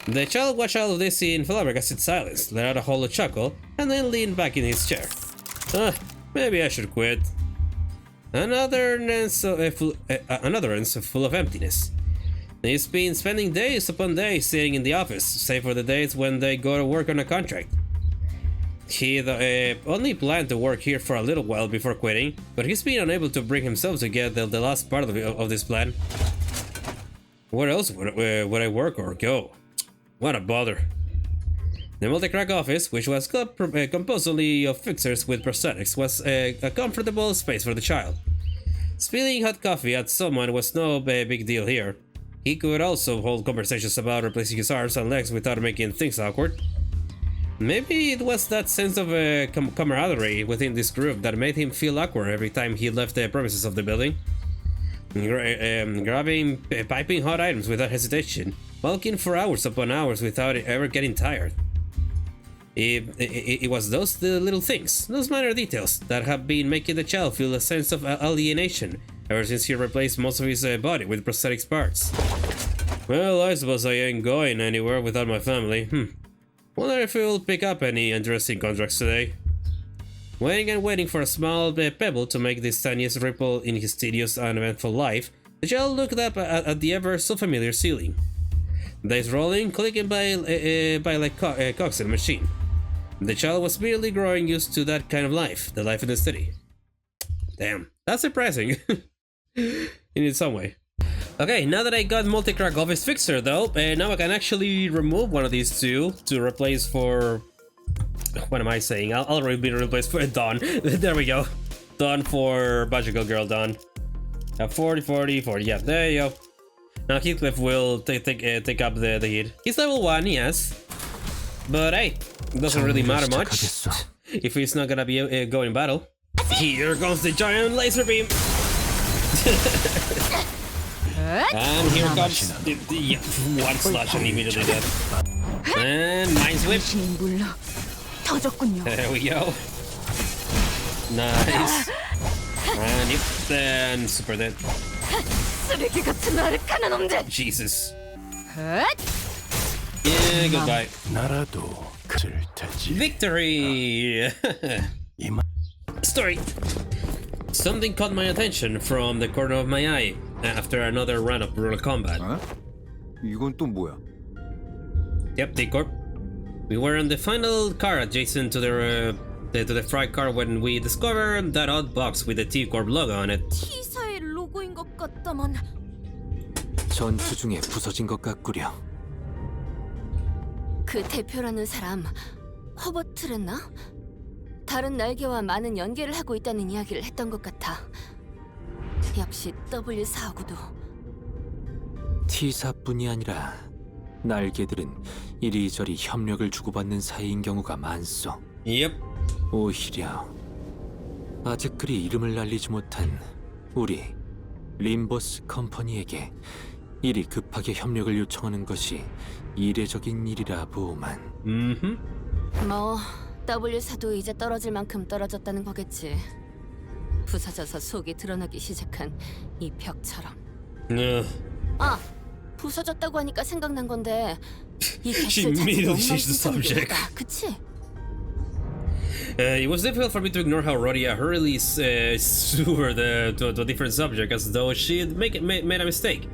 The child watched all of this in flabbergasted silence, let out a hollow chuckle, and then leaned back in his chair. Maybe I should quit. Another ends full of emptiness. He's been spending days upon days sitting in the office, save for the days when they go to work on a contract. He only planned to work here for a little while before quitting, but he's been unable to bring himself to get the last part of this plan. Where else would I work or go? What a bother. The MultiCrack Office, which was composed only of fixers with prosthetics, was a comfortable space for the child. Spilling hot coffee at someone was no big deal here. He could also hold conversations about replacing his arms and legs without making things awkward. Maybe it was that sense of camaraderie within this group that made him feel awkward every time he left the premises of the building. Grabbing piping hot items without hesitation, walking for hours upon hours without ever getting tired. It was those little things, those minor details, that have been making the child feel a sense of alienation ever since he replaced most of his body with prosthetic parts. Well, I suppose I ain't going anywhere without my family. Wonder if we'll pick up any interesting contracts today. Waiting and waiting for a small pebble to make this tiniest ripple in his tedious and eventful life, the child looked up at the ever so familiar ceiling. Dice rolling, clicking by like cogs in a machine. The child was merely growing used to that kind of life, the life in the city. Damn, that's surprising. In some way. Okay, now that I got MultiCrack Office Fixer though, now I can actually remove one of these two to replace for... What am I saying? I'll be replaced for Dawn. There we go. Dawn for Magical Girl Dawn. 40, yeah, there you go. Now Heathcliff will take up the heat. He's level 1, yes. But hey, it doesn't really matter much. if he's not gonna be going battle. Here comes the giant laser beam. And here comes the one slash and immediately dead. And mind whip. There we go. Nice. And yep, then super dead. Jesus. Yeah, goodbye. Victory! Story. Something caught my attention from the corner of my eye after another round of brutal combat. 이건 또 뭐야? Yep, D-Corp. We were on the final car adjacent to the fry car when we discovered that odd box with the T-Corp logo on it. T사의 로고인 것 같다만. 전투 중에 부서진 것 같구려. 그 대표라는 사람 허버트랬나? 다른 날개와 많은 연계를 하고 있다는 이야기를 했던 것 같아. 역시 W4하고도. T사뿐이 아니라 날개들은 이리저리 협력을 주고받는 사이인 경우가 많소. Yep. 오히려 아직 그리 이름을 날리지 못한 우리 림버스 컴퍼니에게 이리 급하게 협력을 요청하는 것이 이례적인 일이라 보만. 뭐 W4도 이제 떨어질 만큼 떨어졌다는 거겠지. 부서져서 속이 드러나기 시작한 이 벽처럼. 아, 부서졌다고 하니까 생각난 건데 이 객실 자체가 엉망진창이다. 그치? It was difficult for me to ignore how Rodia hurriedly sewered to a different subject as though she had made a mistake.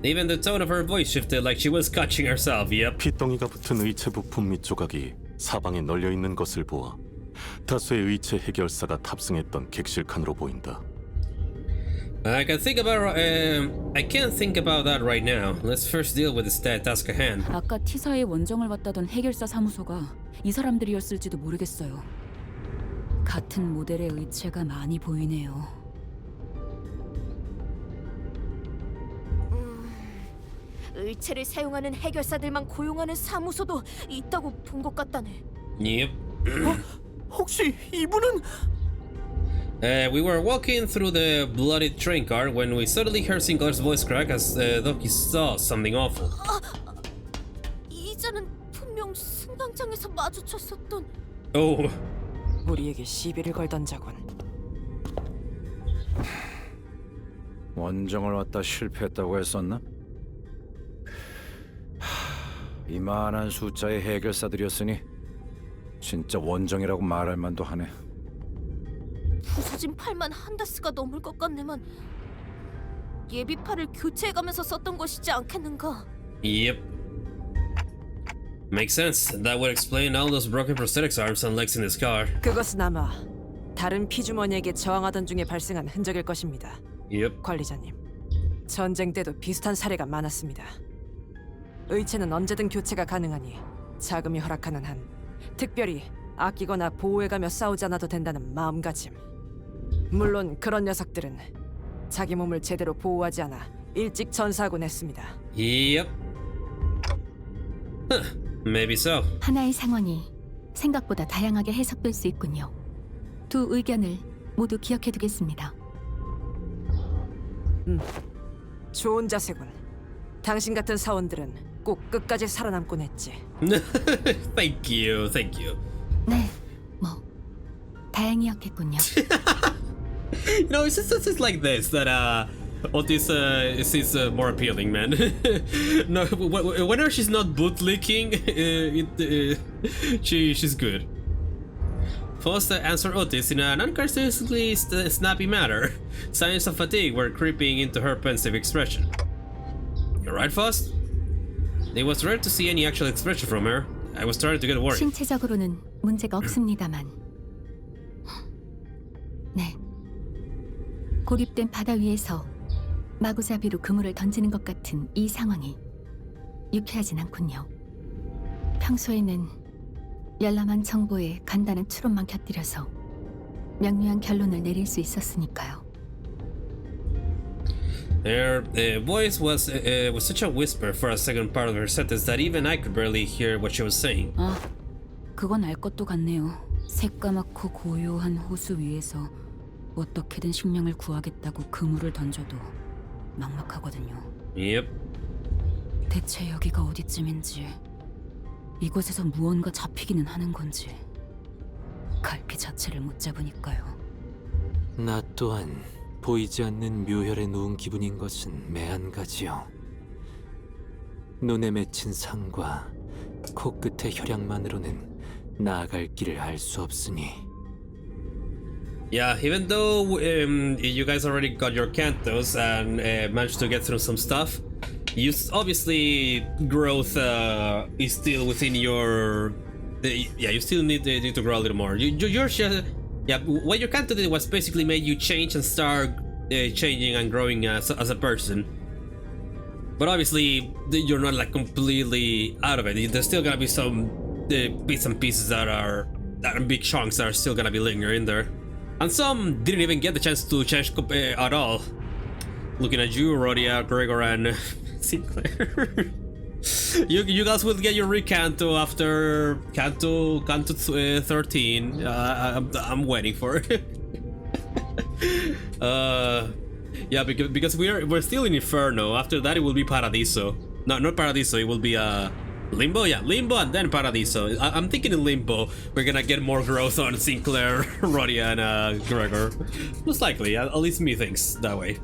Even the tone of her voice shifted like she was catching herself. Yep. 피덩이가 붙은 의체 부품 및 조각이 사방에 널려 있는 것을 보아 다수의 의체 해결사가 탑승했던 객실 칸으로 보인다. I can't think about that right now. Let's first deal with this task at hand. 아까 T사의 원정을 왔다던 해결사 사무소가 이 사람들이었을지도 모르겠어요. 같은 모델의 의체가 많이 보이네요. 의체를 사용하는 해결사들만 고용하는 사무소도 있다고 본 것 같다네. Yep. 혹시 이분은? We were walking through the bloody train car when we suddenly heard Sinclair's voice crack as though he saw something awful. 이자는 분명 승강장에서 마주쳤었던. Oh. 우리에게 시비를 걸던 자군. 원정을 왔다 실패했다고 했었나? 이만한 숫자의 해결사들이었으니 진짜 원정이라고 말할 만도 하네. 부서진 팔만 한 다스가 넘을 것 같네만 예비팔을 교체해가면서 썼던 것이지 않겠는가? Yep. Makes sense. That would explain all those broken prosthetics arms and legs in this car. 그것은 아마 다른 피주머니에게 저항하던 중에 발생한 흔적일 것입니다. Yep. 관리자님, 전쟁 때도 비슷한 사례가 많았습니다. 의체는 언제든 교체가 가능하니 자금이 허락하는 한 특별히 아끼거나 보호해가며 싸우지 않아도 된다는 마음가짐. 물론 그런 녀석들은 자기 몸을 제대로 보호하지 않아 일찍 전사하곤 했습니다. Yep. Maybe so. 하나의 상황이 생각보다 다양하게 해석될 수 있군요. 두 의견을 모두 기억해두겠습니다. 좋은 자세군. 당신 같은 사원들은 꼭 끝까지 살아남곤 했지. Thank you, thank you. 네, 뭐 다행이었겠군요. You know, it's just like this that Otis is more appealing, man. No, whenever she's not bootlicking, she's good. Faust answered Otis in an uncharacteristically snappy manner. Signs of fatigue were creeping into her pensive expression. You're right, Faust? It was rare to see any actual expression from her. I was starting to get worried. 신체적으로는 문제가 없습니다만. 네. 고립된 바다 위에서 마구잡이로 그물을 던지는 것 같은 이 상황이 유쾌하진 않군요. 평소에는 열람한 정보에 간단한 추론만 곁들여서 명료한 결론을 내릴 수 있었으니까요. Her voice was such a whisper for a second part of her sentence that even I could barely hear what she was saying. 아, 그건 알 것도 같네요. 새까맣고 고요한 호수 위에서 어떻게든 식량을 구하겠다고 그물을 던져도 막막하거든요. Yep. 대체 여기가 어디쯤인지, 이곳에서 무언가 잡히기는 하는 건지 갈피 자체를 못 잡으니까요. 나 또한 보이지 않는 묘혈에 누운 기분인 것은 매한가지요. 눈에 맺힌 상과 코끝의 혈약만으로는 나아갈 길을 알 수 없으니. Yeah, even though you guys already got your cantos and managed to get through some stuff, obviously growth is still within your. Yeah, you still need to grow a little more. You're yeah. What your canto did was basically made you change and start changing and growing as a person. But obviously, you're not like completely out of it. There's still gonna be some bits and pieces that are big chunks that are still gonna be lingering there. And some didn't even get the chance to change at all. Looking at you, Rodia, Gregor, and Sinclair. you guys will get your recanto after Canto 13. I'm waiting for it. Yeah, because we're still in Inferno. After that, it will be Paradiso. No, not Paradiso. It will be Limbo, yeah, Limbo and then Paradiso. I'm thinking in Limbo we're gonna get more growth on Sinclair, Rodia, and Gregor. Most likely, at least me thinks that way.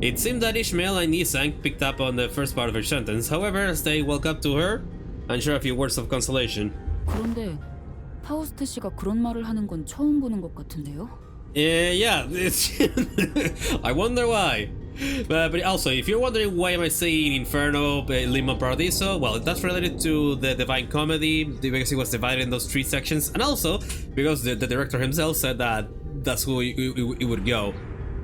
It seemed that Ishmael and Nisang picked up on the first part of her sentence. However, as they walk up to her and share a few words of consolation. 그런데 파우스트 씨가 그런 말을 하는 건 처음 보는 것 같은데요? Yeah, I wonder why. But also, if you're wondering why am I saying Inferno, Limbo, Paradiso, well, that's related to the Divine Comedy, because it was divided in those three sections, and also because the director himself said that that's who it would go.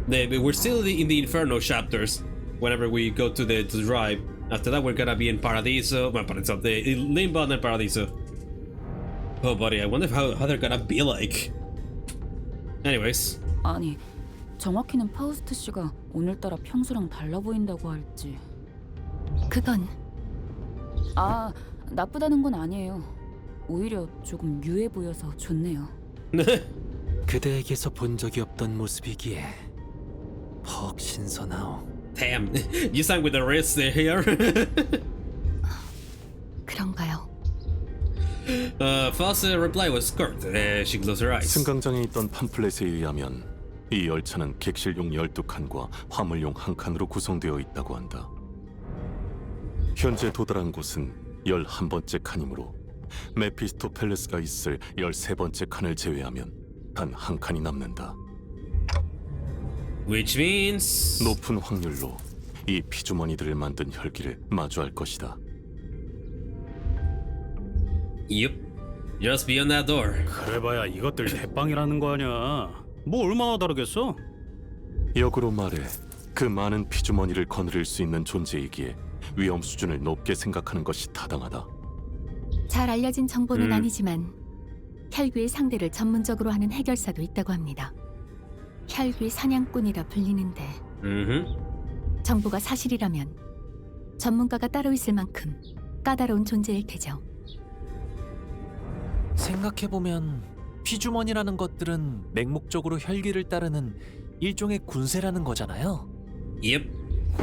We're still in the Inferno chapters whenever we go to the drive. After that, we're gonna be in Paradiso, the Limbo and then Paradiso. Oh, buddy, I wonder how they're gonna be like. Anyways. 아니, 정확히는 파우스트 씨가 오늘따라 평소랑 달라 보인다고 할지. 그건 나쁘다는 건 아니에요. 오히려 조금 유해 보여서 좋네요. 그대에게서 본 적이 없던 모습이기에 퍽 신선하오. Damn, you sang with the wrist here. 그런가요? Foss' reply was curt. She closed her eyes. 승강장에 있던 팜플렛에 의하면 이 열차는 객실용 12칸과 화물용 1칸으로 구성되어 있다고 한다. 현재 도달한 곳은 11번째 칸이므로 메피스토펠레스가 있을 13번째 칸을 제외하면 단 한 칸이 남는다. Which means 높은 확률로 이 피주머니들을 만든 혈기를 마주할 것이다. Yep, just beyond that door. 그래봐야 이것들 대빵이라는 거 아니야. 뭐 얼마나 다르겠어? 역으로 말해 그 많은 피주머니를 거느릴 수 있는 존재이기에 위험 수준을 높게 생각하는 것이 타당하다. 잘 알려진 정보는 아니지만 혈귀의 상대를 전문적으로 하는 해결사도 있다고 합니다. 혈귀 사냥꾼이라 불리는데 정보가 사실이라면 전문가가 따로 있을 만큼 까다로운 존재일 테죠. 생각해보면 피주머니라는 것들은 맹목적으로 혈기를 따르는 일종의 군세라는 거잖아요. Yep.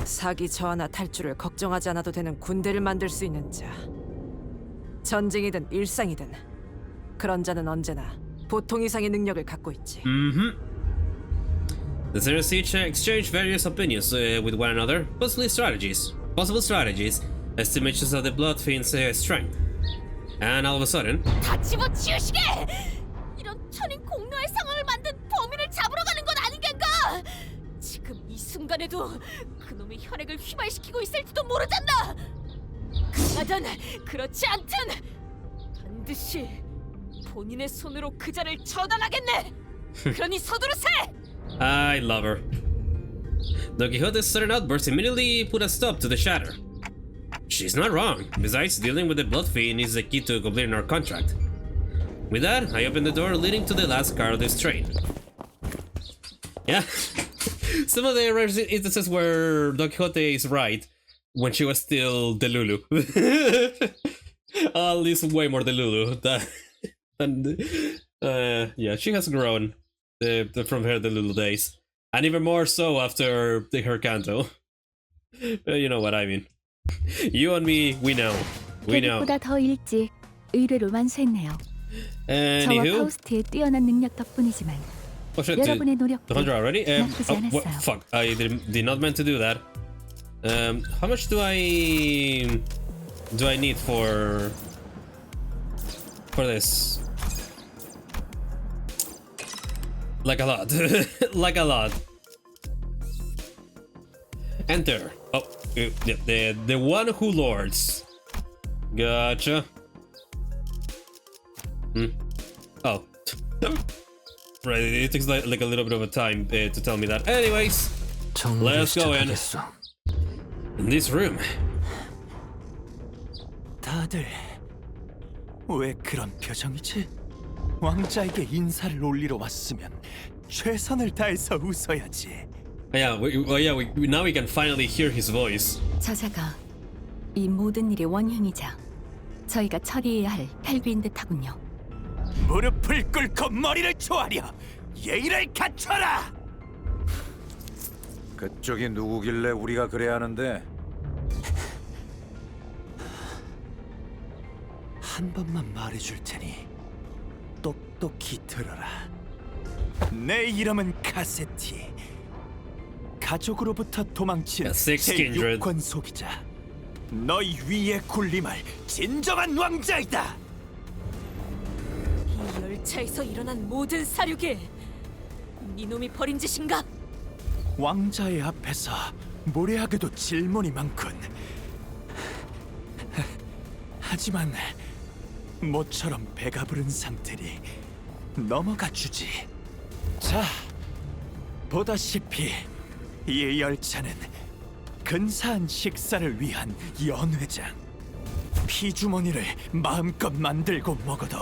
사기 저하나 탈출을 걱정하지 않아도 되는 군대를 만들 수 있는 자. 전쟁이든 일상이든 그런 자는 언제나 보통 이상의 능력을 갖고 있지. The Zerus exchange various opinions with one another, possible strategies, estimations of the Bloodfiends' strength. And all of a sudden, 다 집어치우시게! 이런 천인 공로의 상황을 만든 범인을 잡으러 가는 건 아닌 겐가? 지금 이 순간에도 그놈의 혈액을 휘발시키고 있을지도 모르잖아! 그하든 그렇지 않든 반드시 본인의 손으로 그 자를 처단하겠네! 그러니 서두르세! I love her. Don Quixote's sudden outburst immediately put a stop to the chatter. She's not wrong. Besides, dealing with the Bloodfiend is the key to completing our contract. With that, I opened the door leading to the last car of this train. Yeah, some of the rare instances where Don Quixote is right when she was still Delulu. At least way more than Lulu. Yeah, she has grown from her the Lulu days, and even more so after her Kanto. You know what I mean. You and me, we know. We know. 계획보다 더 일찍 의뢰를 완수했네요. 저와 Anywho, 파우스트의 뛰어난 능력 덕분이지만 oh shit, 여러분의 노력도 100 already. 나쁘지 Oh, what, 않았어요. fuck! I did not meant to do that. How much do I need for this? Like a lot. Like a lot. Enter. Oh, the one who lords. Gotcha. Oh. Right, it takes like a little bit of a time to tell me that. Anyways, let's go in. In this room. 다들 왜 그런 표정이지? 왕자에게 인사를 올리러 왔으면 최선을 다해서 웃어야지. Yeah, now we can finally hear his voice. 저자가 이 모든 일의 원흉이자 저희가 처리해야 할 펠비인 듯하군요. 무릎을 꿇고 머리를 조아려 예의를 갖춰라. 그쪽이 누구길래 우리가 그래야 하는데? 한 번만 말해줄 테니 똑똑히 들어라. 내 이름은 카세티. 가족으로부터 도망친 제6권 소기자. 너희 위에 군림할 진정한 왕자이다. 이 열차에서 일어난 모든 사륙이 네 놈이 벌인 짓인가? 왕자의 앞에서 무례하게도 질문이 많군. 하지만 모처럼 배가 부른 상태니 넘어가 주지. 자, 보다시피 이 열차는 근사한 식사를 위한 연회장. 피주머니를 마음껏 만들고 먹어도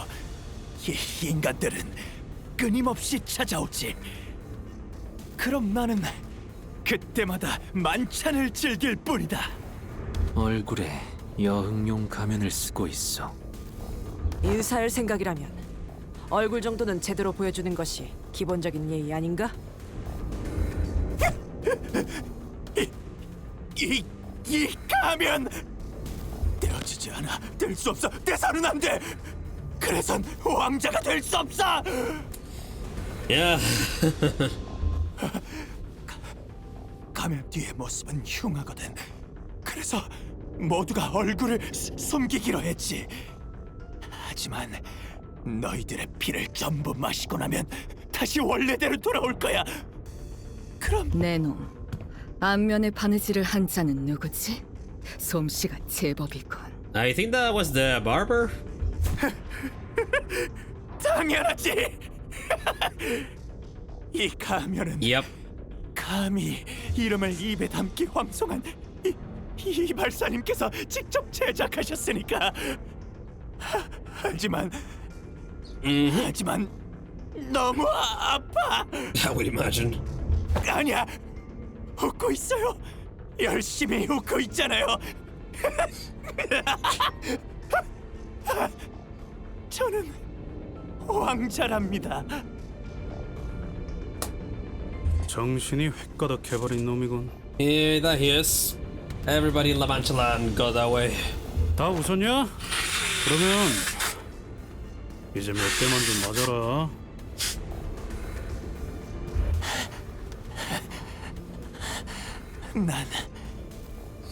이 인간들은 끊임없이 찾아오지. 그럼 나는 그때마다 만찬을 즐길 뿐이다. 얼굴에 여흥용 가면을 쓰고 있어. 인사할 생각이라면 얼굴 정도는 제대로 보여주는 것이 기본적인 예의 아닌가? 이 가면 떼어지지 않아. 될 수 없어. 떼서는 안 돼. 그래선 왕자가 될 수 없어. Yeah. 가면 뒤의 모습은 흉하거든. 그래서 모두가 얼굴을 숨기기로 했지. 하지만 너희들의 피를 전부 마시고 나면 다시 원래대로 돌아올 거야. 그럼 내 놈, 안면에 바느질을 한 자는 누구지? 솜씨가 제법이군. I think that was the barber. 당연하지. 이 가면은 Yep. 감히 이름을 입에 담기 황송한 이 발사님께서 직접 제작하셨으니까. 하지만 너무 아파. I would imagine. 아니야, 웃고 있어요. 열심히 웃고 있잖아요. 저는 왕자랍니다. 정신이 획가닥해버린 놈이군. Yeah, that he is. Everybody in La Mancha Land go that way. 다 웃었냐? 그러면 이제 몇 대만 좀 맞아라.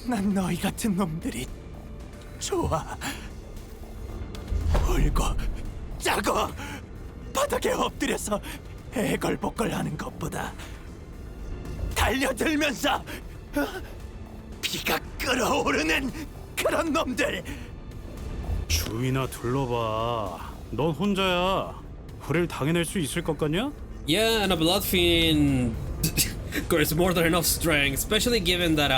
난 너희 같은 놈들이 좋아. 울고 짜고 바닥에 엎드려서 애걸복걸하는 것보다 달려들면서 피가 끓어오르는 그런 놈들. 주위나 둘러봐. 넌 혼자야. 우릴 당해낼 수 있을 것 같냐? Yeah, and a Bloodfiend of course more than enough strength, especially given that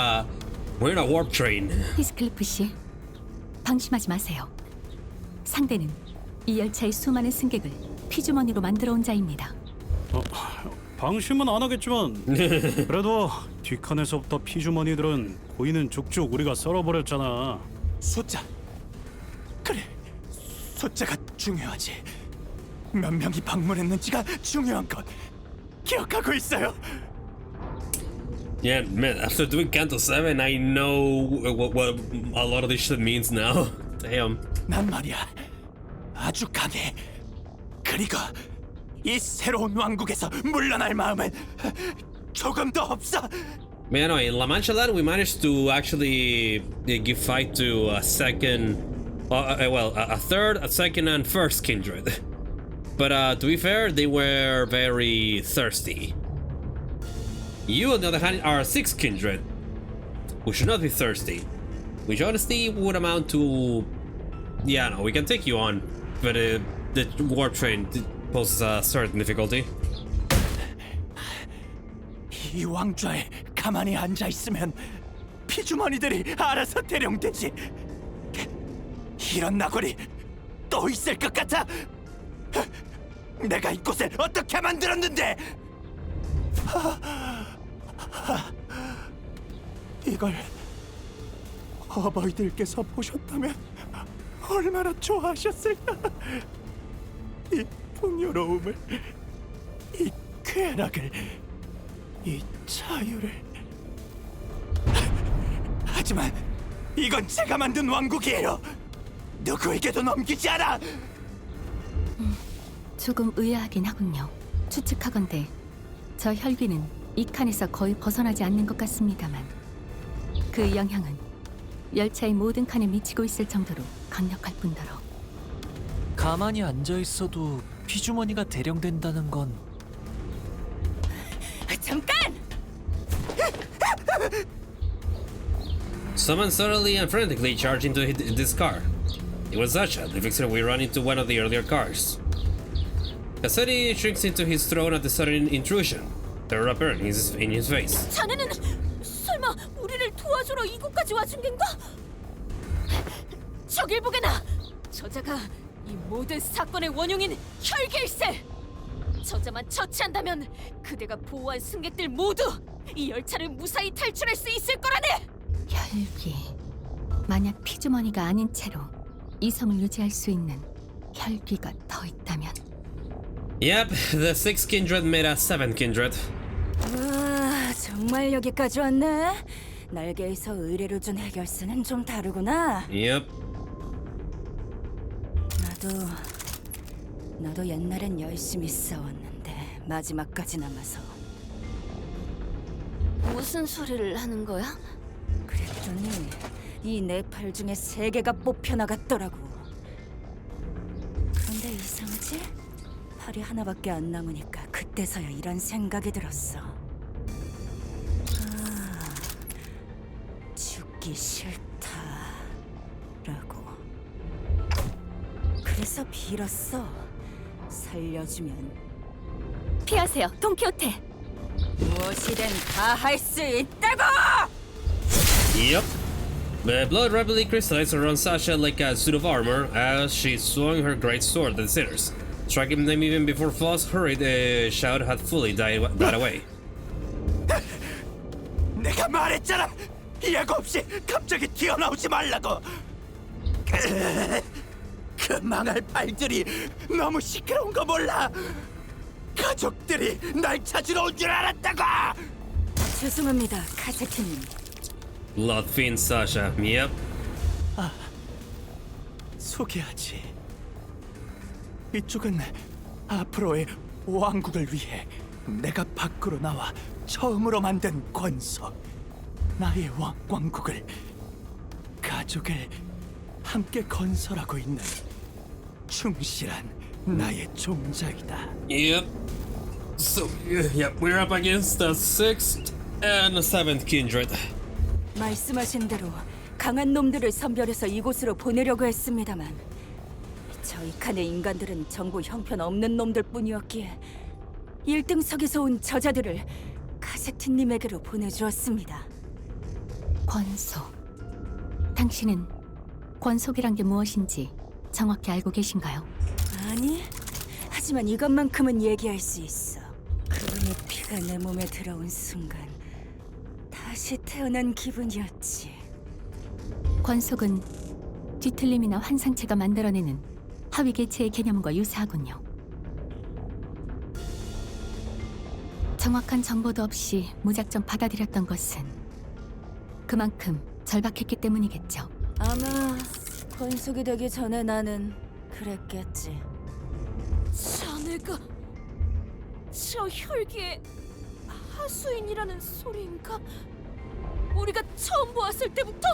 we're in a warp train. 히스클리프 씨, 방심하지 마세요. 상대는 이 열차의 수많은 승객을 피주머니로 만들어 온 자입니다. 방심은 안 하겠지만 그래도 뒷칸에서부터 피주머니들은 보이는 족족 우리가 썰어버렸잖아. 숫자. 그래, 숫자가 중요하지. 몇 명이 방문했는지가 중요한 것. 기억하고 있어요. Yeah, man, after doing Canto 7, I know what a lot of this shit means now. Damn. 난 말이야, 아주 강해. 그리고 이 새로운 왕국에서 물러날 마음은 조금도 없어. Man, no, in La Mancha Land, we managed to actually give fight to a second, a third, a second, and first kindred. But to be fair, they were very thirsty. You, on the other hand, are sixth kindred, who should not be thirsty. Which honestly would amount to, yeah, no, we can take you on, but the warp train poses a certain difficulty. 이 왕좌에 가만히 앉아 있으면 피주머니들이 알아서 대령되지. 이런 나골이 또 있을 것 같아. 내가 이곳을 어떻게 만들었는데? 이걸 어버이들께서 보셨다면 얼마나 좋아하셨을까? 이 풍요로움을, 이 쾌락을, 이 자유를. 하지만 이건 제가 만든 왕국이에요. 누구에게도 넘기지 않아. 조금 의아하긴 하군요. 추측하건대 저 혈귀는 이 칸에서 거의 벗어나지 않는 것 같습니다만 그 영향은 열차의 모든 칸에 미치고 있을 정도로 강력할 뿐더러 가만히 앉아 있어도 피주머니가 대령된다는 건 잠깐! Someone suddenly and frantically charged into this car. It was Sasha, the fixer we ran into one of the earlier cars. Cassetti shrinks into his throne at the sudden intrusion, terror apparent in his face. 자네는 설마 우리를 도와주러 이곳까지 와준 겐가? 저길 보게나! 저자가 이 모든 사건의 원흉인 혈기일세! 저자만 처치한다면 그대가 보호한 승객들 모두 이 열차를 무사히 탈출할 수 있을 거라네! 혈귀. 만약 피주머니가 아닌 채로 이성을 유지할 수 있는 혈귀가 더 있다면 Yep, the sixth kindred made a seventh kindred. 와, 정말 여기까지 왔네. 날개에서 의뢰를 준 해결사는 좀 다르구나. Yep. 나도 옛날엔 열심히 싸웠는데 마지막까지 남아서. 무슨 소리를 하는 거야? 그랬더니 이 네 팔 중에 3개가 뽑혀 나갔더라고. 그런데 이상하지? 팔이 하나밖에 안 남으니까 그때서야 이런 생각이 들었어. 죽기 싫다라고. 그래서 빌었어. 살려주면. 피하세요, 돈키호테. 무엇이든 다 할 수 있다고! Yep. The blood rapidly crystallized around Sasha like a suit of armor as she swung her great sword at the sinners, striking them even before Floss' hurried shout had fully died away. 내가 말했잖아. 예고 없이 갑자기 튀어나오지 말라고. 그 망할 발들이 너무 시끄러운 거 몰라. 가족들이 날 찾으러 온 줄 알았다고. 죄송합니다, 카세키님. Bloodfiends Sasha. Yep. 소개하지. 이쪽은 앞으로의 왕국을 위해 내가 밖으로 나와 처음으로 만든 권속. 나의 왕국을, 가족을 함께 건설하고 있는 충실한 나의 종자이다. Yep. So, yep, we're up against the sixth and seventh kindred. 말씀하신 대로 강한 놈들을 선별해서 이곳으로 보내려고 했습니다만 저희 칸의 인간들은 전부 형편없는 놈들 뿐이었기에 1등석에서 온 저자들을 카세티님에게로 보내주었습니다. 권속. 당신은 권속이란 게 무엇인지 정확히 알고 계신가요? 아니, 하지만 이것만큼은 얘기할 수 있어. 그분의 피가 내 몸에 들어온 순간 다시 태어난 기분이었지. 권속은 뒤틀림이나 환상체가 만들어내는 하위 개체의 개념과 유사하군요. 정확한 정보도 없이 무작정 받아들였던 것은 그만큼 절박했기 때문이겠죠. 아마 건숙이 되기 전에 나는 그랬겠지. 자네가 저 혈기의 하수인이라는 소리인가? 우리가 처음 보았을 때부터?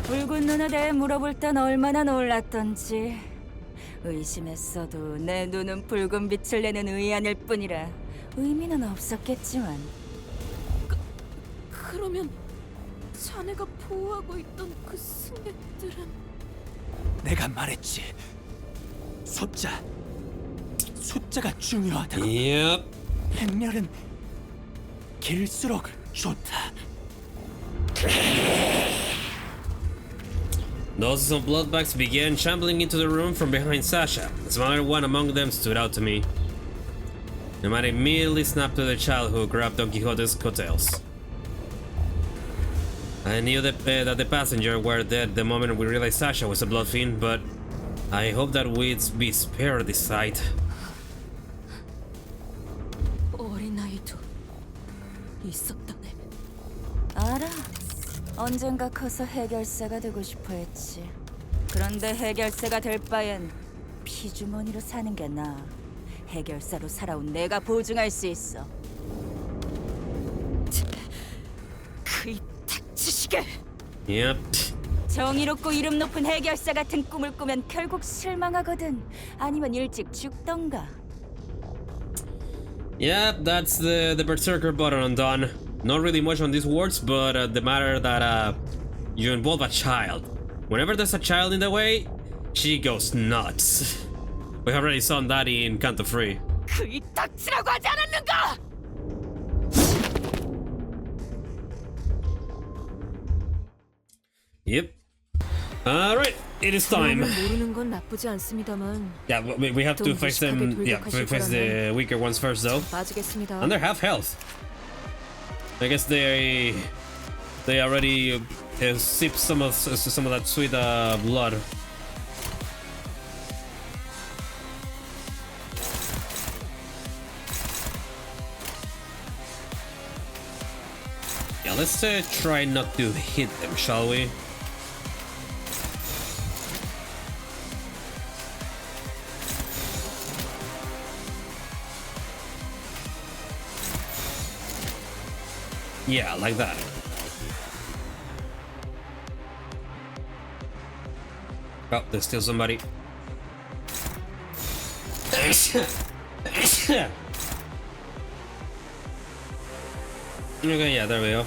붉은 눈에 대해 물어볼 땐 얼마나 놀랐던지. 의심했어도 내 눈은 붉은 빛을 내는 의안일 뿐이라 의미는 없었겠지만. 그러면 자네가 보호하고 있던 그 승객들은? 내가 말했지. 숫자가 중요하다고. Yep. 행렬은 길수록 좋다. Dozens of bloodbags began shambling into the room from behind Sasha. A smaller one among them stood out to me. The man immediately snapped to the child who grabbed Don Quixote's coattails. I knew that the passenger were dead the moment we realized Sasha was a Bloodfiend, but I hope that we'd be spared this sight. 어린아이도 있었다네. 알아. 언젠가 커서 해결사가 되고 싶어 했지. 그런데 해결사가 될 바엔 피주머니로 사는 게 나아. 해결사로 살아온 내가 보증할 수 있어. 그이 닥치시게. Yep. 정의롭고 이름 높은 해결사 같은 꿈을 꾸면 결국 실망하거든. 아니면 일찍 죽던가. Yep, that's the Berserker button on Dawn. Not really much on these words, but the matter that you involve a child. Whenever there's a child in the way, she goes nuts. We already saw that in Canto Free. 그이 닥치라고 하지 않았는가? Yep. Alright, it is time. 모르는 건 나쁘지 않습니다만. Yeah, we have to face them. Yeah, face the weaker ones first, though. 빠지겠습니다. And they're half health. I guess they already sipped some of that sweet blood. Yeah, let's try not to hit them, shall we? Yeah, like that. Oh, there's still somebody. Okay, yeah, there we go.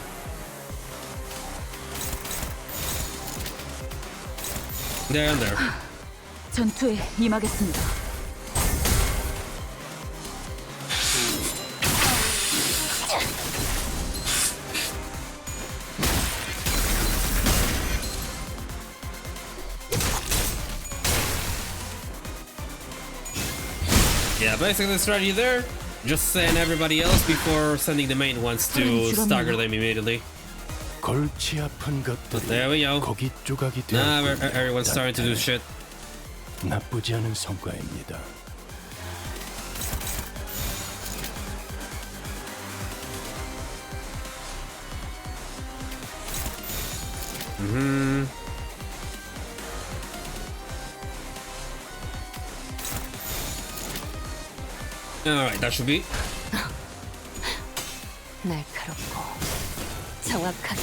They're in there. 전투에 임하겠습니다. Yeah, basically the strategy there, just send everybody else before sending the main ones to stagger them immediately. 골치 아픈 것들이 There we go. 고기 조각이 Now 되었고 everyone's starting to do shit. 나쁘지 않은 성과입니다. Alright, that should be. 날카롭고 정확하게.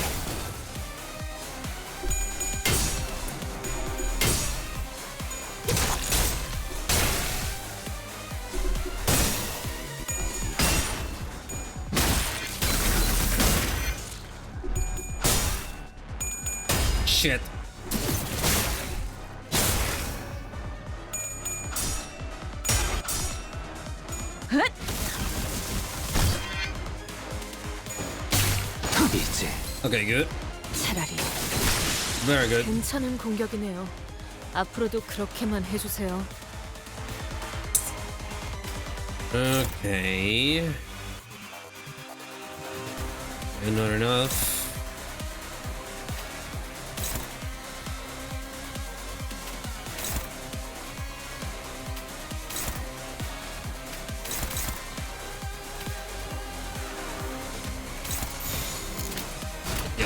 Shit. Okay, good. 차라리 Very good. 괜찮은 공격이네요. 앞으로도 그렇게만 해주세요. Okay. Not enough.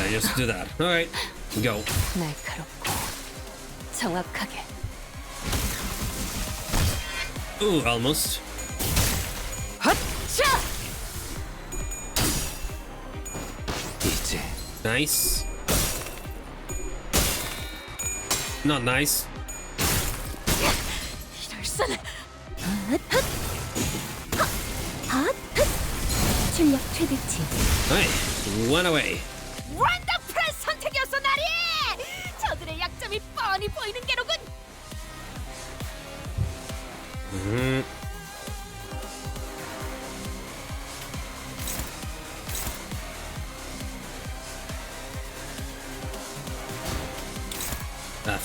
Alright, just do that. Alright, go. 날카롭고 정확하게. Ooh, almost. 헛차! 이제 Nice. Not nice. 이럴 수는. 출력 최대치. Alright, one away. 원더풀한 선택이었어, 나리! 저들의 약점이 뻔히 보이는 게로군.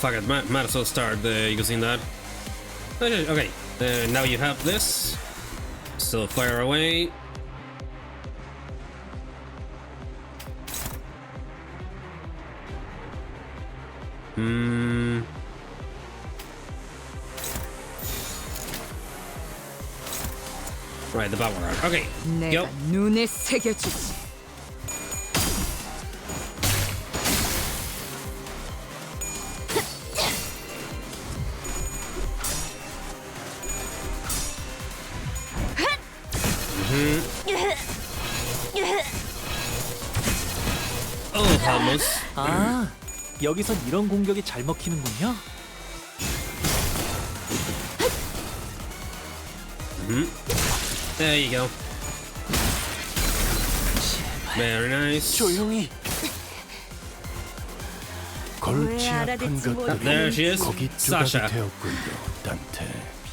Fuck it, might as well start using that. Okay, now you have this. So fire away. Right, the power arc. Okay, go. 내가 눈에 새겨주지. Oh, almost. 아, 여기선 이런 공격이 잘 먹히는군요. There you go. Very nice. 조용히. 골치 아픈 것들이 There she is, 거기 Sasha. 조각이 되었군요, 단테.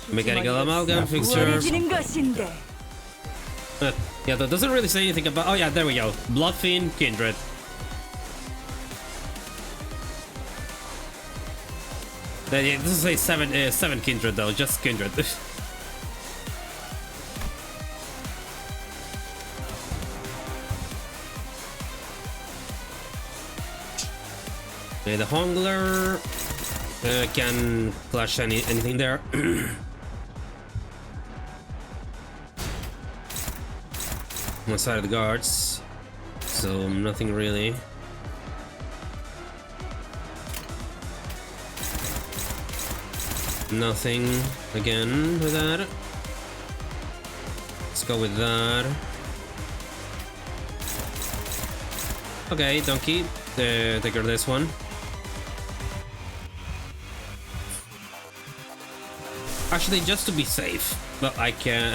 Mechanical amalgam fixture. 것인데. Yeah, that doesn't really say anything about. Oh yeah, there we go. Bloodfiend, Kindred. Yeah, it doesn't say seven Kindred though, just Kindred. The Hongler can flash anything there. One side of the guards, so nothing really. Nothing again with that. Let's go with that. Okay, donkey, take her this one. Actually, just to be safe, but I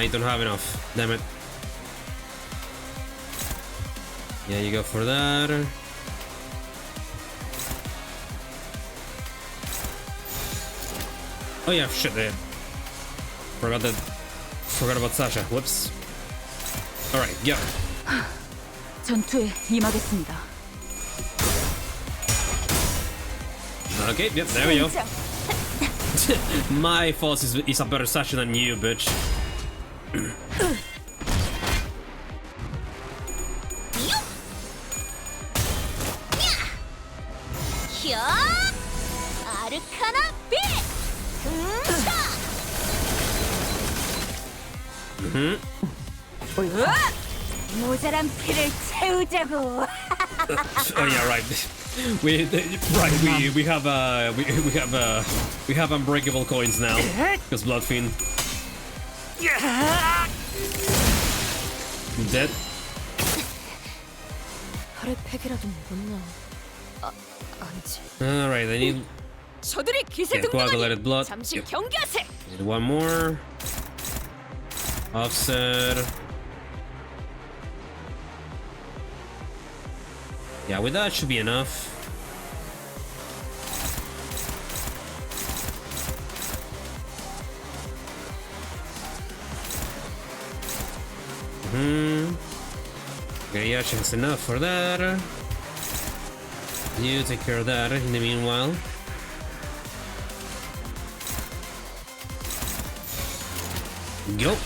don't have enough. Damn it. Yeah, you go for that. Oh yeah, shit. Forgot about Sasha. Whoops. All right, go. 전투에 임하겠습니다. Okay, yep, there we go. My fault is a better Sasha than you, bitch. 아르카나 빛! 모자란 피를 채우자고. Oh yeah, right. We have unbreakable coins now because Bloodfiend dead. 팔에 팩이라도 묻나? 아니지. All right, I need 저들이 기세 coagulated 등등하니 blood. 잠시 Yep. 경계하세. Need one more. Offset. Yeah, with that should be enough. Okay, yeah, that's enough for that. You take care of that in the meanwhile. Go.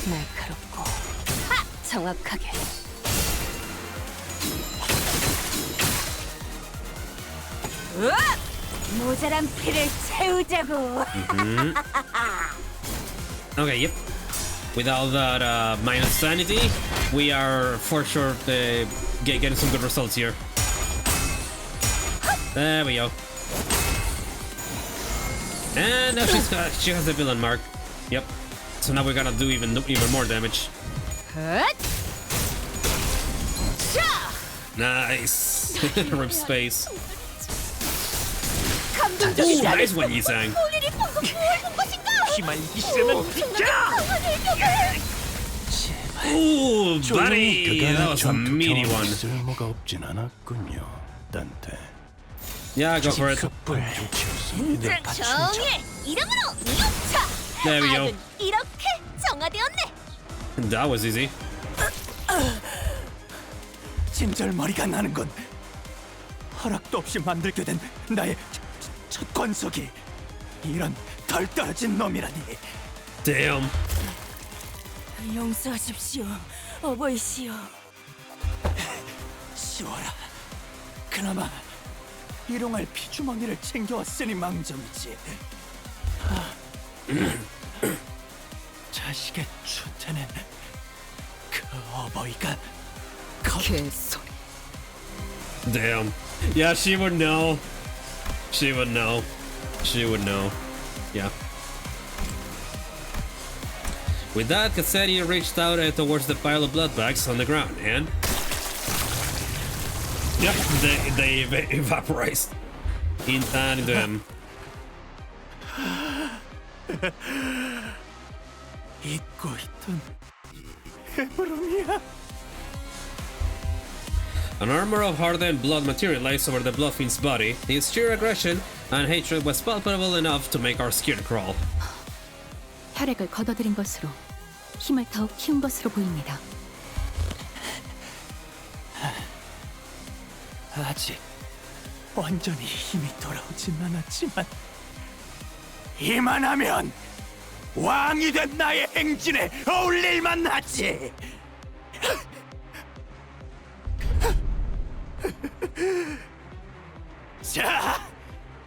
날카롭고 정확하게. 모자란 피를 채우자고. Okay, yep. without that minus sanity, we are for sure getting some good results here. There we go. And now she has the villain mark. Yep. So now we're gonna do even more damage. Nice. Rip space. Ooh, nice one, Yisang. Ooh, buddy, that was a meaty one. 쓸모가 없진 않았군요, 단테. Yeah, go for it. 정의 이름으로 이용차. There we go. 이렇게 정화되었네. That was easy. 진절머리가 나는 건 허락도 없이 만들게 된 나의 첫 권속이 이런 덜 떨어진 놈이라니. Damn. 용서하십시오, 어버이시여. 쉬워라. 그나마 일용할 피주머니를 챙겨왔으니 망정이지. 자식의 추태는 그 어버이가 개소리. Damn. Yeah, she would know. She would know. She would know. Yeah. With that, Cassetti reached out towards the pile of blood bags on the ground, and yep, they evaporized into him. 잊고 있던 해부름이야. An armor of hardened blood materialized over the Bloodfiend's body. His sheer aggression and hatred was palpable enough to make our skin crawl. 혈액을 걷어들인 것으로 힘을 더욱 키운 것으로 보입니다. 아직 완전히 힘이 돌아오진 않았지만 이만하면 왕이 된 나의 행진에 어울릴만 하지. 자,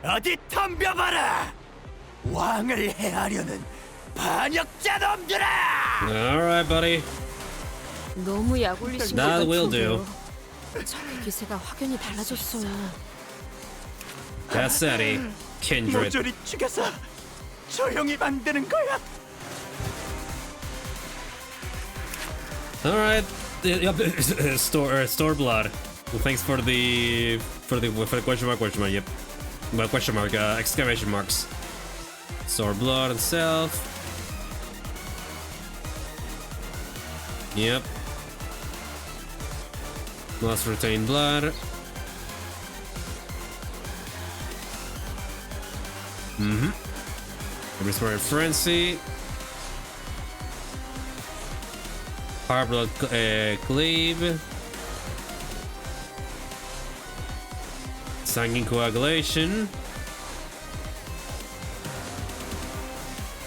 어디 덤벼봐라. 왕을 해하려는 반역자 놈들아. Alright, buddy. 너무 약올리신 것 That will do. 같은데요. 저의 기세가 확연히 달라졌어요. Cassetti, Kindred. 모조리 죽여서 조용히 만드는 거야. Alright, store blood. Well, thanks for the question mark. Yep, well, question mark. Exclamation marks. Store blood itself. Yep. Must retain blood. Restore frenzy. Fire blood cleave. Sanguine coagulation.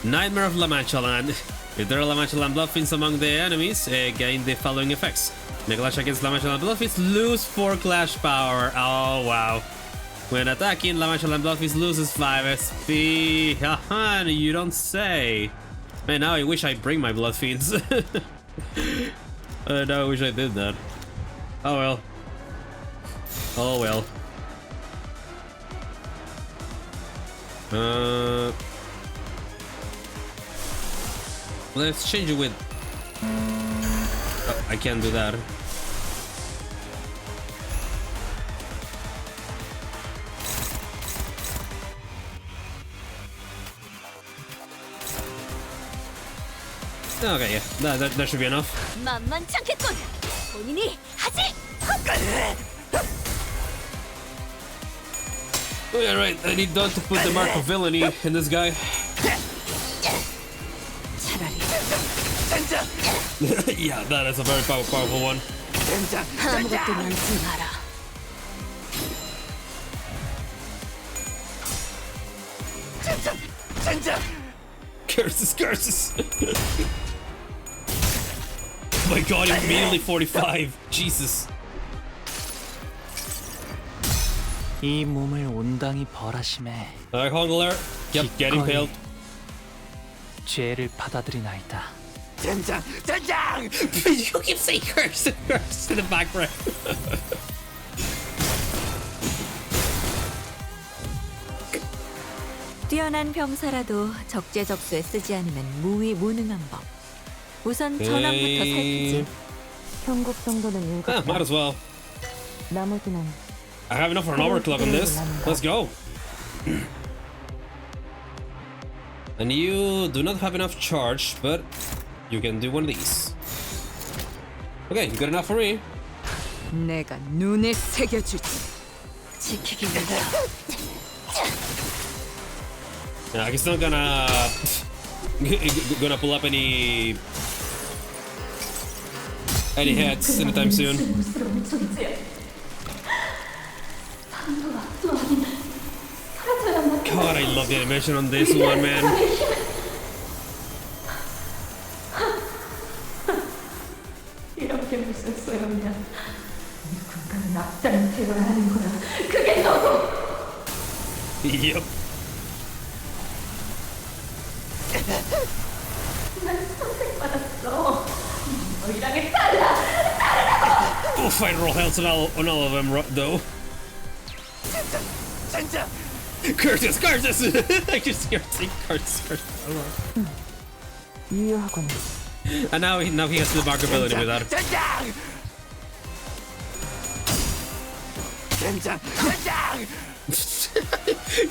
Nightmare of La Mancha Land. If there are La Mancha Land Bloodfiends among the enemies, gain the following effects. Make a clash against La Mancha Land Bloodfiends, lose 4 clash power. Oh wow. When attacking, La Mancha Land Bloodfiends loses 5 SP. Haha, you don't say. Man, now I wish I bring my Bloodfiends. Now I wish I did that. Oh well. Oh well. Let's change it with... Oh, I can't do that. Okay, yeah, that should be enough. 만만찮겠군. 본인이 하지. Oh yeah, right. I need Don to put the mark of villainy in this guy. Yeah, that is a very powerful one. 아무것도 남지 마라. Curses. Oh my god, immediately 45. Jesus. 이 몸을 온당히 벌하심에 Alright, Hongler. Yep, get impaled. 죄를 받아들이나이다. You keep saying curse in the background. 뛰어난 병사라도 적재적소에 쓰지 않으면 무위무능한 법. 우선 전함부터 살피지. 경곡 정도는 읽었다. Might as well. 나머지는 I have enough for an overclock on this. Let's go. And you do not have enough charge, but you can do one of these. Okay, good enough for me. 내가 눈에 새겨주지. 지키겠다. Yeah, he's not gonna pull up any heads anytime soon. God, I love the animation on this one, man. 이렇게 무슨 소용이야. 누군가는 앞장을 태워야 하는 거야. 그게 너고. Yep. 난 선택받았어. 너희랑은 따르라고. We'll fight roll health on all of them, though. Curses! I just hear saying curses. 유효하군. And now he has the bark ability with that.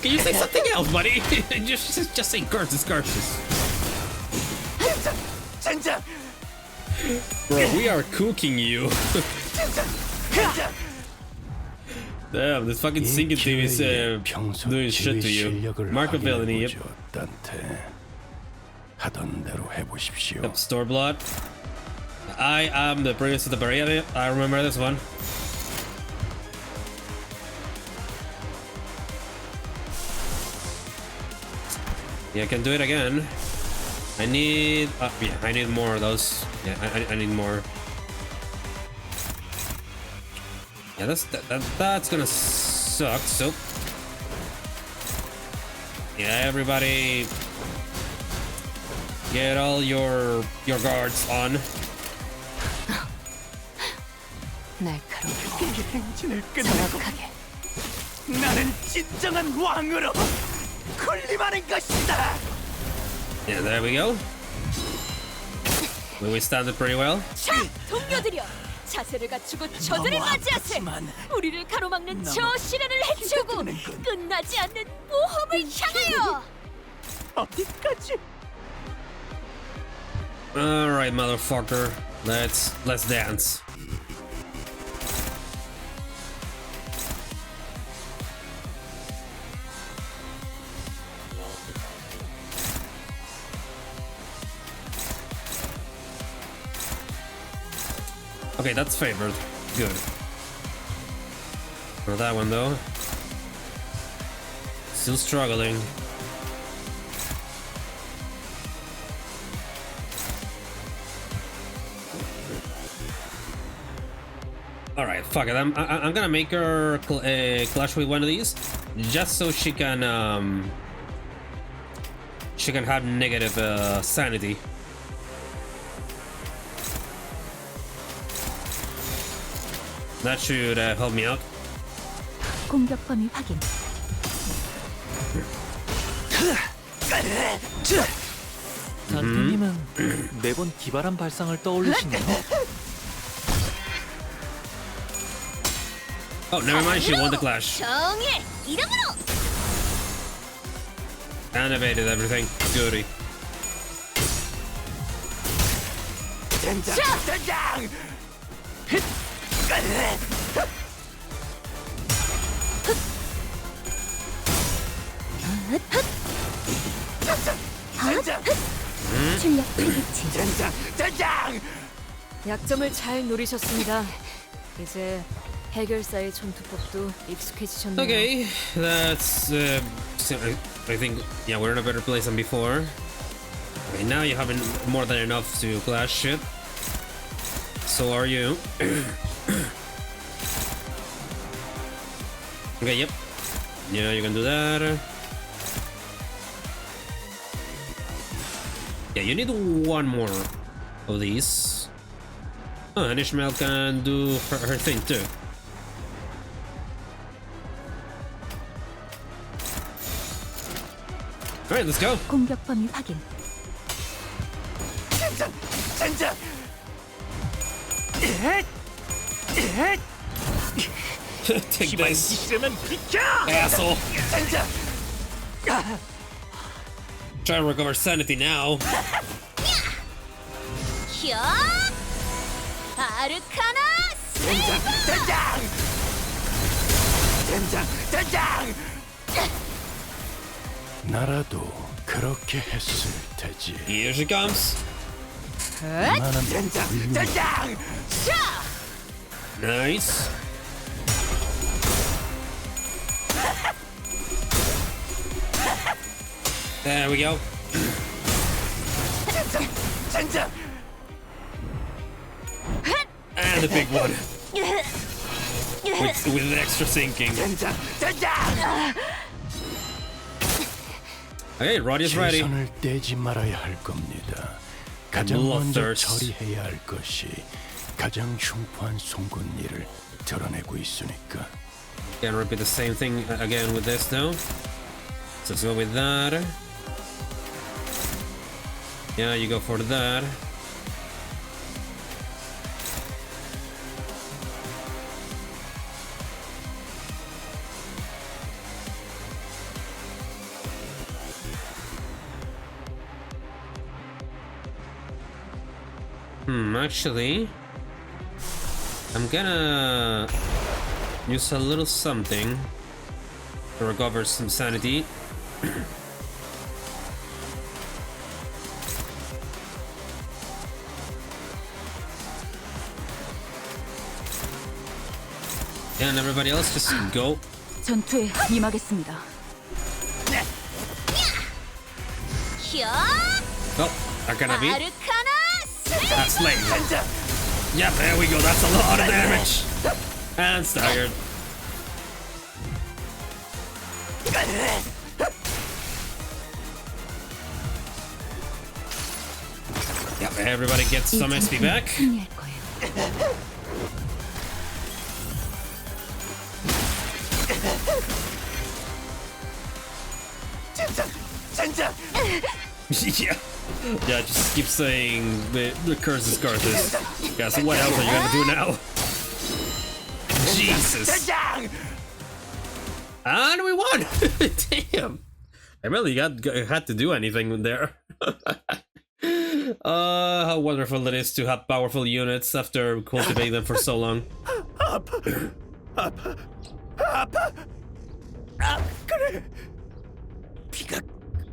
Can you say something else, buddy? just say curses. Bro, we are cooking you. Damn, this fucking singing thing is doing shit to you. Mark ability, yep. Yep, store blood. I am the Prince of the Barrier. I remember this one. Yeah, I can do it again. I need I need more of those. Yeah, I need more. Yeah, that's gonna suck. So yeah, everybody get all your guards on. 행진을 끝내고 나는 진정한 왕으로 군림하는 것이다. Yeah, there we go. We withstand pretty well. 자, 동료들이여, 자세를 갖추고 저들을 맞이하세. 우리를 가로막는 저 시련을 해치우고 끝나지 않는 모험을 향하여. 어디까지? All right, motherfucker. Let's dance. Okay, that's favored. Good. Not that one though. Still struggling. All right, fuck it. I'm gonna make her clash with one of these, just so she can have negative sanity. That should help me out. 공격 범위 확인. 단테님은 매번 기발한 발상을 떠올리시네요. Oh, never mind. She won the clash. 정의 이름으로. And evaded everything. Goody. 출력 타겟치. 약점을 잘 노리셨습니다. 이제 해결사의 전투법도 익숙해지셨네요. Okay, that's. I think yeah, we're in a better place than before. Okay, now you have more than enough to clash shit. So are you. Okay, yep. Yeah, you can do that. Yeah, you need one more. of these. Oh, and Ishmael can do her thing too. Alright, let's go. 공격 범위 확인. 젠장! Take this, 있으면 비켜! asshole. 젠장! Try to recover sanity now. 혀! 아르카나 젠장! 나라도 그렇게 했을 테지. Here she comes. 젠장! Nice. There we go. 젠장! And the big one. With an extra sinking. 젠장! Okay, Roddy is ready. 최선을 떼지 말아야 할 겁니다. 가장 먼저 Bloodthirst. 처리해야 할 것이 가장 흉포한 송곳니를 드러내고 있으니까. Can repeat the same thing again with this though. So let's go with that. Yeah, you go for that. Actually, I'm gonna use a little something to recover some sanity. And everybody else just go. 전투에 임하겠습니다. 혀! Oh, Arcana beat. 아르카나 That's late. Yep, there we go. That's a lot of damage. And staggered. Yep, everybody gets some SP back. 승리할 거예요. 젠장! Yeah, just keep saying the curses. Guys, what else are you gonna do now? Jesus. And we won! Damn. I really had to do anything there. How wonderful it is to have powerful units after cultivating them for so long. 그래. 피가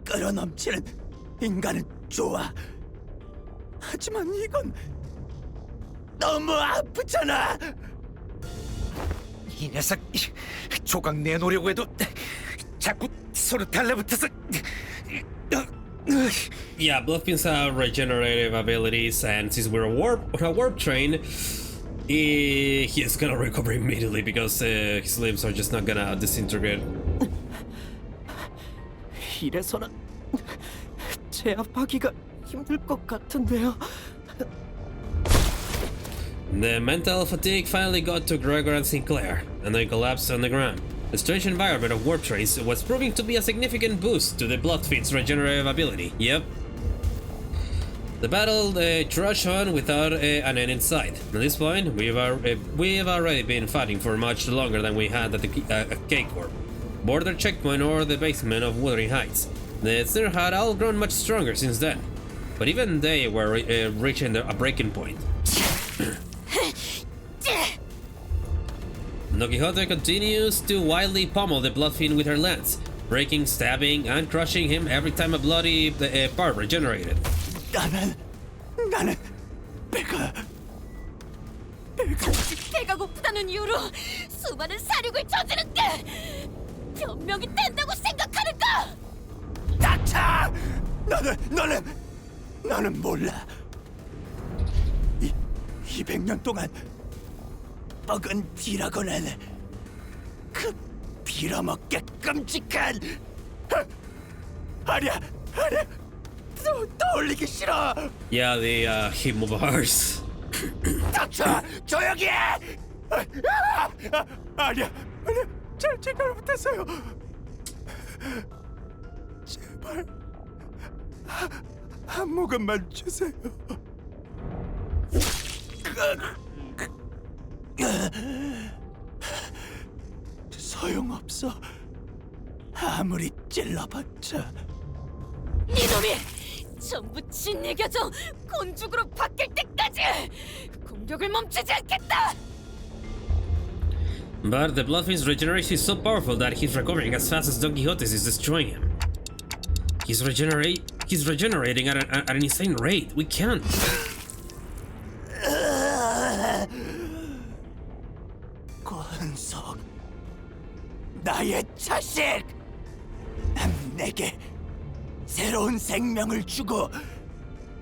끓어넘치는 인간은 좋아. 하지만 이건 너무 아프잖아. 이 녀석 조각 내놓으려고 해도 자꾸 서로 달라붙어서. Yeah, Bloodfiends have regenerative abilities, and since we're a warp train, he's gonna recover immediately because his limbs are just not gonna disintegrate. 이래서는 제압하기가 힘들 것 같은데요. The mental fatigue finally got to Gregor and Sinclair, and they collapsed on the ground. The strange environment of warp trains was proving to be a significant boost to the Bloodfiends' regenerative ability. Yep. The battle trudged on without an end in sight. At this point, we've already been fighting for much longer than we had at the K-Corp, border checkpoint, or the basement of Wuthering Heights. The Sinner had all grown much stronger since then, but even they were reaching a breaking point. Don Quixote continues to wildly pummel the Bloodfiend with her lance, breaking, stabbing, and crushing him every time a bloody part regenerated. 나는 배가 고프다는 이유로 수많은 사륙을 저지른데 변명이 된다고 생각하는가? 닥쳐! 너는 몰라. 200년 동안 뻐근 비라고는 그 빌어먹게 끔찍한 아니야 떠올리기 싫어. Yeah, the hip mobile hearts. 닥쳐! 조용히 해! 아니야, 잘 못했어요. 제발 한 모금만 주세요. 소용없어. 아무리 찔러봤자. 이놈이 전부 짓이겨줘. 곤죽으로 바뀔 때까지 공격을 멈추지 않겠다. But the Bloodfiends' regeneration is so powerful that he's recovering as fast as Don Quixote's is destroying him. He's regenerating at an insane rate. We can't. 권석, 나의 자식! 내게 새로운 생명을 주고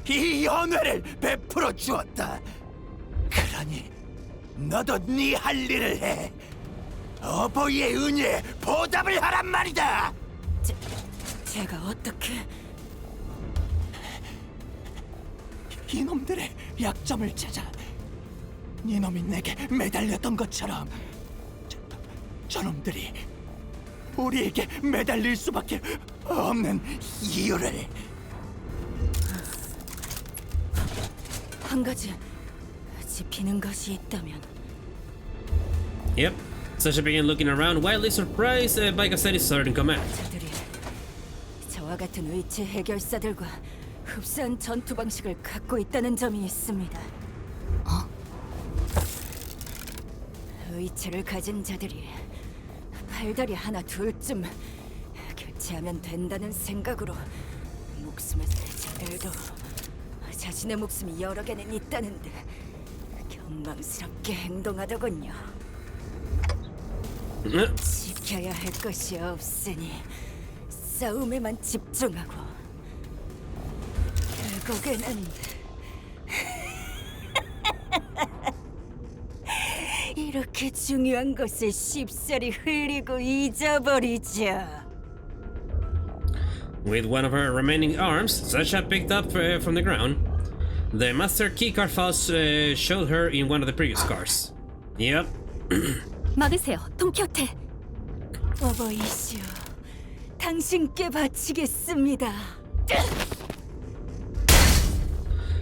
이 연회를 베풀어 주었다. 그러니 너도 네 할 일을 해. 어버이의 은혜에 보답을 하란 말이다. 제가 어떻게? 이놈들의 약점을 찾아 이놈이 내게 매달렸던 것처럼 저놈들이 우리에게 매달릴 수밖에 없는 이유를. 한 가지 짚히는 것이 있다면. Yep. Sasha began looking around, wildly surprised by Cassetti's sudden command. 저들이 저와 같은 의체 해결사들과 흡사한 전투 방식을 갖고 있다는 점이 있습니다. 의체를 가진 자들이 팔다리 하나 둘쯤 교체하면 된다는 생각으로 목숨을 살자들도 자신의 목숨이 여러 개는 있다는데 경망스럽게 행동하더군요. 지켜야 할 것이 없으니 싸움에만 집중하고 결국에는 이렇게 중요한 것을 쉽사리 흘리고 잊어버리죠. With one of her remaining arms, Sasha picked up from the ground the master keycard Faust showed her in one of the previous cars. Yep. 막으세요, 돈키호테. 어버이시여, 당신께 바치겠습니다.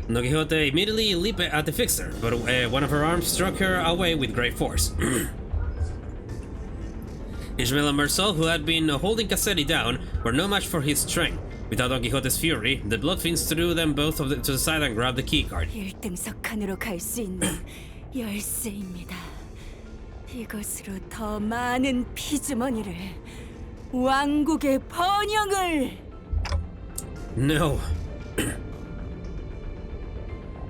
Don Quixote immediately leaped at the fixer, but one of her arms struck her away with great force. Ishmael and Marcel, who had been holding Cassetti down, were no match for his strength. Without Don Quixote's fury, the Bloodfiends threw them both to the side and grabbed the keycard. 1등석 칸으로 갈 수 있는 열쇠입니다. 이것으로 더 많은 피주머니를, 왕국의 번영을. No.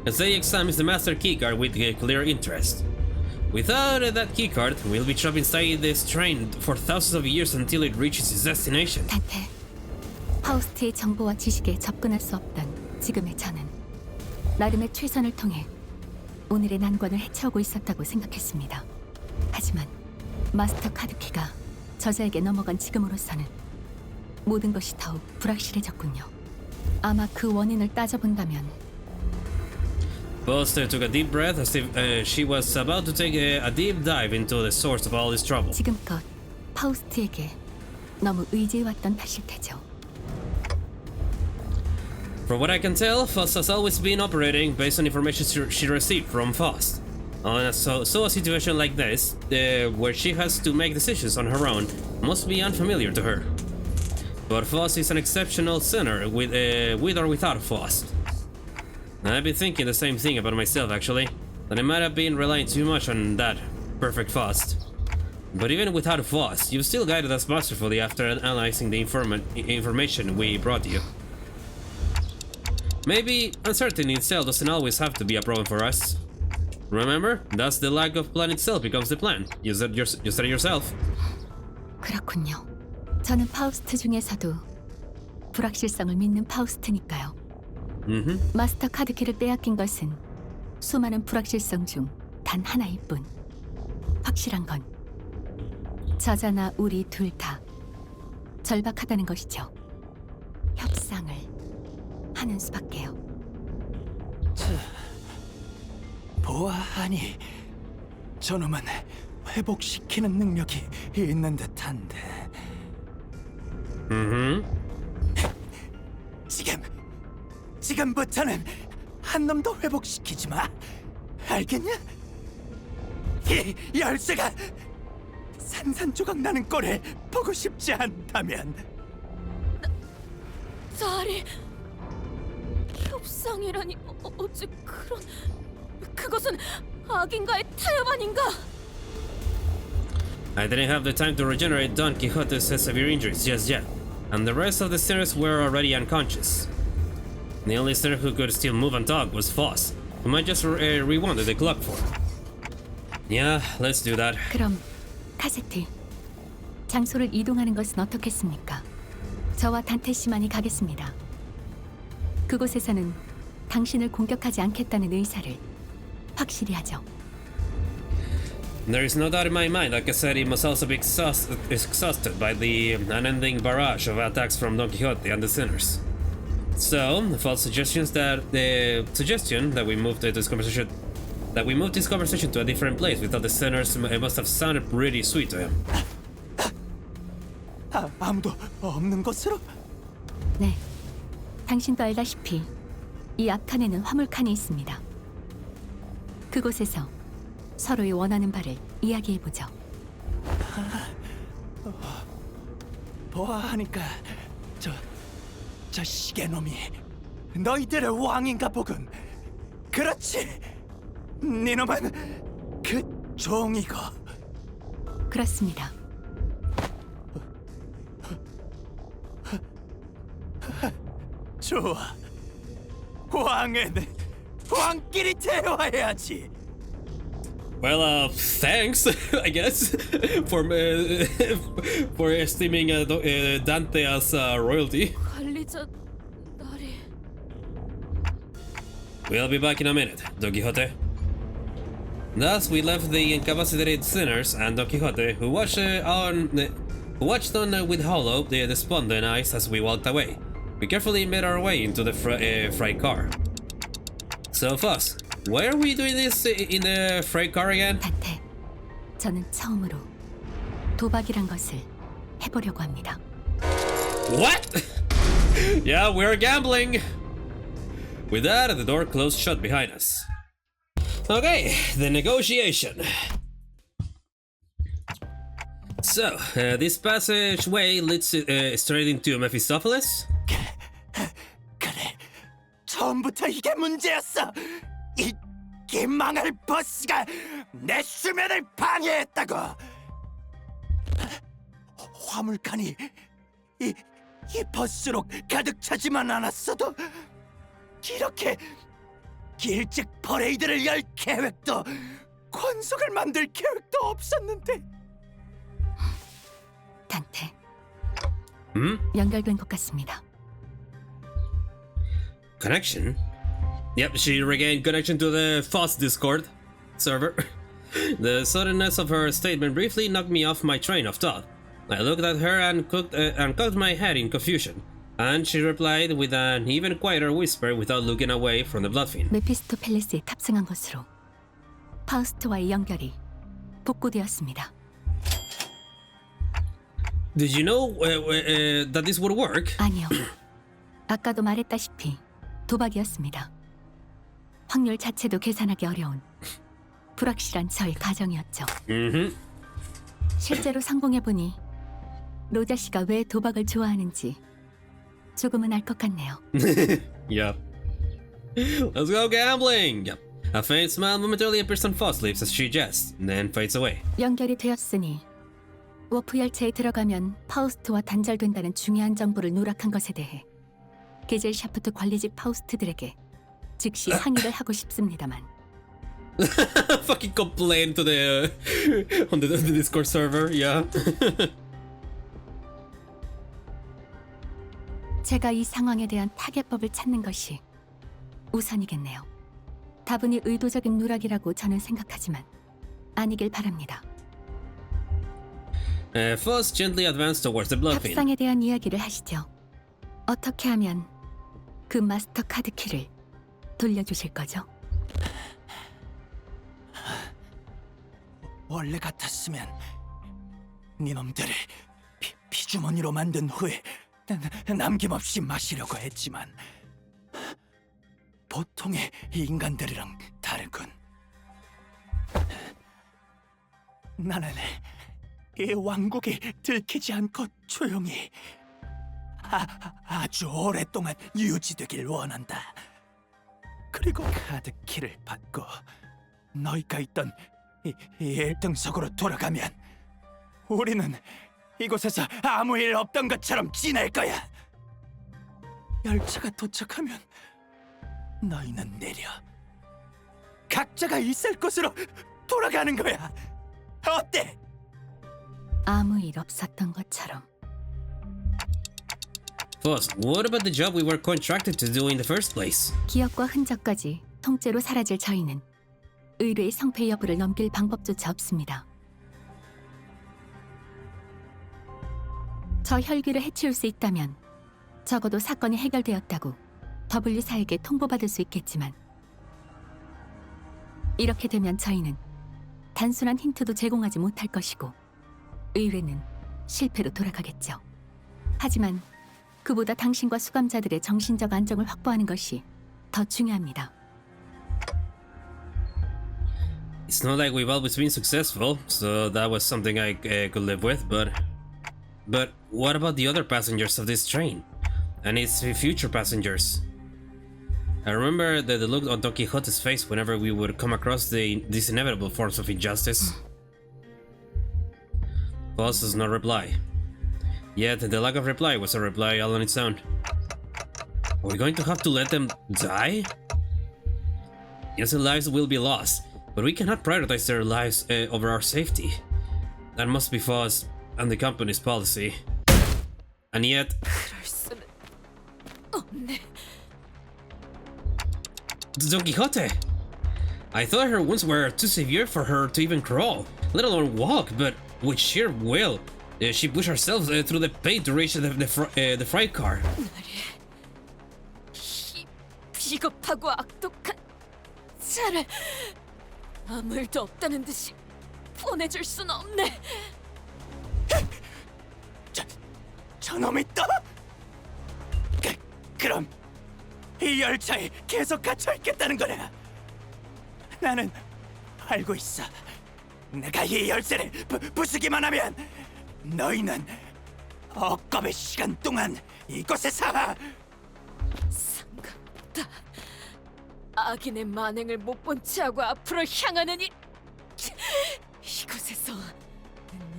As they examines the master keycard with clear interest. Without that keycard, we'll be trapped inside this train for thousands of years until it reaches its destination. 단테, 파우스트의 정보와 지식에 접근할 수 없던 지금의 저는 나름의 최선을 통해 오늘의 난관을 헤쳐오고 있었다고 생각했습니다. 하지만 마스터 카드키가 저자에게 넘어간 지금으로서는 모든 것이 더욱 불확실해졌군요. 아마 그 원인을 따져본다면 Buster took a deep breath as if she was about to take a deep dive into the source of all this trouble. 지금껏 파우스트에게 너무 의지해왔던 탓일 테죠. From what I can tell, Faust has always been operating based on information she received from Faust. So a situation like this, where she has to make decisions on her own, must be unfamiliar to her. But Faust is an exceptional sinner with or without Faust. I've been thinking the same thing about myself, actually, that I might have been relying too much on that perfect Faust. But even without Faust, you've still guided us masterfully after analyzing the information we brought you. Maybe uncertainty itself doesn't always have to be a problem for us. Remember, that's the lack of plan itself becomes the plan. You said it yourself. 그렇군요. 저는 파우스트 중에서도 불확실성을 믿는 파우스트니까요. 마스터 카드키를 빼앗긴 것은 수많은 불확실성 중 단 하나일 뿐. 확실한 건 저자나 우리 둘 다 절박하다는 것이죠. 협상을 하는 수밖에요. 보아하니 저놈은 회복시키는 능력이 있는 듯한데. 지금부터는 한 놈도 회복시키지 마. 알겠냐? 이 열쇠가 산산조각 나는 꼴을 보고 싶지 않다면. 나리 협상이라니 어찌 그런... 그것은 악인가의 타협 아닌가? I didn't have the time to regenerate Don Quixote's severe injuries just yet, and the rest of the sinners were already unconscious. The only sinner who could still move and talk was Foss, whom I just rewound the clock for. Yeah, let's do that. 그럼 카세티, 장소를 이동하는 것은 어떻겠습니까? 저와 단테 씨만이 가겠습니다. 그곳에서는 당신을 공격하지 않겠다는 의사를 확실히 하죠. There is no doubt in my mind that Cassetti must also be exhausted by the unending barrage of attacks from Don Quixote and the sinners. So, the false suggestion that we moved this conversation to a different place without the sinners must have sounded pretty sweet to him. 아무도 없는 곳으로? 네, 당신도 알다시피 이 앞칸에는 화물칸이 있습니다. 그곳에서 서로의 원하는 바를 이야기해보죠. 보아하니까 저 시계놈이 너희들의 왕인가 보군. 그렇지. 네놈은 그 종이고. 그렇습니다. 좋아. 왕은 왕끼리 대화해야지. Well, thanks, I guess, for esteeming Dante as royalty. 관리자 나리. We'll be back in a minute, Don Quixote. Thus, we left the incapacitated sinners and Don Quixote, who watched on with hollow, despondent eyes as we walked away. We carefully made our way into the freight car. So, Foss, why are we doing this in the freight car again? 단테, 저는 처음으로 도박이란 것을 해보려고 합니다. What? Yeah, we're gambling. With that, the door closed shut behind us. Okay, the negotiation. So, this passageway leads straight into Mephistopheles? 그래, 처음부터 이게 문제였어. 이 망할 버스가 내 수면을 방해했다고. 화물칸이 이 버스로 가득 차지만 않았어도 이렇게 일찍 퍼레이드를 열 계획도 권속을 만들 계획도 없었는데. 단테, 연결된 것 같습니다. Connection? Yep, she regained connection to the Foss Discord server. The suddenness of her statement briefly knocked me off my train of thought. I looked at her and cocked my head in confusion, and she replied with an even quieter whisper without looking away from the Bloodfiend. 메피스토펠레스에 탑승한 것으로 파우스트와의 연결이 복구되었습니다. Did you know that this would work? 아니요. 아까도 말했다시피 도박이었습니다. 확률 자체도 계산하기 어려운 불확실한 저의 가정이었죠. 실제로 성공해보니 로자 씨가 왜 도박을 좋아하는지 조금은 알 것 같네요. Yep. Let's go gambling! Yep. A faint smile momentarily appears on Foss' lips as she jests, then fades away. 연결이 되었으니 워프 열차에 들어가면 파우스트와 단절된다는 중요한 정보를 누락한 것에 대해 게젤 샤프트 관리직 파우스트들에게 즉시 항의를 하고 싶습니다만. Fucking complain to the on the Discord server, yeah. 제가 이 상황에 대한 타개법을 찾는 것이 우선이겠네요. 다분히 의도적인 누락이라고 저는 생각하지만 아니길 바랍니다. Foss gently advanced towards the Bloodfiend. 협상에 대한 이야기를 하시죠. 어떻게 하면 그 마스터 카드 키를 돌려주실 거죠? 원래 같았으면 니놈들을 피주머니로 만든 후에 남김없이 마시려고 했지만 보통의 인간들이랑 다르군. 나는 이 왕국이 들키지 않고 조용히 아주 오랫동안 유지되길 원한다. 그리고 카드 키를 받고 너희가 있던 이 1등석으로 돌아가면 우리는 이곳에서 아무 일 없던 것처럼 지낼 거야. 열차가 도착하면 너희는 내려 각자가 있을 곳으로 돌아가는 거야. 어때? 아무 일 없었던 것처럼. Boss, what about the job we were contracted to do in the first place? 기억과 흔적까지 통째로 사라질 저희는 의뢰의 성패 여부를 넘길 방법조차 없습니다. 저 혈귀를 해치울 수 있다면 적어도 사건이 해결되었다고 W사에게 통보받을 수 있겠지만 이렇게 되면 저희는 단순한 힌트도 제공하지 못할 것이고 의뢰는 실패로 돌아가겠죠. 하지만 그보다 당신과 수감자들의 정신적 안정을 확보하는 것이 더 중요합니다. It's not like we've always been successful, so that was something I could live with, but what about the other passengers of this train? And its future passengers? I remember the look on Don Quixote's face whenever we would come across these inevitable forms of injustice. Boss does not reply. Yet the lack of reply was a reply all on its own. Are we going to have to let them die? Innocent lives will be lost, but we cannot prioritize their lives over our safety. That must be Foz and the company's policy. And yet... Don Quixote! I thought her wounds were too severe for her to even crawl, let alone walk, but with sheer will, she pushed herself through the pain to reach the freight car. 비겁하고 악독한 차를 아무 일도 없다는 듯이 보내줄 순 없네. 저놈이 또? 그럼 이 열차에 계속 갇혀있겠다는 거냐? 나는 알고 있어. 내가 이 열쇠를 부수기만 하면 너희는 억겁의 시간 동안 이곳에 살아. 상관없다. 악인의 만행을 못 본 채하고 앞으로 향하는 이곳에서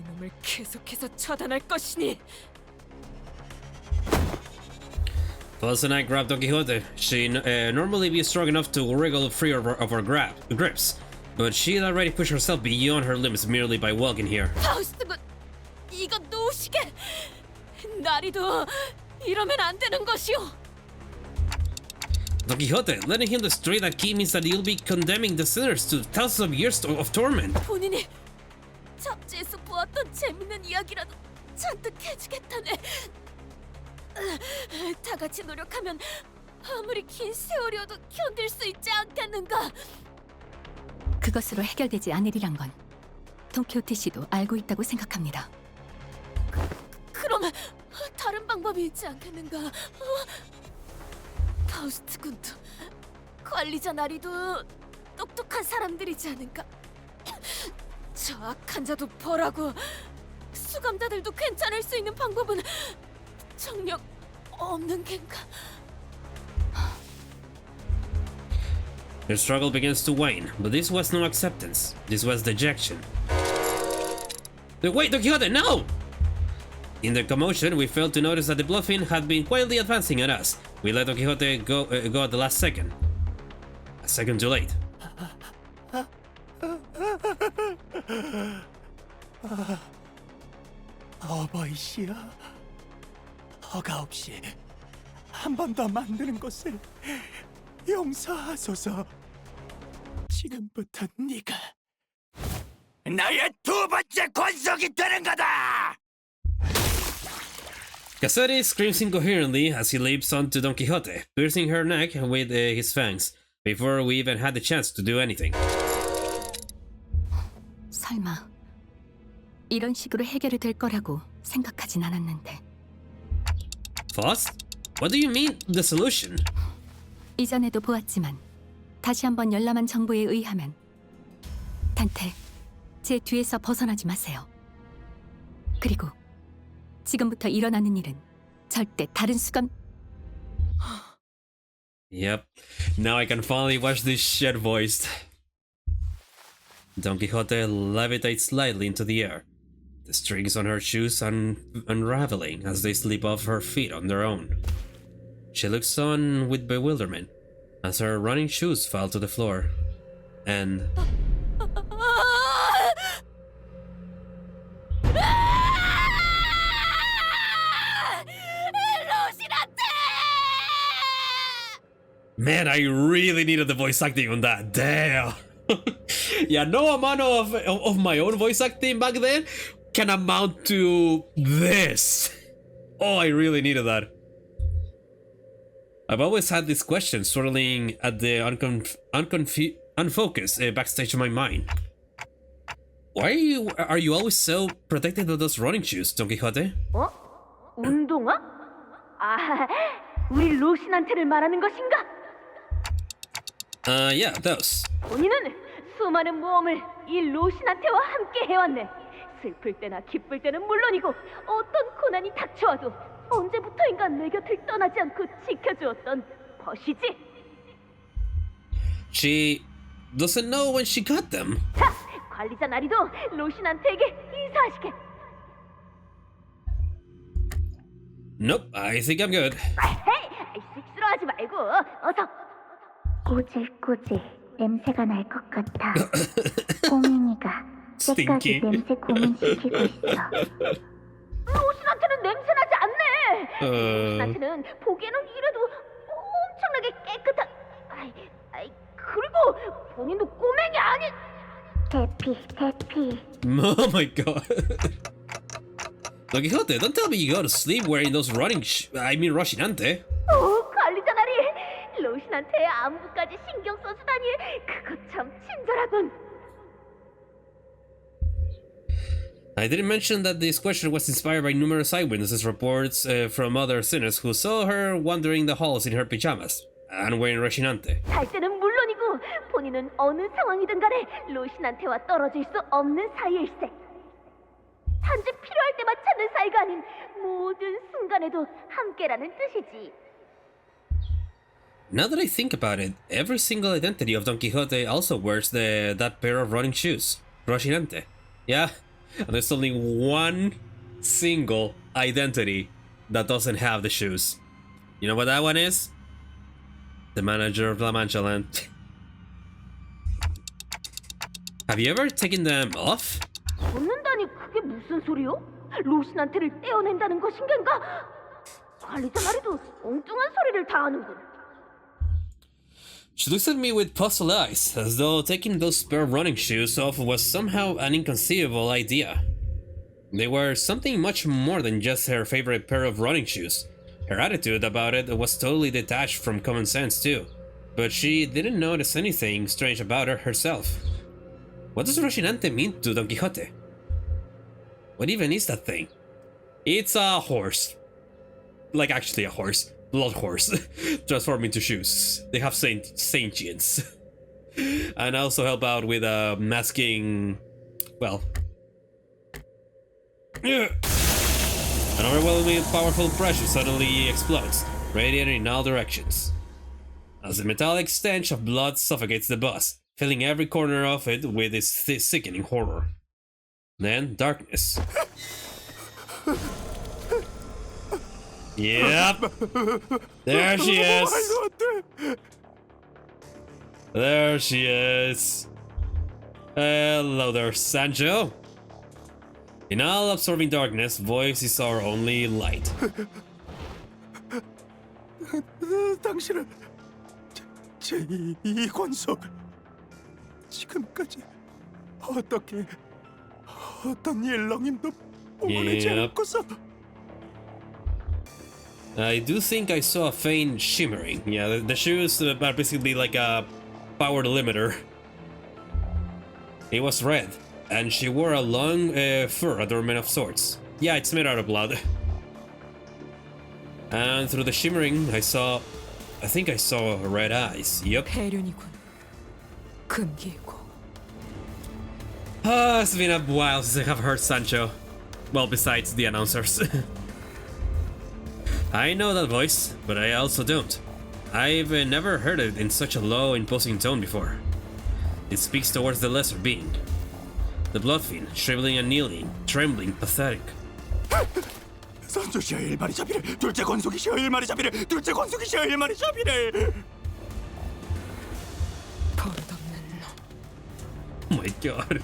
놈을 계속해서 처단할 것이니. Foz and I grabbed Don Quixote. She normally be strong enough to wriggle free of our grips, but she had already pushed herself beyond her limits merely by walking here. 파우스트군, 이거 놓으시게. 나리도 이러면 안 되는 것이오. Don Quixote, letting him destroy that key means that you'll be condemning the sinners to thousands of years of torment. 본인이 잡지에서 보았던 재밌는 이야기라도 잔뜩 해주겠다네. 다 같이 노력하면 아무리 긴 세월이어도 견딜 수 있지 않겠는가? 그것으로 해결되지 않으리란 건 돈키호테 씨도 알고 있다고 생각합니다. 그럼 다른 방법이 있지 않겠는가? 파우스트 군도 관리자 나리도 똑똑한 사람들이지 않은가? 저 악한 자도 벌하고 수감자들도 괜찮을 수 있는 방법은 정녕 없는 겐가? Their struggle begins to wane, but this was no acceptance. This was dejection. Wait, Don Quixote, no! In the commotion, we failed to notice that the Bloodfiend had been quietly advancing at us. We let Don Quixote go at the last second. A second too late. 어버이시여, 허가 없이 한 번 더 만드는 것을 용서하소서. 지금부터 네가 나의 두 번째 권속이 되는 거다. Cassetti screams incoherently as he leaps onto Don Quixote, piercing her neck with his fangs, before we even had the chance to do anything. 설마 이런 식으로 해결이 될 거라고 생각하진 않았는데. Foss? What do you mean, the solution? 이전에도 보았지만 다시 한번 열람한 정보에 의하면 단테, 제 뒤에서 벗어나지 마세요. 그리고 지금부터 일어나는 일은 절대 다른 수감... Yep, now I can finally watch this shit voiced. Don Quixote levitates slightly into the air, the strings on her shoes unraveling as they slip off her feet on their own. She looks on with bewilderment as her running shoes fall to the floor, and... Man, I really needed the voice acting on that. Damn. Yeah, no amount of my own voice acting back then can amount to this. Oh, I really needed that. I've always had this question swirling at the unfocused backstage of my mind. Why are you always so protective of those running shoes, Don Quixote? 어? 운동화? 아, 우리 로신한테를 말하는 것인가? Yeah, those. 본인은 수많은 모험을 이 로신한테와 함께 해왔네. 슬플 때나 기쁠 때는 물론이고 어떤 고난이 닥쳐와도 언제부터인가 내 곁을 떠나지 않고 지켜주었던 벗이지. She doesn't know when she got them. 자, 관리자 나리도 로신한테에게 인사하시게. Nope, I think I'm good. 헤이, 쑥스러워하지 말고 어서. 꼬질꼬질 냄새가 날 것 같아. 꼬맹이가 때까지 냄새 고문시키고 있어. 로신한테는 냄새 나지 않네. 로신한테는 보기에는 이래도 엄청나게 깨끗한. 그리고 본인도 꼬맹이 아니. 대피. Oh my god. Don Quixote, don't tell me you go to sleep wearing those Rocinante. 관리자 나리. 로신한테 안부까지 신경 써주다니 그거 참 친절하군. I didn't mention that this question was inspired by numerous eyewitnesses reports from other sinners who saw her wandering the halls in her pajamas and wearing Rocinante. 잘 때는 물론이고 본인은 어느 상황이든 간에 로신한테와 떨어질 수 없는 사이일세. 단지 필요할 때만 찾는 사이가 아닌 모든 순간에도 함께라는 뜻이지. Now that I think about it, every single identity of Don Quixote also wears that pair of running shoes, Rocinante. Yeah, and there's only one single identity that doesn't have the shoes. You know what that one is? The manager of La Mancha Land. Have you ever taken them off? 벗는다니 그게 무슨 소리요? 로신한테를 떼어낸다는 것인가? 관리자 말에도 엉뚱한 소리를 다 하는군. She looks at me with puzzled eyes, as though taking those spare running shoes off was somehow an inconceivable idea. They were something much more than just her favorite pair of running shoes. Her attitude about it was totally detached from common sense too, but she didn't notice anything strange about her herself. What does Rocinante mean to Don Quixote? What even is that thing? It's a horse. Like actually a horse. Blood horse. Transform into shoes. They have sentience. And also help out with masking... well... an overwhelmingly powerful pressure suddenly explodes, radiating in all directions. As the metallic stench of blood suffocates the bus, filling every corner of it with its sickening horror. Then darkness. Yep. There she is. There she is. Hello there, Sancho. In all absorbing darkness, voice is our only light. 당신은 제2 권속 지금까지 어떤 일렁임도 뿜어내지 않고서 I do think I saw a faint shimmering. Yeah, the shoes are basically like a power limiter. It was red, and she wore a long fur adornment of sorts. Yeah, it's made out of blood. And through the shimmering, I think I saw red eyes. Yup. It's been a while since I have heard Sancho. Well, besides the announcers. I know that voice, but I also don't. I've never heard it in such a low, imposing tone before. It speaks towards the lesser being. The Bloodfiend, shriveling and kneeling, trembling, pathetic. 선조시여 일마리 자비를 둘째 권속이시여 일마리 자비를 둘째 권속이시여 일마리 자비를 Oh my god.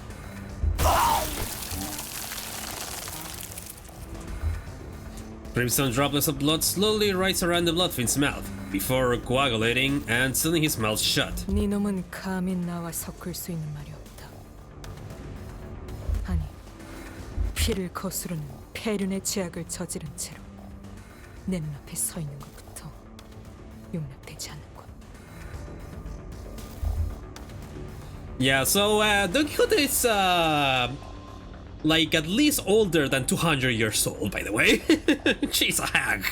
Crimson droplets of blood slowly rise around the Bloodfiend's mouth, before coagulating and sealing his mouth shut. 네 놈은 감히 나와 섞을 수 있는 말이 없다. 아니, 피를 거스르는 폐륜의 죄악을 저지른 채로 내 눈앞에 서 있는 것부터 용납되지 않는군. Yeah, so Don Quixote is like at least older than 200 years old, by the way. She's a hag.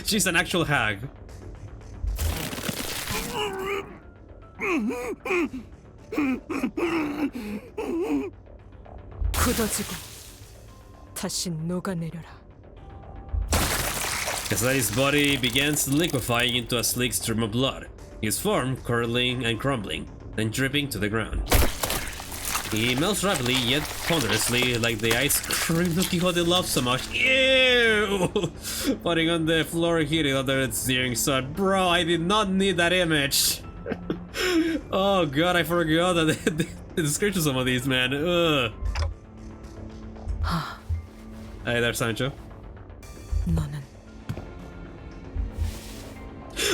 She's an actual hag. 굳어지고 다시 녹아내려라. Cassetti's body begins liquefying into a sleek stream of blood, his form curdling and crumbling, then dripping to the ground. He melts rapidly yet ponderously like the ice cream Don Quixote loves so much. Ew! Putting on the floor heating under its searing sun. Bro, I did not need that image. Oh god, I forgot the description of some of these, man. Ugh. Hey there, Sancho. 너는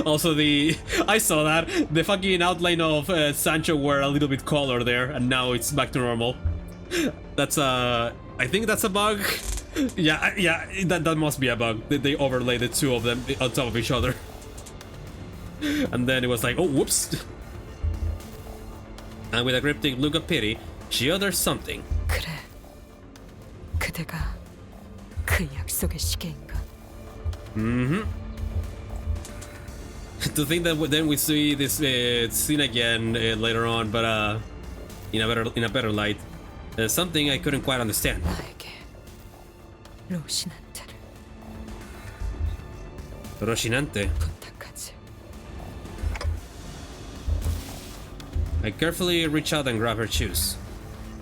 Also, I saw that the fucking outline of Sancho were a little bit colored there, and now it's back to normal. That's I think that's a bug. Yeah, that must be a bug. They overlaid the two of them on top of each other, and then it was like, oh, whoops. And with a cryptic look of pity, she utters something. 그래, 그대가 그 약속의 시계인가? Mm-hmm. To think that then we see this scene again later on, but in a better light. Something I couldn't quite understand. 나에게 로신한테를 Rocinante. 부탁하지. I carefully reach out and grab her shoes,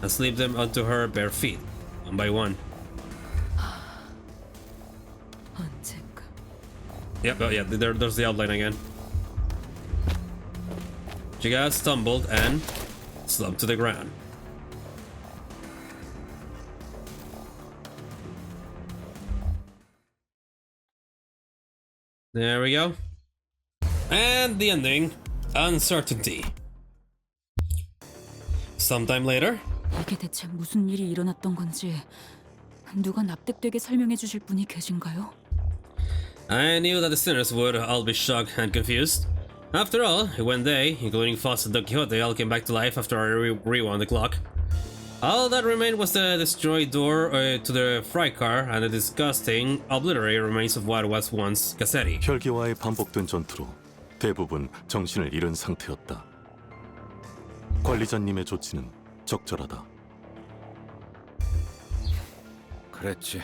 and slip them onto her bare feet, one by one. 언젠가. Yep, oh yeah, there's the outline again. Jiga stumbled and slumped to the ground. There we go. And the ending, uncertainty. Sometime later. 이게 대체 무슨 일이 일어났던 건지 누가 납득되게 설명해 주실 분이 계신가요? I knew that the sinners would all be shocked and confused. After all, when they, including Foss and Don Quixote, all came back to life after I rewound the clock, all that remained was the destroyed door to the freight car and the disgusting, obliterated remains of what was once Cassetti. 혈기와의 반복된 전투로 대부분 정신을 잃은 상태였다. 관리자님의 조치는 적절하다. 그랬지.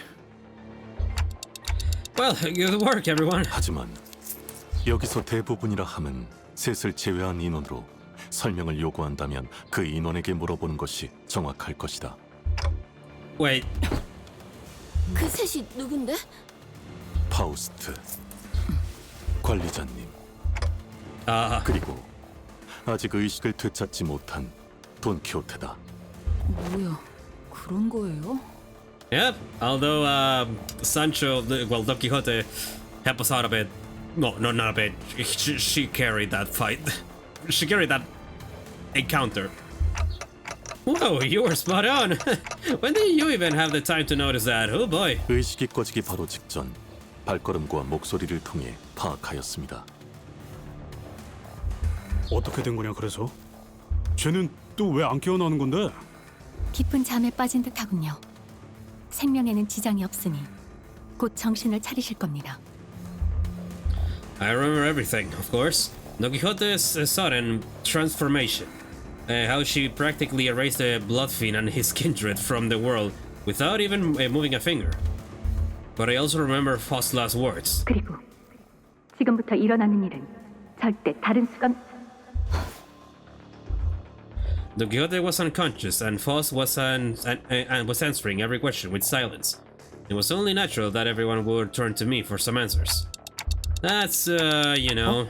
Well, good work, everyone. 하지만 여기서 대부분이라 함은 셋을 제외한 인원으로 설명을 요구한다면 그 인원에게 물어보는 것이 정확할 것이다. Wait. 그 셋이 누군데? 파우스트, 관리자님, 그리고 아직 의식을 되찾지 못한 돈 키호테다. 뭐야, 그런 거예요? Yep, although Sancho, well, Don Quixote helped us out a bit. No, not a bit. She carried that fight. She carried that encounter. Whoa, you were spot on. When did you even have the time to notice that? Oh boy. 의식이 꺼지기 바로 직전 발걸음과 목소리를 통해 파악하였습니다. 어떻게 된 거냐 그래서? 쟤는 또 왜 안 깨어나는 건데? 깊은 잠에 빠진 듯하군요. 생명에는 지장이 없으니 곧 정신을 차리실 겁니다. I remember everything, of course. Don Quixote's sudden transformation. How she practically erased the Bloodfiend and his kindred from the world without even moving a finger. But I also remember Faust's last words. 그리고 지금부터 일어나는 일은 절대 다른 수가 Don Quixote was unconscious, and Faust was was answering every question with silence. It was only natural that everyone would turn to me for some answers. That's, you know.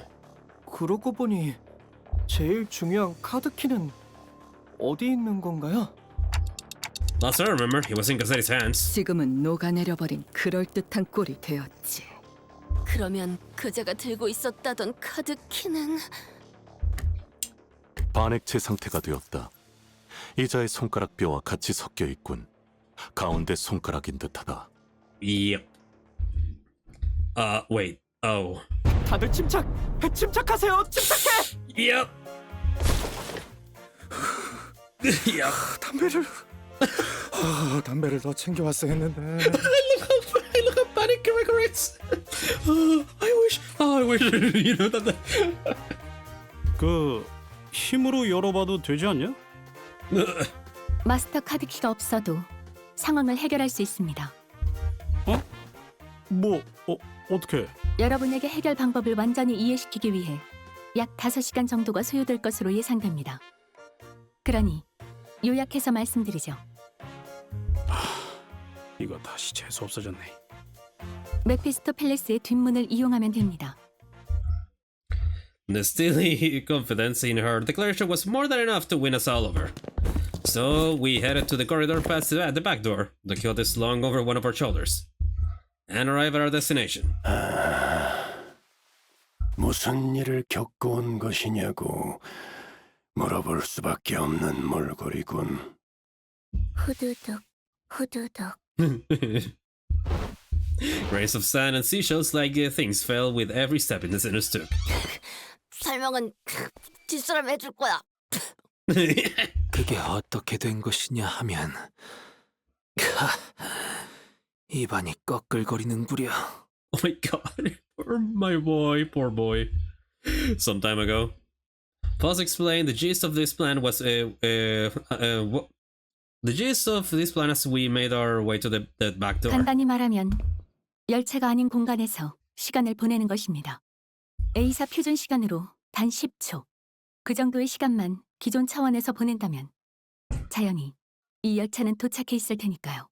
그러고 보니 제일 중요한 카드키는 어디 있는 건가요? Last I remember, it was in Cassetti's hands. 지금은 녹아내려버린 그럴듯한 꼴이 되었지. 그러면 그자가 들고 있었다던 카드키는 반액체 상태가 되었다. 이자의 손가락뼈와 같이 섞여 있군. 가운데 손가락인 듯하다. Yep. Wait. Oh. 다들 침착하세요. 침착해. Yep. Yep. 담배를 더 챙겨왔어야 했는데. I look how panic Gregor is. I wish. You know that. 그 힘으로 열어봐도 되지 않냐? 마스터 카드키가 없어도 상황을 해결할 수 있습니다. 어떻게? 여러분에게 해결 방법을 완전히 이해시키기 위해 약 5시간 정도가 소요될 것으로 예상됩니다. 그러니 요약해서 말씀드리죠. 이거 다시 재수 없어졌네. 메피스토 팰리스의 뒷문을 이용하면 됩니다. The steely confidence in her declaration was more than enough to win us all over. So we headed to the corridor past the back door, the Quixote slung over one of our shoulders, and arrived at our destination. 무슨 일을 겪어온 것이냐고 물어볼 수밖에 없는 몰골이군. 후두둑, 후두둑. Grains of sand and seashells like things fell with every step in the sinners took. 설명은 뒷사람 해줄 거야. 그게 어떻게 된 것이냐 하면 입안이 꺼끌거리는구려. Oh my god, poor boy. Some time ago, Foss explained the gist of this plan was the gist of this plan as we made our way to the back door. 간단히 말하면 열차가 아닌 공간에서 시간을 보내는 것입니다. A사 표준 시간으로 단 10초. 그 정도의 시간만 기존 차원에서 보낸다면 자연히 이 열차는 도착해 있을 테니까요.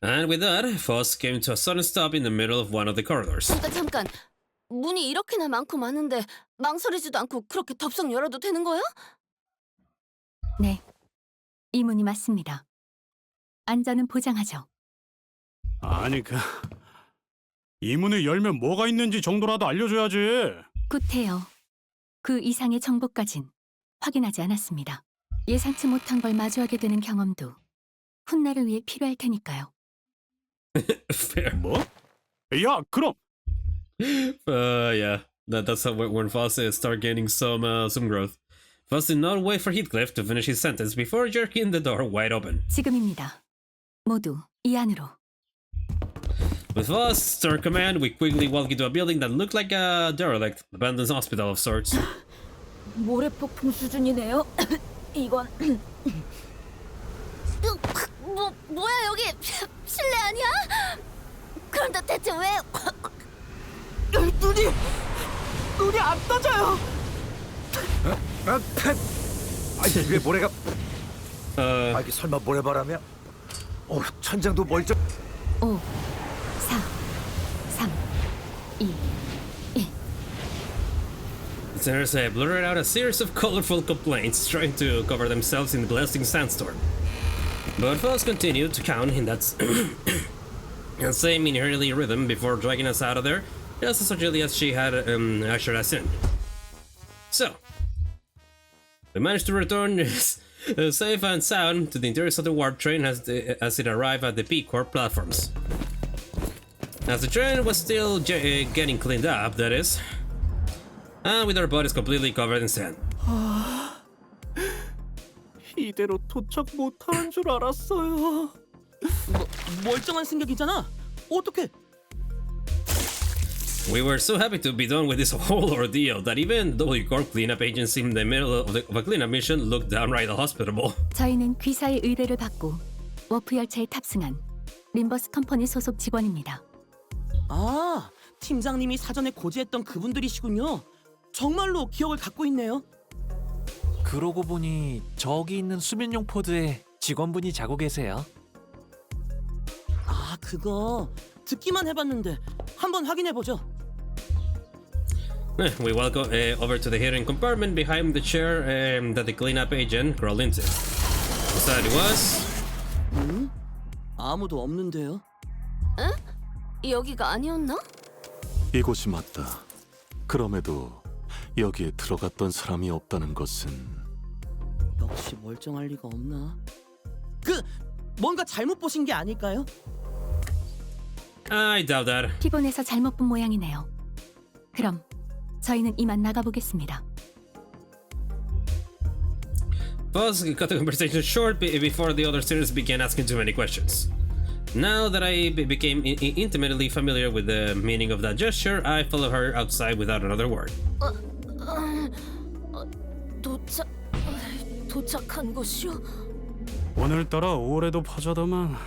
And with that, Foss came to a sudden stop in the middle of one of the corridors. 잠깐. 문이 이렇게나 많고 많은데 망설이지도 않고 그렇게 덥석 열어도 되는 거야? 네, 이 문이 맞습니다. 안전은 보장하죠. 아니 이 문을 열면 뭐가 있는지 정도라도 알려줘야지. 굿해요. 그 이상의 정보까진 확인하지 않았습니다. 예상치 못한 걸 마주하게 되는 경험도 훗날을 위해 필요할 테니까요. Fair. 뭐? 야, 그럼. Yeah. That's how when Foss start gaining some growth. Foss did not wait for Heathcliff to finish his sentence before jerking the door wide open. 지금입니다. 모두 이 안으로. With Foss to our command, we quickly walked into a building that looked like a derelict, abandoned hospital of sorts. 모래폭풍 수준이네요. 이건 뭐야 여기 실내 아니야? 그런데 대체 왜 눈이 안 떠져요. 아니 왜 모래가? 이게 설마 모래바람이야? 천장도 멀쩡. 5, 4, 3, 2, 1. The sinners blurted out a series of colorful complaints, trying to cover themselves in the blasting sandstorm. But Foss continued to count in that same inherently rhythm before dragging us out of there, just as agilely as she had ushered us in. So, we managed to return safe and sound to the interiors of the warp train as it arrived at the B Corp platforms. As the train was still getting cleaned up, that is, and with our bodies completely covered in sand. 이대로 도착 못하는 줄 알았어요. 멀쩡한 승객이잖아. 어떡해? We were so happy to be done with this whole ordeal that even the WARP cleanup agency in the middle of a cleanup mission looked downright hospitable. 저희는 귀사의 의뢰를 받고 워프 열차에 탑승한 림버스 컴퍼니 소속 직원입니다. 아, 팀장님이 사전에 고지했던 그분들이시군요. 정말로 기억을 갖고 있네요. 그러고 보니 저기 있는 수면용 포드에 직원분이 자고 계세요. 아, 그거 듣기만 해봤는데 한번 확인해보죠. We walk over to the hidden compartment behind the chair that the cleanup agent crawled into. Inside it was... 아무도 없는데요. 응? 여기가 아니었나? 이곳이 맞다. 그럼에도 여기에 들어갔던 사람이 없다는 것은 역시 멀쩡할 리가 없나? 뭔가 잘못 보신 게 아닐까요? I doubt that. 피곤해서 잘못 본 모양이네요. 그럼 저희는 이만 나가보겠습니다. Foss cut the conversation short before the other students began asking too many questions. Now that I became intimately familiar with the meaning of that gesture, I followed her outside without another word. 도착한 곳이요? 오늘따라 올해도 파자더만.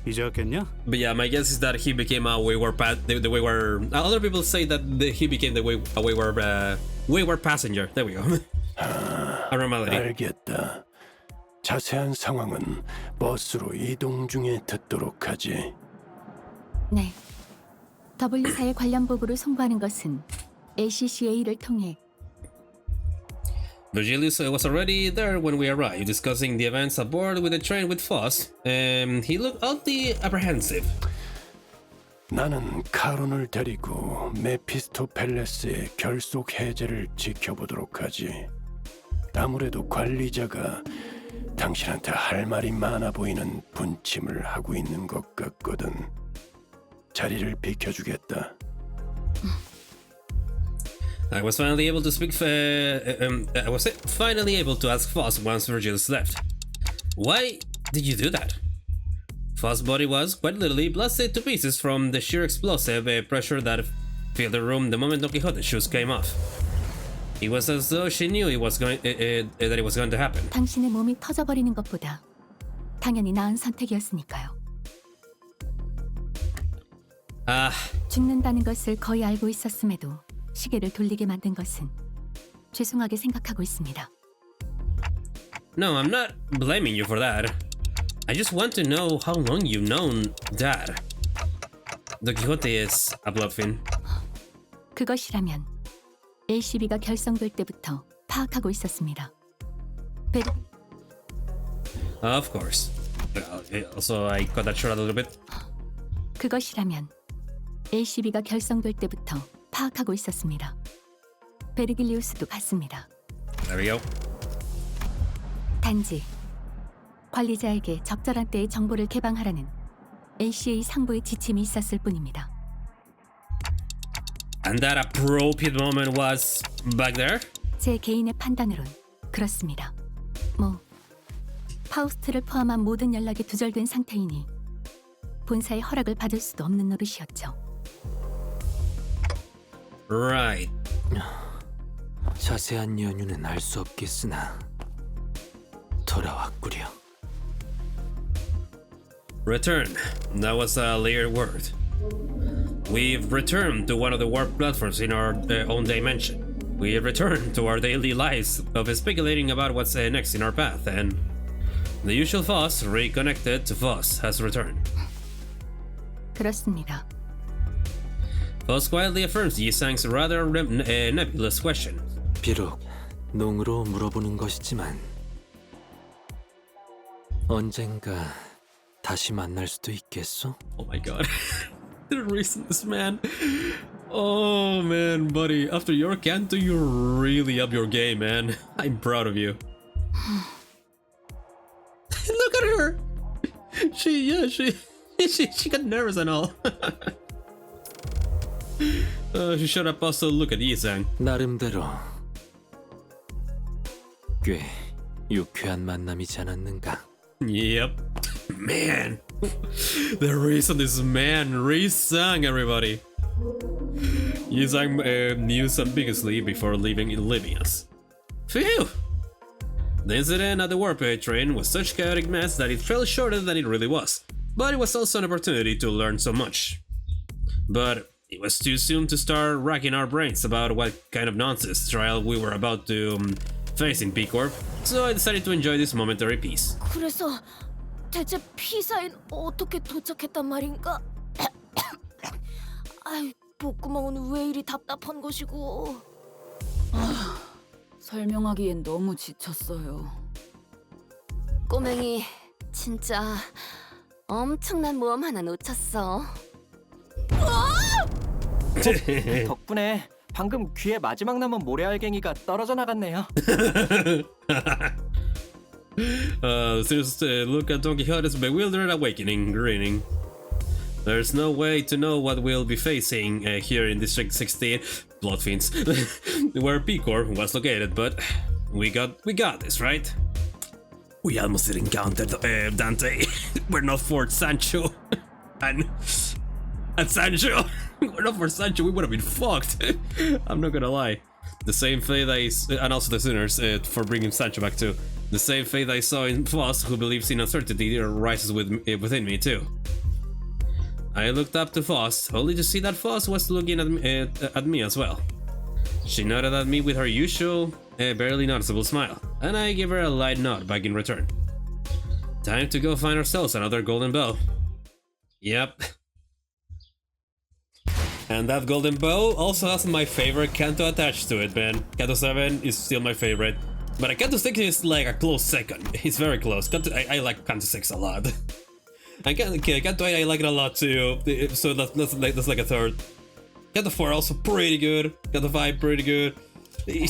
이제 왔겠냐? But yeah, my guess is that he became a wayward the wayward. Other people say that he became a wayward passenger. There we go. 알겠다. 자세한 상황은 버스로 이동 중에 듣도록 하지. 네. W사의 관련 보고를 송부하는 것은 ACCA를 통해. Virgilius was already there when we arrived, discussing the events aboard with the train with Foss. He looked oddly apprehensive. 나는 카론을 데리고 메피스토펠레스의 결속 해제를 지켜보도록 하지. 아무래도 관리자가 당신한테 할 말이 많아 보이는 분침을 하고 있는 것 같거든. 자리를 비켜주겠다. I was finally able to speak. I was finally able to ask Foss once Virgilius left. Why did you do that? Foss' body was quite literally blasted to pieces from the sheer explosive pressure that filled the room the moment Don Quixote's shoes came off. It was as though she knew it was going that it was going to happen. 당신의 몸이 터져버리는 것보다 당연히 나은 선택이었으니까요. 죽는다는 것을 거의 알고 있었음에도 시계를 돌리게 만든 것은 죄송하게 생각하고 있습니다. No, I'm not blaming you for that. I just want to know how long you've known that Don Quixote is a Bloodfiend. 그것이라면 ACB가 결성될 때부터 파악하고 있었습니다. Of course. Also, I cut that short a little bit. 그것이라면 ACB가 결성될 때부터 파악하고 있었습니다. 베르길리우스도 같습니다. There we go. 단지 관리자에게 적절한 때에 정보를 개방하라는 ACA 상부의 지침이 있었을 뿐입니다. And that appropriate moment was back there? 제 개인의 판단으론 그렇습니다. 파우스트를 포함한 모든 연락이 두절된 상태이니 본사의 허락을 받을 수도 없는 노릇이었죠. Right. 자세한 연유는 알 수 없겠으나 돌아왔구려. Return. That was a layered word. We've returned to one of the warp platforms in our own dimension. We have returned to our daily lives of speculating about what's next in our path, and the usual Foss, reconnected to Foss, has returned. 그렇습니다. Foss quietly affirms Yisang's rather nebulous question. 비록 농으로 물어보는 것이지만 언젠가 다시 만날 수도 있겠소? Oh my god. The reasons, man. Oh man, buddy. After your canto, you really up your game, man. I'm proud of you. Look at her. She she got nervous and all. She showed up also look at Yi-sang. 나름대로 꽤 유쾌한 만남이지 않았는가? Yep. Man. The reason is man Yi-sang, everybody. Yi-sang knew ambiguously before leaving us. Phew! The incident at the warp train was such chaotic mess that it felt shorter than it really was, but it was also an opportunity to learn so much. But it was too soon to start racking our brains about what kind of nonsense trial we were about to face in B-Corp, so I decided to enjoy this momentary peace. 그래서 대체 P사인 어떻게 도착했단 말인가? 아이, 목구멍은 왜 이리 답답한 것이고. 설명하기엔 너무 지쳤어요. 꼬맹이 진짜 엄청난 모험 하나 놓쳤어. 덕분에 방금 귀에 마지막 남은 모래알갱이가 떨어져 나갔네요. Since look at Don Quixote's bewildered awakening, grinning. There's no way to know what we'll be facing here in District 16, Bloodfiends, where P-Corp was located, but we got this, right? We almost encountered Dante. We're not Fort Sancho. and Sancho. We're not for Sancho, we would have been fucked. I'm not gonna lie. The same fate and also the Sinners for bringing Sancho back too. The same fate I saw in Foss, who believes in uncertainty, rises within me too. I looked up to Foss, only to see that Foss was looking at me as well. She nodded at me with her usual, barely noticeable smile, and I gave her a light nod back in return. Time to go find ourselves another golden bow. Yep. And that golden bow also has my favorite Kanto attached to it, man. Kanto 7 is still my favorite. But Kanto 6 is like a close second. It's very close. I like Kanto 6 a lot. And Kanto 8 I like it a lot too. So that's like a third. Kanto 4 also pretty good. Kanto 5 pretty good. I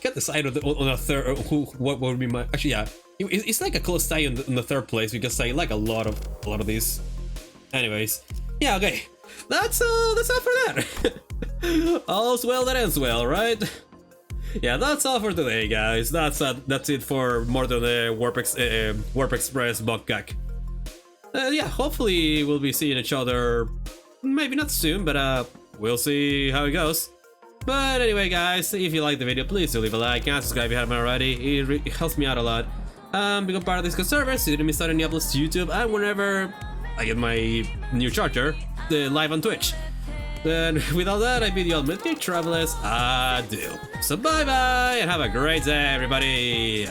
can't decide on a third. What would be my... Actually, yeah. It's like a close tie in the third place because I like a lot of these. Anyways. Yeah, okay. That's all for that. All's well that ends well, right? Yeah, that's all for today, guys. That's it for more than the WARP Express BokGak. Yeah, hopefully we'll be seeing each other, maybe not soon, but we'll see how it goes. But anyway, guys, if you liked the video, please do leave a like and subscribe if you haven't already. It helps me out a lot. Become part of this good server so you don't miss out on any uploads to YouTube and whenever I get my new charger live on Twitch. Then with all that, I bid you all MultiCrack travelers adieu. So bye bye and have a great day, everybody.